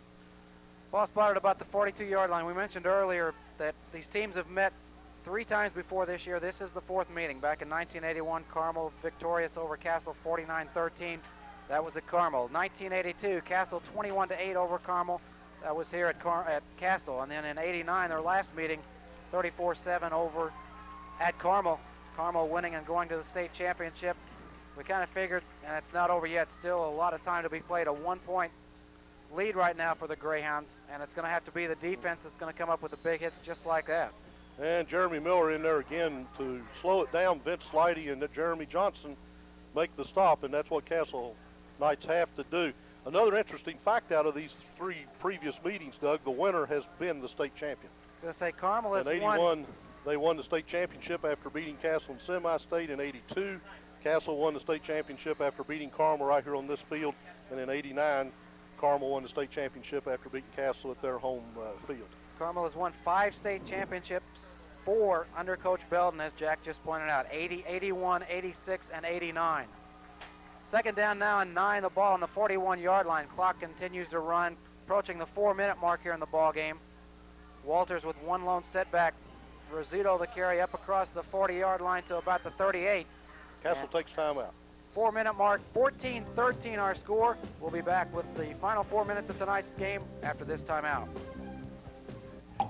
Ball spotted about the 42-yard line. We mentioned earlier that these teams have met 3 times before this year. This is the 4th meeting. Back in 1981, Carmel victorious over Castle 49-13. That was at Carmel. 1982, Castle 21-8 over Carmel. That was here at Castle. And then in 89, their last meeting, 34-7 over at Carmel. Carmel winning and going to the state championship. We kind of figured, and it's not over yet, still a lot of time to be played, a 1-point lead right now for the Greyhounds, and it's going to have to be the defense that's going to come up with the big hits just like that. And Jeremy Miller in there again to slow it down. Vince Lighty and Jeremy Johnson make the stop, and that's what Castle Knights have to do. Another interesting fact out of these 3 previous meetings, Doug, the winner has been the state champion. I was going to say Carmel has In 81, they won the state championship after beating Castle in semi-state. In 82, Castle won the state championship after beating Carmel right here on this field. And in 89, Carmel won the state championship after beating Castle at their home field. Carmel has won 5 state championships, 4 under Coach Belden, as Jack just pointed out, 80, 81, 86, and 89. Second down now and 9, the ball on the 41-yard line. Clock continues to run, approaching the 4-minute mark here in the ball game. Walters with 1 lone setback. Rosito the carry up across the 40-yard line to about the 38. Castle takes timeout. 4-minute mark, 14-13 our score. We'll be back with the final 4 minutes of tonight's game after this timeout.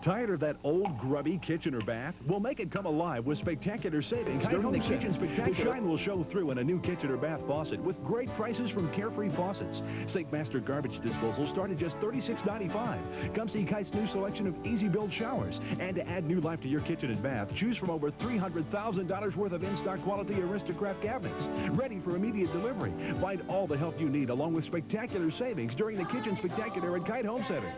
Tired of that old grubby kitchen or bath? We'll make it come alive with spectacular savings during the Kitchen Spectacular. The shine will show through in a new kitchen or bath faucet with great prices from Carefree Faucets. Sink Master garbage disposal start at just $36.95. Come see Kite's new selection of easy-build showers. And to add new life to your kitchen and bath, choose from over $300,000 worth of in-stock quality Aristocrat cabinets, ready for immediate delivery. Find all the help you need along with spectacular savings during the Kitchen Spectacular at Kite Home Center.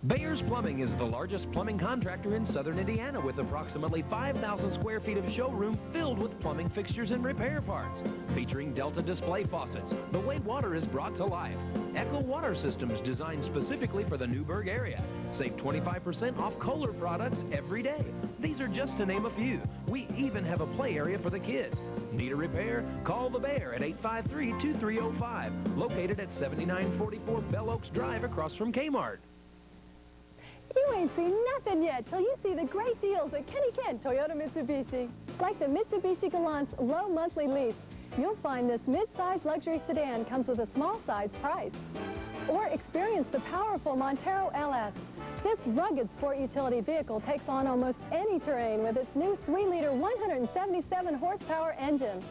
Bayer's Plumbing is the largest plumbing contractor in southern Indiana with approximately 5,000 square feet of showroom filled with plumbing fixtures and repair parts. Featuring Delta display faucets, the way water is brought to life. Echo water systems designed specifically for the Newburgh area. Save 25% off Kohler products every day. These are just to name a few. We even have a play area for the kids. Need a repair? Call the Bayer at 853-2305. Located at 7944 Bell Oaks Drive across from Kmart. You ain't seen nothing yet till you see the great deals at Kenny Kent Toyota Mitsubishi. Like the Mitsubishi Galant's low monthly lease, you'll find this mid-size luxury sedan comes with a small size price. Or experience the powerful Montero LS. This rugged sport utility vehicle takes on almost any terrain with its new 3-liter 177-horsepower engine.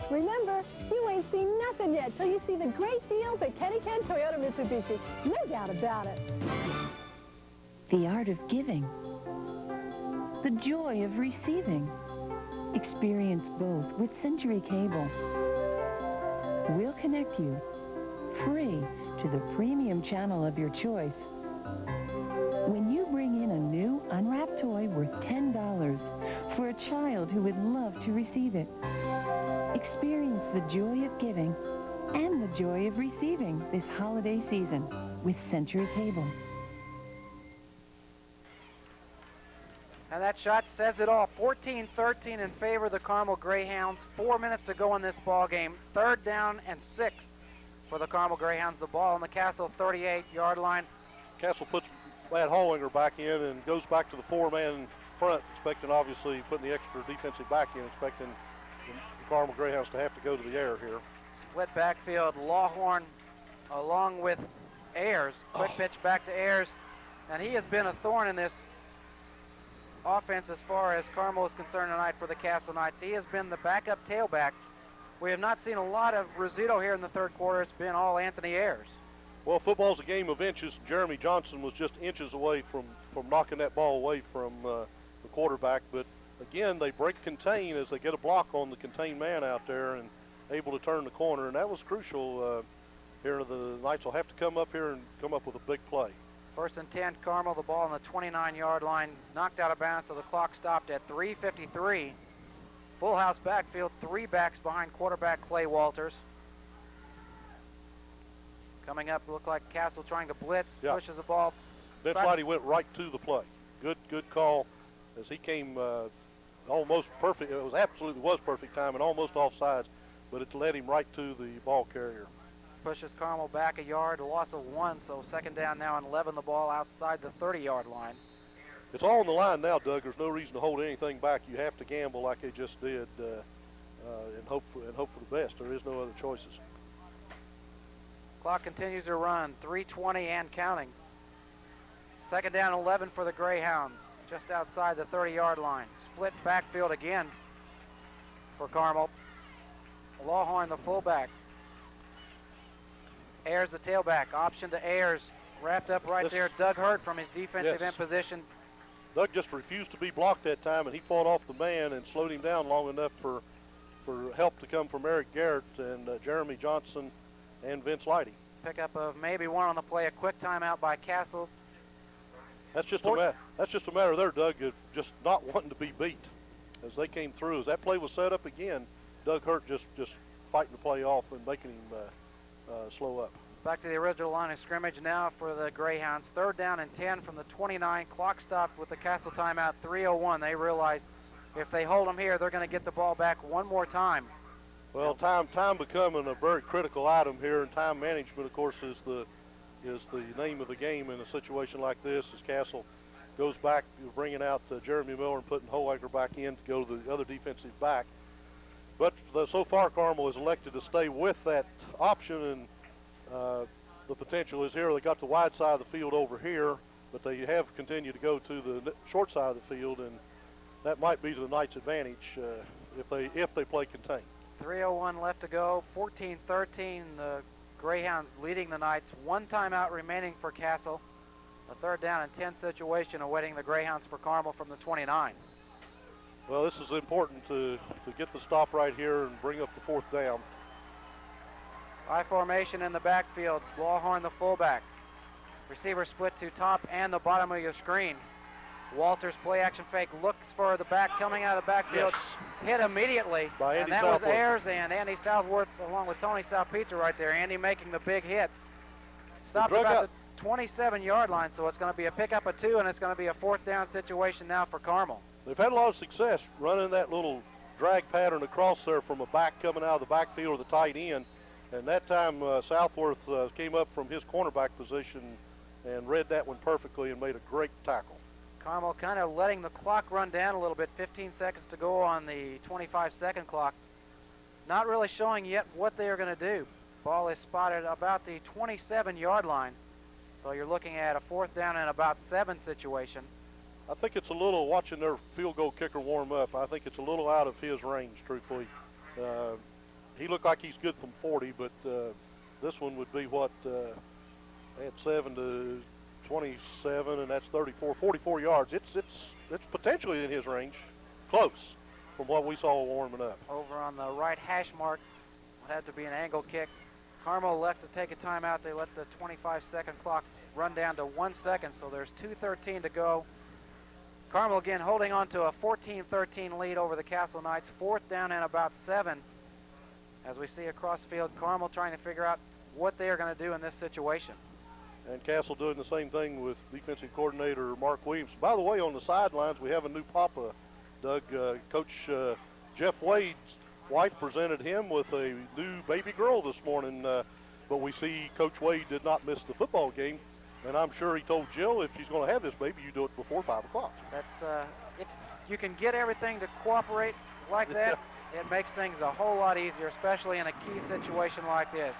Remember, you ain't seen nothing yet till you see the great deals at Kenny Kent Toyota Mitsubishi. No doubt about it. The art of giving. The joy of receiving. Experience both with Century Cable. We'll connect you free to the premium channel of your choice. When you bring in a new unwrapped toy worth $10 for a child who would love to receive it. Experience the joy of giving and the joy of receiving this holiday season with Century Cable. And that shot says it all. 14-13 in favor of the Carmel Greyhounds. 4 minutes to go in this ball game. 3rd down and 6 for the Carmel Greyhounds. The ball on the Castle 38-yard line. Castle puts Matt Hollinger back in and goes back to the 4-man front, expecting, obviously, putting the extra defensive back in, expecting the Carmel Greyhounds to have to go to the air here. Split backfield. Lawhorn along with Ayers. Quick pitch back to Ayers. And he has been a thorn in this offense as far as Carmel is concerned tonight for the Castle Knights. He has been the backup tailback. We have not seen a lot of Rosito here in the 3rd quarter. It's been all Anthony Ayers. Well, football's a game of inches. Jeremy Johnson was just inches away from knocking that ball away from the quarterback. But again, they break contain as they get a block on the contained man out there and able to turn the corner. And that was crucial here. The Knights will have to come up here and come up with a big play. 1st and 10, Carmel, the ball on the 29-yard line, knocked out of bounds, so the clock stopped at 3:53. Full house backfield, 3 backs behind quarterback Clay Walters. Coming up, look like Castle trying to blitz, pushes the ball. Vince Lighty went right to the play. Good call as he came almost perfect. It was absolutely perfect time and almost offsides, but it led him right to the ball carrier. Pushes Carmel back a yard, a loss of 1, so 2nd down now and 11, the ball outside the 30-yard line. It's all on the line now, Doug. There's no reason to hold anything back. You have to gamble like they just did and hope for the best. There is no other choices. Clock continues to run, 3:20 and counting. 2nd down 11 for the Greyhounds, just outside the 30-yard line. Split backfield again for Carmel. Lawhorn, the fullback. Ayers, the tailback. Option to Ayers. Wrapped up right there. Doug Hurt from his defensive end position. Doug just refused to be blocked that time, and he fought off the man and slowed him down long enough for help to come from Eric Garrett and Jeremy Johnson and Vince Lighty. Pickup of maybe one on the play, a quick timeout by Castle. That's just a matter there, Doug, of just not wanting to be beat as they came through. As that play was set up again, Doug Hurt just fighting the play off and making him slow up. Back to the original line of scrimmage now for the Greyhounds. 3rd down and 10 from the 29. Clock stopped with the Castle timeout, 3:01. They realize if they hold them here, they're going to get the ball back one more time. Well, time becoming a very critical item here, and time management, of course, is the name of the game in a situation like this. As Castle goes back, bringing out Jeremy Miller and putting Hohager back in to go to the other defensive back. But so far, Carmel has elected to stay with that option, and the potential is here. They got the wide side of the field over here, but they have continued to go to the short side of the field, and that might be to the Knights' advantage if they play contain. 3:01 left to go. 14-13. The Greyhounds leading the Knights. 1 timeout remaining for Castle. A 3rd down and 10 situation awaiting the Greyhounds for Carmel from the 29. Well, this is important to get the stop right here and bring up the 4th down. I formation in the backfield. Lawhorn the fullback. Receiver split to top and the bottom of your screen. Walters play action fake, looks for the back coming out of the backfield. Yes. Hit immediately. By Andy and that Southworth. Was Ayers and Andy Southworth along with Tony Salpizza right there. Andy making the big hit. Stopped about the 27-yard line, so it's going to be a pickup of 2, and it's going to be a 4th down situation now for Carmel. They've had a lot of success running that little drag pattern across there from a back coming out of the backfield or the tight end. And that time Southworth came up from his cornerback position and read that one perfectly and made a great tackle. Carmel kind of letting the clock run down a little bit. 15 seconds to go on the 25-second clock. Not really showing yet what they are going to do. Ball is spotted about the 27-yard line. So you're looking at a 4th down and about 7 situation. I think it's a little, watching their field goal kicker warm up, I think it's a little out of his range, truthfully. He looked like he's good from 40, but this one would be what, they had 7 to 27, and that's 44 yards. It's potentially in his range, close from what we saw warming up. Over on the right hash mark, it had to be an angle kick. Carmel elects to take a timeout. They let the 25-second clock run down to 1 second, so there's 2:13 to go. Carmel again holding on to a 14-13 lead over the Castle Knights. 4th down and about 7. As we see across the field, Carmel trying to figure out what they are going to do in this situation. And Castle doing the same thing with defensive coordinator Mark Williams. By the way, on the sidelines, we have a new papa, Doug. Coach Jeff Wade's wife presented him with a new baby girl this morning, but we see Coach Wade did not miss the football game, and I'm sure he told Jill if she's going to have this baby, you do it before 5 o'clock. That's if you can get everything to cooperate like that, it makes things a whole lot easier, especially in a key situation like this.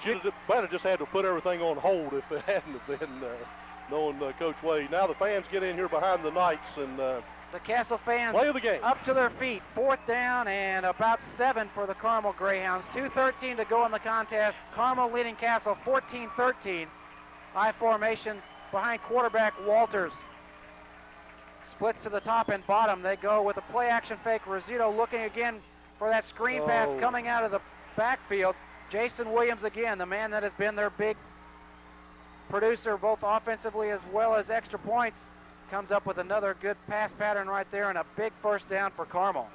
She might have just had to put everything on hold if it hadn't have been knowing Coach Wade. Now the fans get in here behind the Knights, and the Castle fans play of the game. Up to their feet. 4th down and about 7 for the Carmel Greyhounds. 2:13 to go in the contest. Carmel leading Castle 14-13. I formation behind quarterback Walters. Splits to the top and bottom. They go with a play action fake. Rizzuto looking again for that screen pass coming out of the backfield. Jason Williams again, the man that has been their big producer both offensively as well as extra points, comes up with another good pass pattern right there and a big 1st down for Carmel.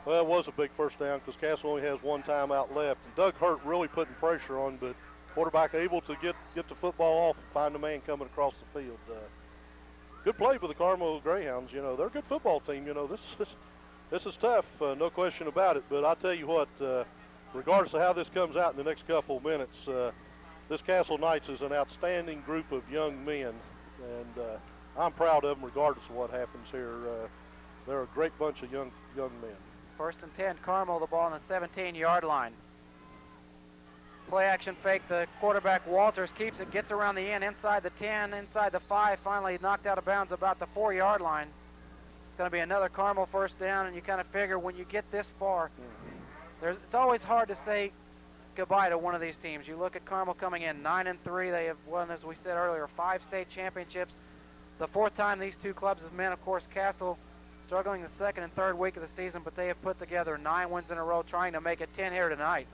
Well, it was a big 1st down because Castle only has 1 timeout left. And Doug Hurt really putting pressure on, but quarterback able to get the football off and find the man coming across the field. Good play for the Carmel Greyhounds. You know, they're a good football team. You know, this is tough, no question about it. But I tell you what, regardless of how this comes out in the next couple of minutes, this Castle Knights is an outstanding group of young men, and I'm proud of them regardless of what happens here. They're a great bunch of young men. 1st and 10, Carmel, the ball on the 17-yard line. Play action fake, the quarterback Walters keeps it, gets around the end, inside the 10, inside the 5, finally knocked out of bounds about the 4-yard line. It's going to be another Carmel 1st down, and you kind of figure when you get this far, it's always hard to say goodbye to one of these teams. You look at Carmel coming in 9-3. They have won, as we said earlier, 5 state championships. The 4th time these two clubs have met. Of course, Castle struggling the 2nd and 3rd week of the season, but they have put together 9 wins in a row, trying to make it 10 here tonight.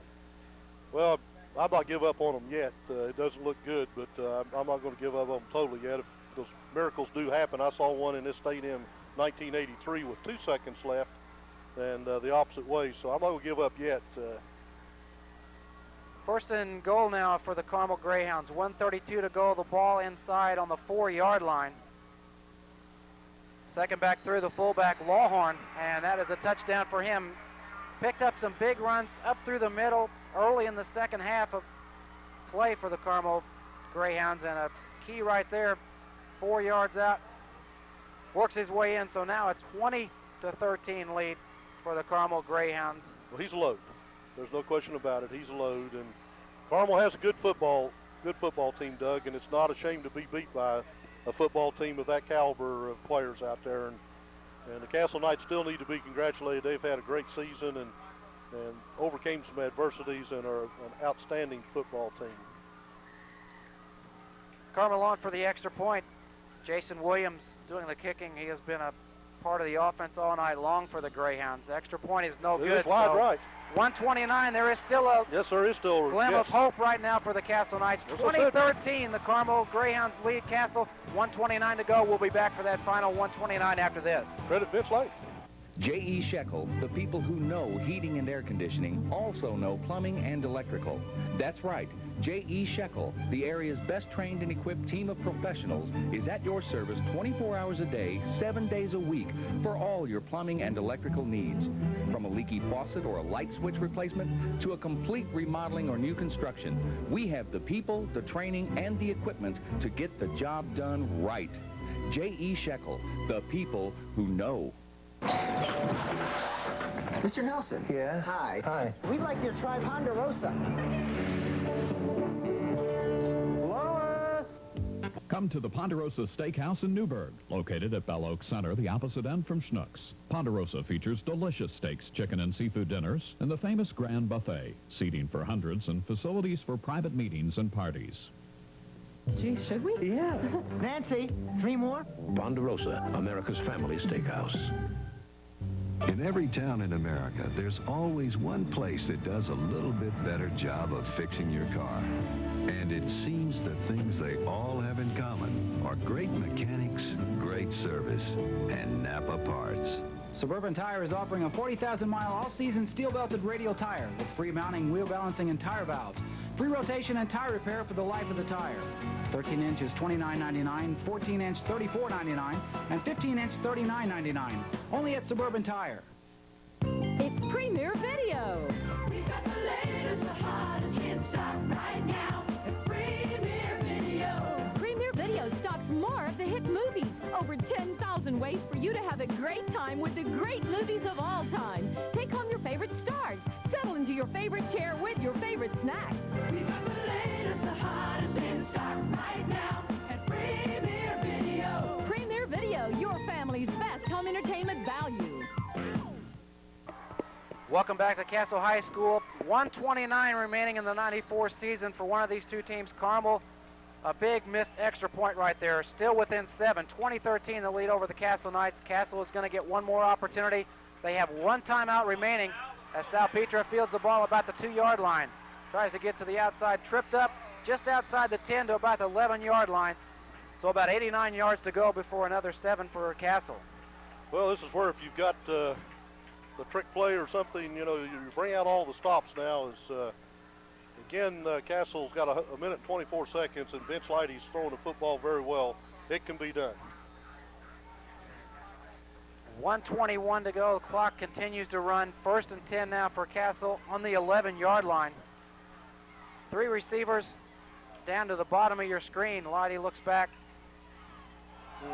Well, I'm not give up on them yet. It doesn't look good, but I'm not going to give up on them totally yet. If those miracles do happen, I saw one in this stadium in 1983 with 2 seconds left, and the opposite way. So I'm not going to give up yet. First and goal now for the Carmel Greyhounds. 1:32 to go. The ball inside on the 4-yard line. Second back through, the fullback Lawhorn, and that is a touchdown for him. Picked up some big runs up through the middle early in the second half of play for the Carmel Greyhounds, and a key right there, 4 yards out, works his way in. So now a 20-13 lead for the Carmel Greyhounds. Well, he's a load. There's no question about it. He's a load, and Carmel has a good football team, Doug, and it's not a shame to be beat by a football team of that caliber of players out there. And the Castle Knights still need to be congratulated. They've had a great season and overcame some adversities and are an outstanding football team. Carmel on for the extra point. Jason Williams doing the kicking. He has been a part of the offense all night long for the Greyhounds. The extra point is no good. It's wide so right. 129. There is still a there is still glim of hope right now for the Castle Knights. 2013, the Carmel Greyhounds lead Castle. 129 to go. We'll be back for that final 129 after this. Credit Vince Light. J.E. Shekel, the people who know heating and air conditioning also know plumbing and electrical. That's right. J.E. Shekel, the area's best trained and equipped team of professionals, is at your service 24 hours a day, 7 days a week for all your plumbing and electrical needs. From a leaky faucet or a light switch replacement to a complete remodeling or new construction, we have the people, the training, and the equipment to get the job done right. J.E. Shekel, the people who know. Mr. Nelson. Yeah? Hi. Hi. We'd like your Tri Ponderosa. Come to the Ponderosa Steakhouse in Newburgh, located at Bell Oak Center, the opposite end from Schnucks. Ponderosa features delicious steaks, chicken, and seafood dinners, and the famous Grand Buffet, seating for hundreds and facilities for private meetings and parties. Gee, should we? Yeah. Nancy, 3 more? Ponderosa, America's family steakhouse. In every town in America, there's always one place that does a little bit better job of fixing your car. And it seems the things they all have in common are great mechanics, great service, and Napa parts. Suburban Tire is offering a 40,000-mile all-season steel-belted radial tire with free mounting, wheel balancing, and tire valves. Free rotation and tire repair for the life of the tire. 13-inch is $29.99, 14-inch $34.99, and 15-inch $39.99. Only at Suburban Tire. It's Premier Video. We got the latest, the hottest, can't stop right now at Premier Video. Premier Video stocks more of the hit movies. Over 10,000 ways for you to have a great time with the great movies of all time. Take home your favorite stars. Settle into your favorite chair with your favorite snack. We got the latest, the hottest, can't stop right now at Premier Video. Premier Video, your family's best home entertainment value. Welcome back to Castle High School. 129 remaining in the 94 season for one of these two teams. Carmel, a big missed extra point right there. Still within 7. 2013, the lead over the Castle Knights. Castle is going to get one more opportunity. They have one timeout remaining as Salpetra fields the ball about the 2-yard line. Tries to get to the outside, tripped up just outside the 10 to about the 11-yard line. So about 89 yards to go before another 7 for Castle. Well, this is where if you've got the trick play or something, you know, you bring out all the stops now. Again, Castle's got a minute and 24 seconds, and Vince Lighty's throwing the football very well. It can be done. 1:21 to go. The clock continues to run. 1st and 10 now for Castle on the 11-yard line. 3 receivers down to the bottom of your screen. Lighty looks back.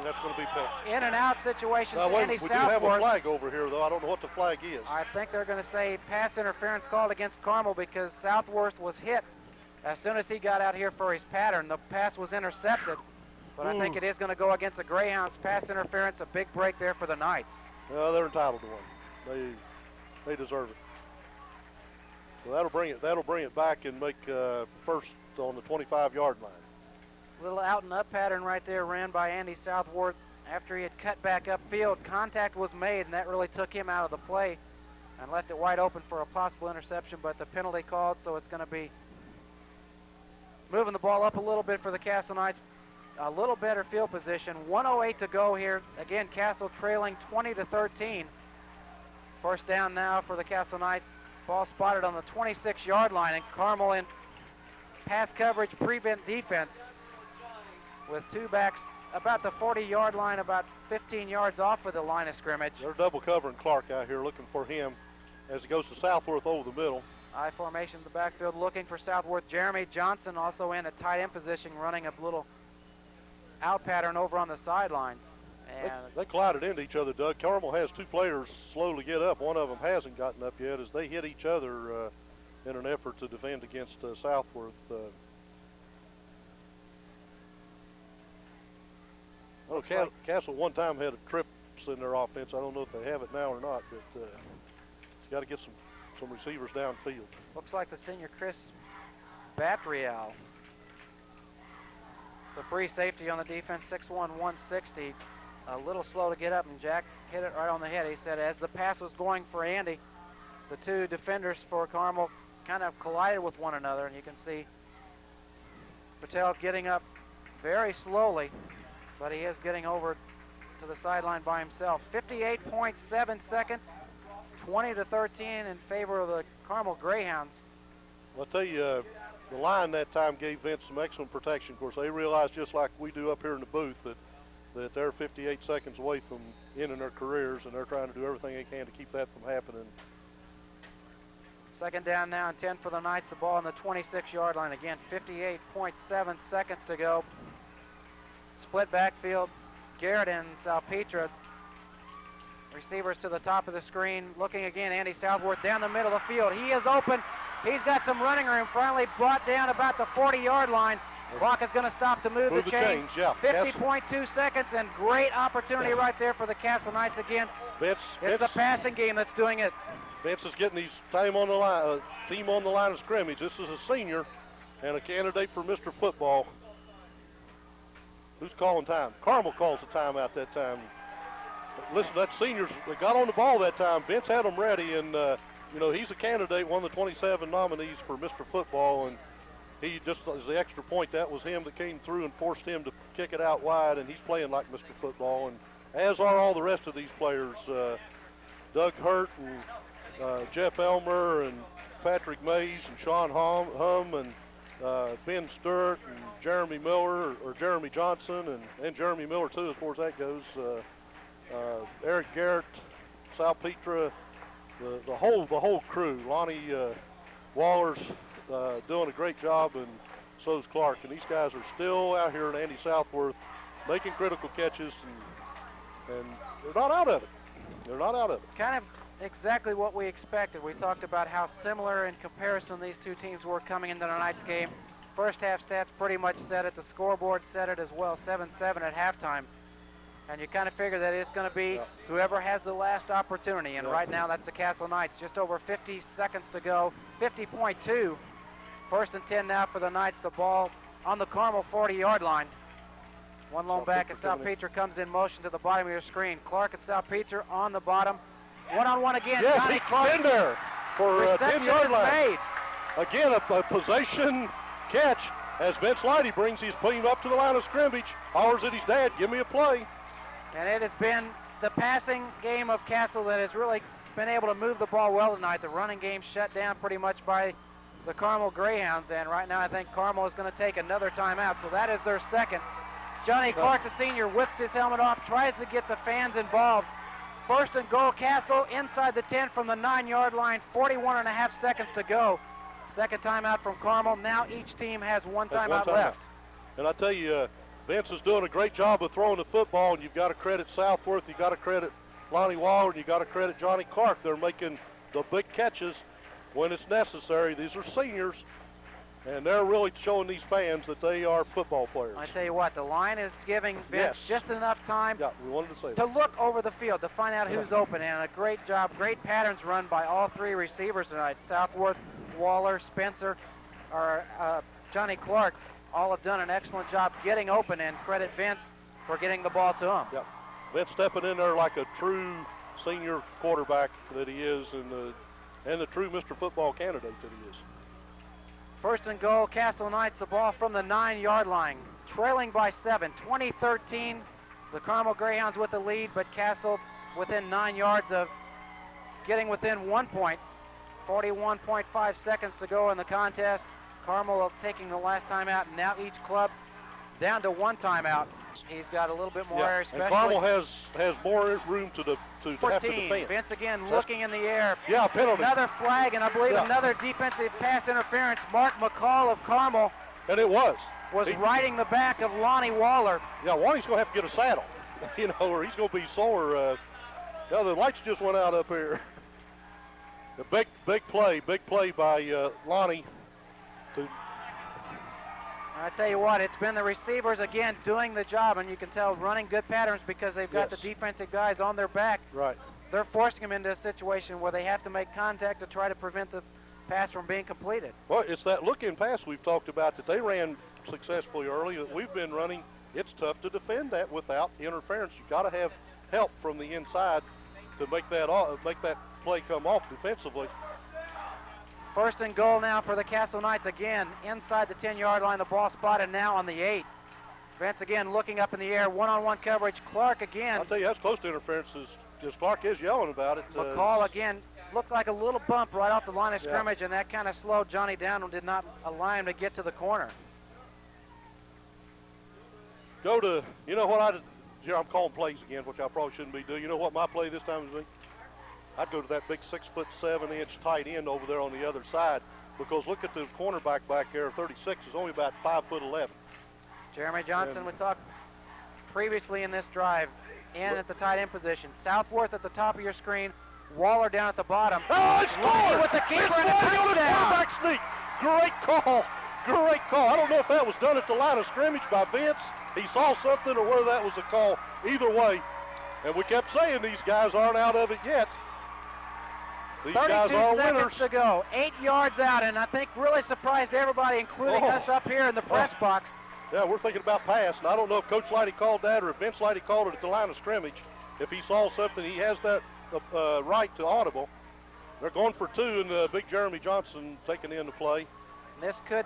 That's going to be picked. In and out situation. Now, wait, Andy we do have a Southworth. flag over here, though. I don't know what the flag is. I think they're going to say pass interference called against Carmel because Southworth was hit as soon as he got out here for his pattern. The pass was intercepted, but I think it is going to go against the Greyhounds. Pass interference, a big break there for the Knights. Well, they're entitled to one. They deserve it. So that'll bring it back and make first on the 25-yard line. Little out and up pattern right there ran by Andy Southworth after he had cut back upfield. Contact was made, and that really took him out of the play and left it wide open for a possible interception, but the penalty called, so it's going to be moving the ball up a little bit for the Castle Knights. A little better field position. 1:08 to go here. Again, Castle trailing 20-13. First down now for the Castle Knights. Ball spotted on the 26-yard line, and Carmel in pass coverage, prevent defense with two backs about the 40-yard line, about 15 yards off of the line of scrimmage. They're double covering Clark out here, looking for him as he goes to Southworth over the middle. I formation in the backfield, looking for Southworth. Jeremy Johnson also in a tight end position, running a little out pattern over on the sidelines. And they collided into each other, Doug. Carmel has two players slowly get up. One of them hasn't gotten up yet as they hit each other in an effort to defend against Southworth. Castle one time had a trips in their offense. I don't know if they have it now or not, but it's got to get some receivers downfield. Looks like the senior Chris Batriel. The free safety on the defense, 6'1", 160. A little slow to get up, and Jack hit it right on the head. He said as the pass was going for Andy, the two defenders for Carmel kind of collided with one another, and you can see Patel getting up very slowly, but he is getting over to the sideline by himself. 58.7 seconds, 20-13 in favor of the Carmel Greyhounds. I'll tell you, the line that time gave Vince some excellent protection. Of course, they realized, just like we do up here in the booth, that they're 58 seconds away from ending their careers, and they're trying to do everything they can to keep that from happening. Second down now and 10 for the Knights. The ball on the 26-yard line. Again, 58.7 seconds to go. Split backfield. Garrett and Salpetra. Receivers to the top of the screen. Looking again, Andy Southworth down the middle of the field. He is open. He's got some running room. Finally brought down about the 40-yard line. Clock is going to stop to move the chains. Yeah. 50.2 seconds, and great opportunity right there for the Castle Knights again. It's the passing game that's doing it. Vince is getting his team on the line of scrimmage. This is a senior and a candidate for Mr. Football. Who's calling time? Carmel calls the timeout that time. Listen, that seniors, they got on the ball that time. Vince had them ready, and you know, he's a candidate, one of the 27 nominees for Mr. Football, and he just, as the extra point, that was him that came through and forced him to kick it out wide, and he's playing like Mr. Football, and as are all the rest of these players. Doug Hurt and Jeff Elmer and Patrick Mays and Sean Hum and Ben Stewart and Jeremy Miller, or Jeremy Johnson, and Jeremy Miller too, as far as that goes. Eric Garrett, Salpetra, the whole crew. Lonnie Waller's doing a great job, and so is Clark. And these guys are still out here, and Andy Southworth making critical catches, and they're not out of it. They're not out of it. Kind of exactly what we expected. We talked about how similar in comparison these two teams were coming into tonight's game. First half stats pretty much said it. The scoreboard said it as well, 7-7 at halftime. And you kind of figure that it's going to be whoever has the last opportunity. And right now, that's the Castle Knights. Just over 50 seconds to go. 50.2. First and 10 now for the Knights. The ball on the Carmel 40-yard line. One lone back as Salpetra comes in motion to the bottom of your screen. Clark and Salpetra on the bottom. One-on-one again. Yes, Johnny he's Clark in there for 10-yard line. Made. Again, a possession catch as Vince Lighty brings his team up to the line of scrimmage. Hollers at his dad, give me a play. And it has been the passing game of Castle that has really been able to move the ball well tonight. The running game shut down pretty much by the Carmel Greyhounds, and right now I think Carmel is going to take another timeout, so that is their second. Johnny Clark, the senior, whips his helmet off, tries to get the fans involved. First and goal, Castle inside the 10 from the 9-yard line, 41.5 seconds to go. Second timeout from Carmel. Now each team has one timeout left. And I tell you, Vince is doing a great job of throwing the football, and you've got to credit Southworth, you've got to credit Lonnie Waller, and you've got to credit Johnny Clark. They're making the big catches when it's necessary. These are seniors, and they're really showing these fans that they are football players. I tell you what, the line is giving Vince just enough time we wanted to say to look over the field to find out who's open, and a great job, great patterns run by all three receivers tonight. Southworth, Waller, Spencer, or Johnny Clark all have done an excellent job getting open, and credit Vince for getting the ball to him. Yeah, Vince stepping in there like a true senior quarterback that he is, and the true Mr. Football candidate that he is. First and goal, Castle Knights, the ball from the 9-yard line. Trailing by 7, 20-13. The Carmel Greyhounds with the lead, but Castle within 9 yards of getting within 1 point. 41.5 seconds to go in the contest. Carmel taking the last timeout, and now each club down to 1 timeout. He's got a little bit more air, especially. And Carmel has more room to have to 14. defend. Vince again looking in the air. Yeah, penalty. Another flag, and I believe another defensive pass interference. Mark McCall of Carmel. And it was riding the back of Lonnie Waller. Yeah, Lonnie's going to have to get a saddle, you know, or he's going to be sore. The lights just went out up here. A big play by Lonnie. I tell you what, it's been the receivers again doing the job, and you can tell running good patterns because they've got the defensive guys on their back. Right. They're forcing them into a situation where they have to make contact to try to prevent the pass from being completed. Well, it's that look-in pass we've talked about that they ran successfully early that we've been running. It's tough to defend that without interference. You've got to have help from the inside to make that play come off defensively. First and goal now for the Castle Knights again inside the 10-yard line. The ball spotted now on the 8. Vince again looking up in the air, one-on-one coverage. Clark again. I'll tell you, that's close to interference as Clark is yelling about it. McCall again looked like a little bump right off the line of scrimmage, and that kind of slowed Johnny down and did not allow him to get to the corner. Go to, you know what I did? Here I'm calling plays again, which I probably shouldn't be doing. You know what my play this time is? I'd go to that big 6'7" tight end over there on the other side, because look at the cornerback back there, 36 is only about 5'11". Jeremy Johnson, we talked previously in this drive, in at the tight end position. Southworth at the top of your screen, Waller down at the bottom. Oh, it's scored! With the keeper and a touchdown! Quarterback sneak. Great call. Great call. I don't know if that was done at the line of scrimmage by Vince. He saw something or whether that was a call. Either way, and we kept saying these guys aren't out of it yet. These guys are 32 winners. seconds to go, 8 yards out, and I think really surprised everybody, including us up here in the press box. Yeah, we're thinking about pass, and I don't know if Coach Lighty called that or if Vince Lighty called it at the line of scrimmage. If he saw something, he has that right to audible. They're going for 2, and big Jeremy Johnson taking in the play. This could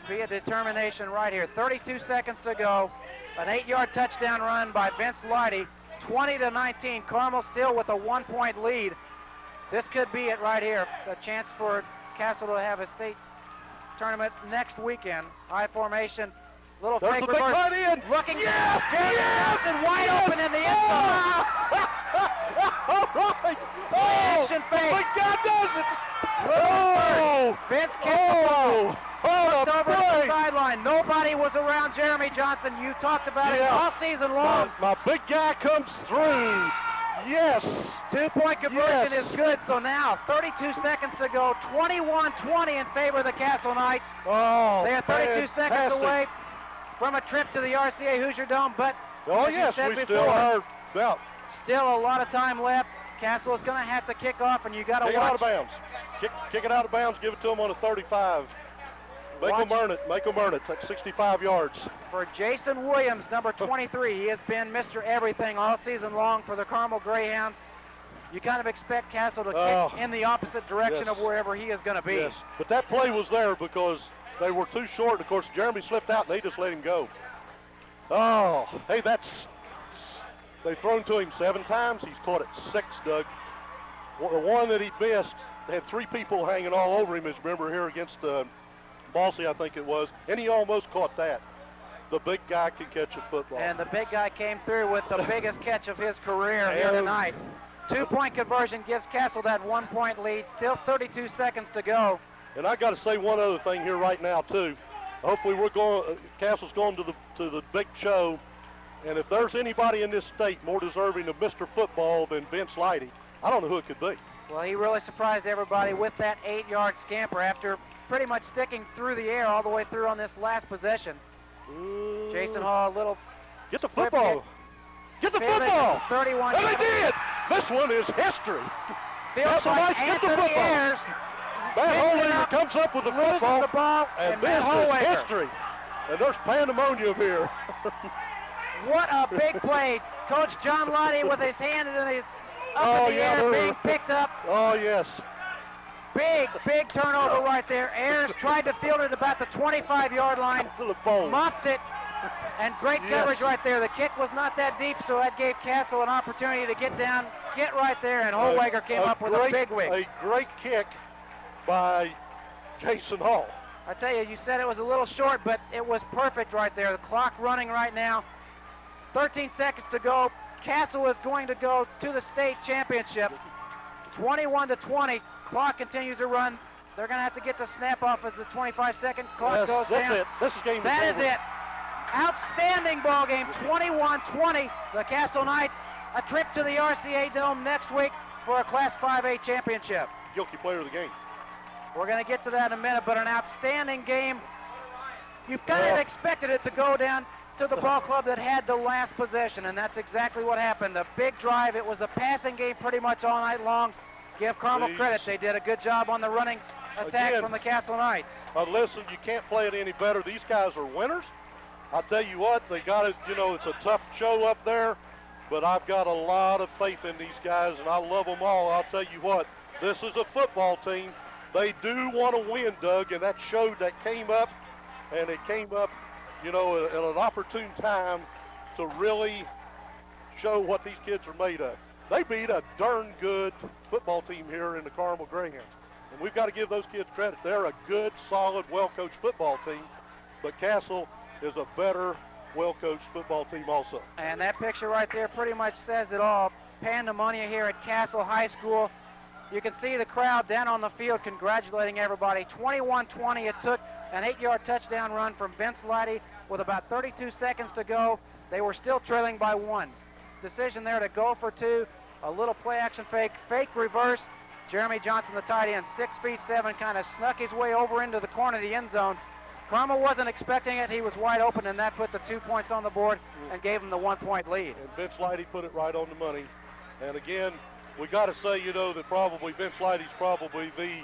be a determination right here. 32 seconds to go. An 8-yard touchdown run by Vince Lighty. 20-19. Carmel still with a 1-point lead. This could be it right here. A chance for Castle to have a state tournament next weekend. High formation. Little There's fake the big reverse. tight end. Looking Yes! Jeremy Johnson wide open in the end zone. All right. Action fake. Big guy does it. Oh! Vince kicked the ball. What a Over play. the sideline. Nobody was around Jeremy Johnson. You talked about it all season long. My big guy comes through. Yes. 2-point conversion is good. So now 32 seconds to go. 21-20 in favor of the Castle Knights. Oh, they are 32 seconds fantastic. away from a trip to the RCA Hoosier Dome. But Oh, as you yes, said we before, still are. Yeah. still a lot of time left. Castle is going to have to kick off, and you got to watch. Kick it out of bounds. Kick it out of bounds. Give it to them on a 35. Make them earn it. Make them earn it. It's like 65 yards. For Jason Williams, number 23, he has been Mr. Everything all season long for the Carmel Greyhounds. You kind of expect Castle to kick in the opposite direction of wherever he is going to be. Yes, but that play was there because they were too short. Of course, Jeremy slipped out, and they just let him go. Oh, hey, they've thrown to him 7 times. He's caught it 6, Doug. The one that he missed, they had 3 people hanging all over him, as you remember here against Bossy, I think it was, and he almost caught that. The big guy can catch a football. And the big guy came through with the biggest catch of his career here tonight. 2-point conversion gives Castle that 1-point lead. Still 32 seconds to go. And I got to say one other thing here right now too. Hopefully Castle's going to the big show, and if there's anybody in this state more deserving of Mr. Football than Vince Lighty, I don't know who it could be. Well, he really surprised everybody with that 8-yard scamper after pretty much sticking through the air all the way through on this last possession. Jason Hall, a little... Get the football! Get the football! 31. And they did! This one is history. Castle Knights get the football. Matt Holwager comes up with the football, and this is history. And there's pandemonium here. What a big play. Coach John Lighty with his hand in his up in the air being picked up. Oh, yes. Big turnover right there. Ayers tried to field it about the 25-yard line, muffed it, and great coverage right there. The kick was not that deep, so that gave Castle an opportunity to get down, get right there, and Holwager came up with a big wig. A great kick by Jason Hall. I tell you, you said it was a little short, but it was perfect right there. The clock running right now. 13 seconds to go. Castle is going to go to the state championship. 21-20. Clock continues to run. They're going to have to get the snap off as the 25-second clock goes down. That's it. This is game. That is it. Outstanding ball game. 21-20. The Castle Knights a trip to the RCA Dome next week for a Class 5A championship. Guilty player of the game. We're going to get to that in a minute, but an outstanding game. You kind of expected it to go down to the ball club that had the last possession, and that's exactly what happened. A big drive. It was a passing game pretty much all night long. Give Carmel credit. They did a good job on the running attack from the Castle Knights. Listen, you can't play it any better. These guys are winners. I'll tell you what, they got it. You know, it's a tough show up there, but I've got a lot of faith in these guys, and I love them all. I'll tell you what, this is a football team. They do want to win, Doug, and that showed that came up, and it came up, you know, at an opportune time to really show what these kids are made of. They beat a darn good football team here in the Carmel Greyhounds, and we've got to give those kids credit. They're a good, solid, well-coached football team, but Castle is a better, well-coached football team also. And that picture right there pretty much says it all. Pandemonium here at Castle High School. You can see the crowd down on the field congratulating everybody. 21-20. It took an 8-yard touchdown run from Vince Leidy with about 32 seconds to go. They were still trailing by 1. Decision there to go for 2. A little play action fake reverse. Jeremy Johnson, the tight end, 6'7", kind of snuck his way over into the corner of the end zone. Carmel wasn't expecting it. He was wide open, and that put the 2 points on the board and gave him the 1-point lead. And Vince Leidy put it right on the money. And again, we got to say, you know, that probably Vince Leidy's probably the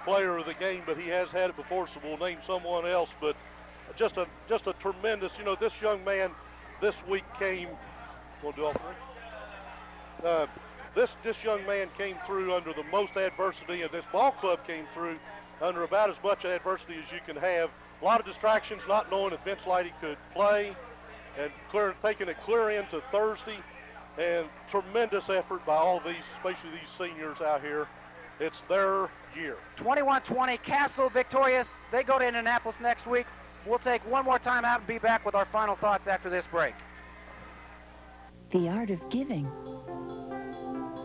player of the game, but he has had it before, so we'll name someone else. But just a tremendous, you know, this young man this week came. We'll do all three. This young man came through under the most adversity, and this ball club came through under about as much adversity as you can have. A lot of distractions, not knowing if Vince Leidy could play, and taking it clear into Thursday, and tremendous effort by all these, especially these seniors out here. It's their year. 21-20, Castle victorious. They go to Indianapolis next week. We'll take one more time out and be back with our final thoughts after this break. The art of giving.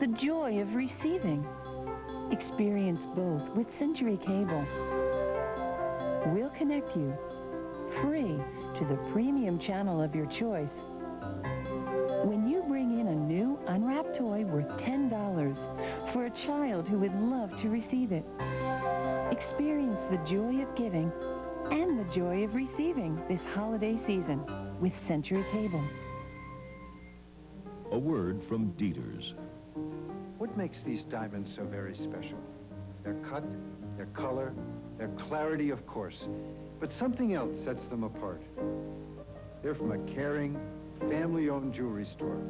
The joy of receiving. Experience both with Century Cable. We'll connect you free to the premium channel of your choice. When you bring in a new unwrapped toy worth $10 for a child who would love to receive it, experience the joy of giving and the joy of receiving this holiday season with Century Cable. A word from Dieters. What makes these diamonds so very special? Their cut, their color, their clarity, of course, but something else sets them apart. They're from a caring, family-owned jewelry store.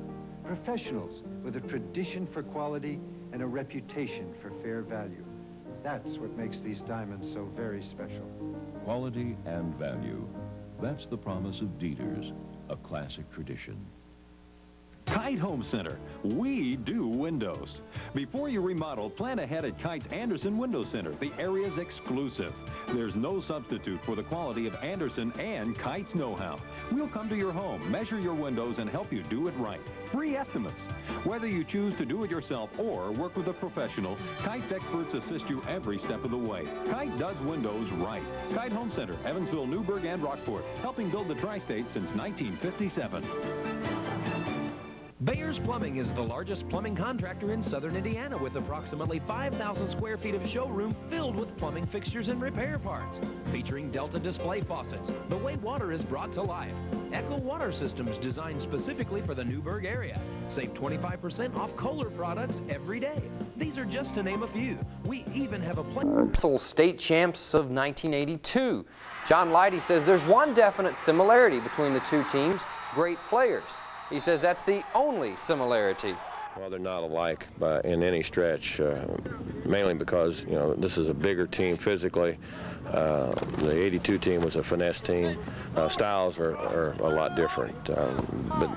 Professionals with a tradition for quality and a reputation for fair value. That's what makes these diamonds so very special. Quality and value. That's the promise of Dieters, a classic tradition. Kite Home Center. We do windows. Before you remodel, plan ahead at Kite's Anderson Window Center, the area's exclusive. There's no substitute for the quality of Anderson and Kite's know-how. We'll come to your home, measure your windows, and help you do it right. Free estimates. Whether you choose to do it yourself or work with a professional, Kite's experts assist you every step of the way. Kite does windows right. Kite Home Center, Evansville, Newburgh, and Rockport, helping build the tri-state since 1957. Bayer's Plumbing is the largest plumbing contractor in southern Indiana with approximately 5,000 square feet of showroom filled with plumbing fixtures and repair parts. Featuring Delta display faucets, the way water is brought to life. Echo water systems designed specifically for the Newburgh area. Save 25% off Kohler products every day. These are just to name a few. We even have a state champs of 1982. John Leidy says there's one definite similarity between the two teams, great players. He says that's the only similarity. Well, they're not alike in any stretch, mainly because, you know, this is a bigger team physically. The 82 team was a finesse team. Styles are a lot different. But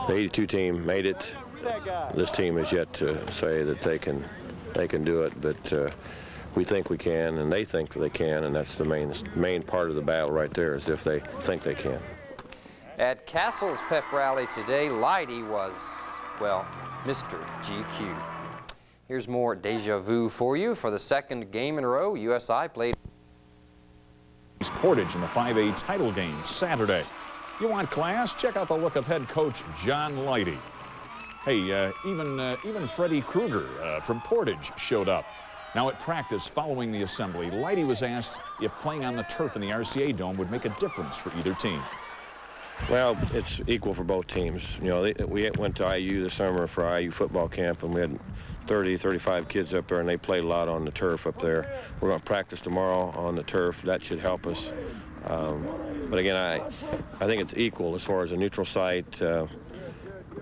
the 82 team made it. This team is yet to say that they can do it, but we think we can, and they think they can, and that's the main part of the battle right there, is if they think they can. At Castle's pep rally today, Leidy was, well, Mr. GQ. Here's more deja vu for you. For the second game in a row, USI played Portage in the 5A title game Saturday. You want class? Check out the look of head coach John Leidy. Hey, even Freddie Kruger from Portage showed up. Now at practice following the assembly, Leidy was asked if playing on the turf in the RCA Dome would make a difference for either team. Well, it's equal for both teams. You know, we went to IU this summer for IU football camp, and we had 30, 35 kids up there, and they played a lot on the turf up there. We're going to practice tomorrow on the turf. That should help us. But again, I think it's equal as far as a neutral site.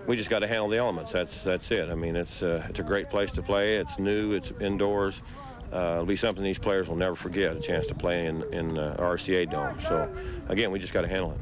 We just got to handle the elements. That's it. I mean, it's a great place to play. It's new. It's indoors. It'll be something these players will never forget, a chance to play in RCA Dome. So, again, we just got to handle it.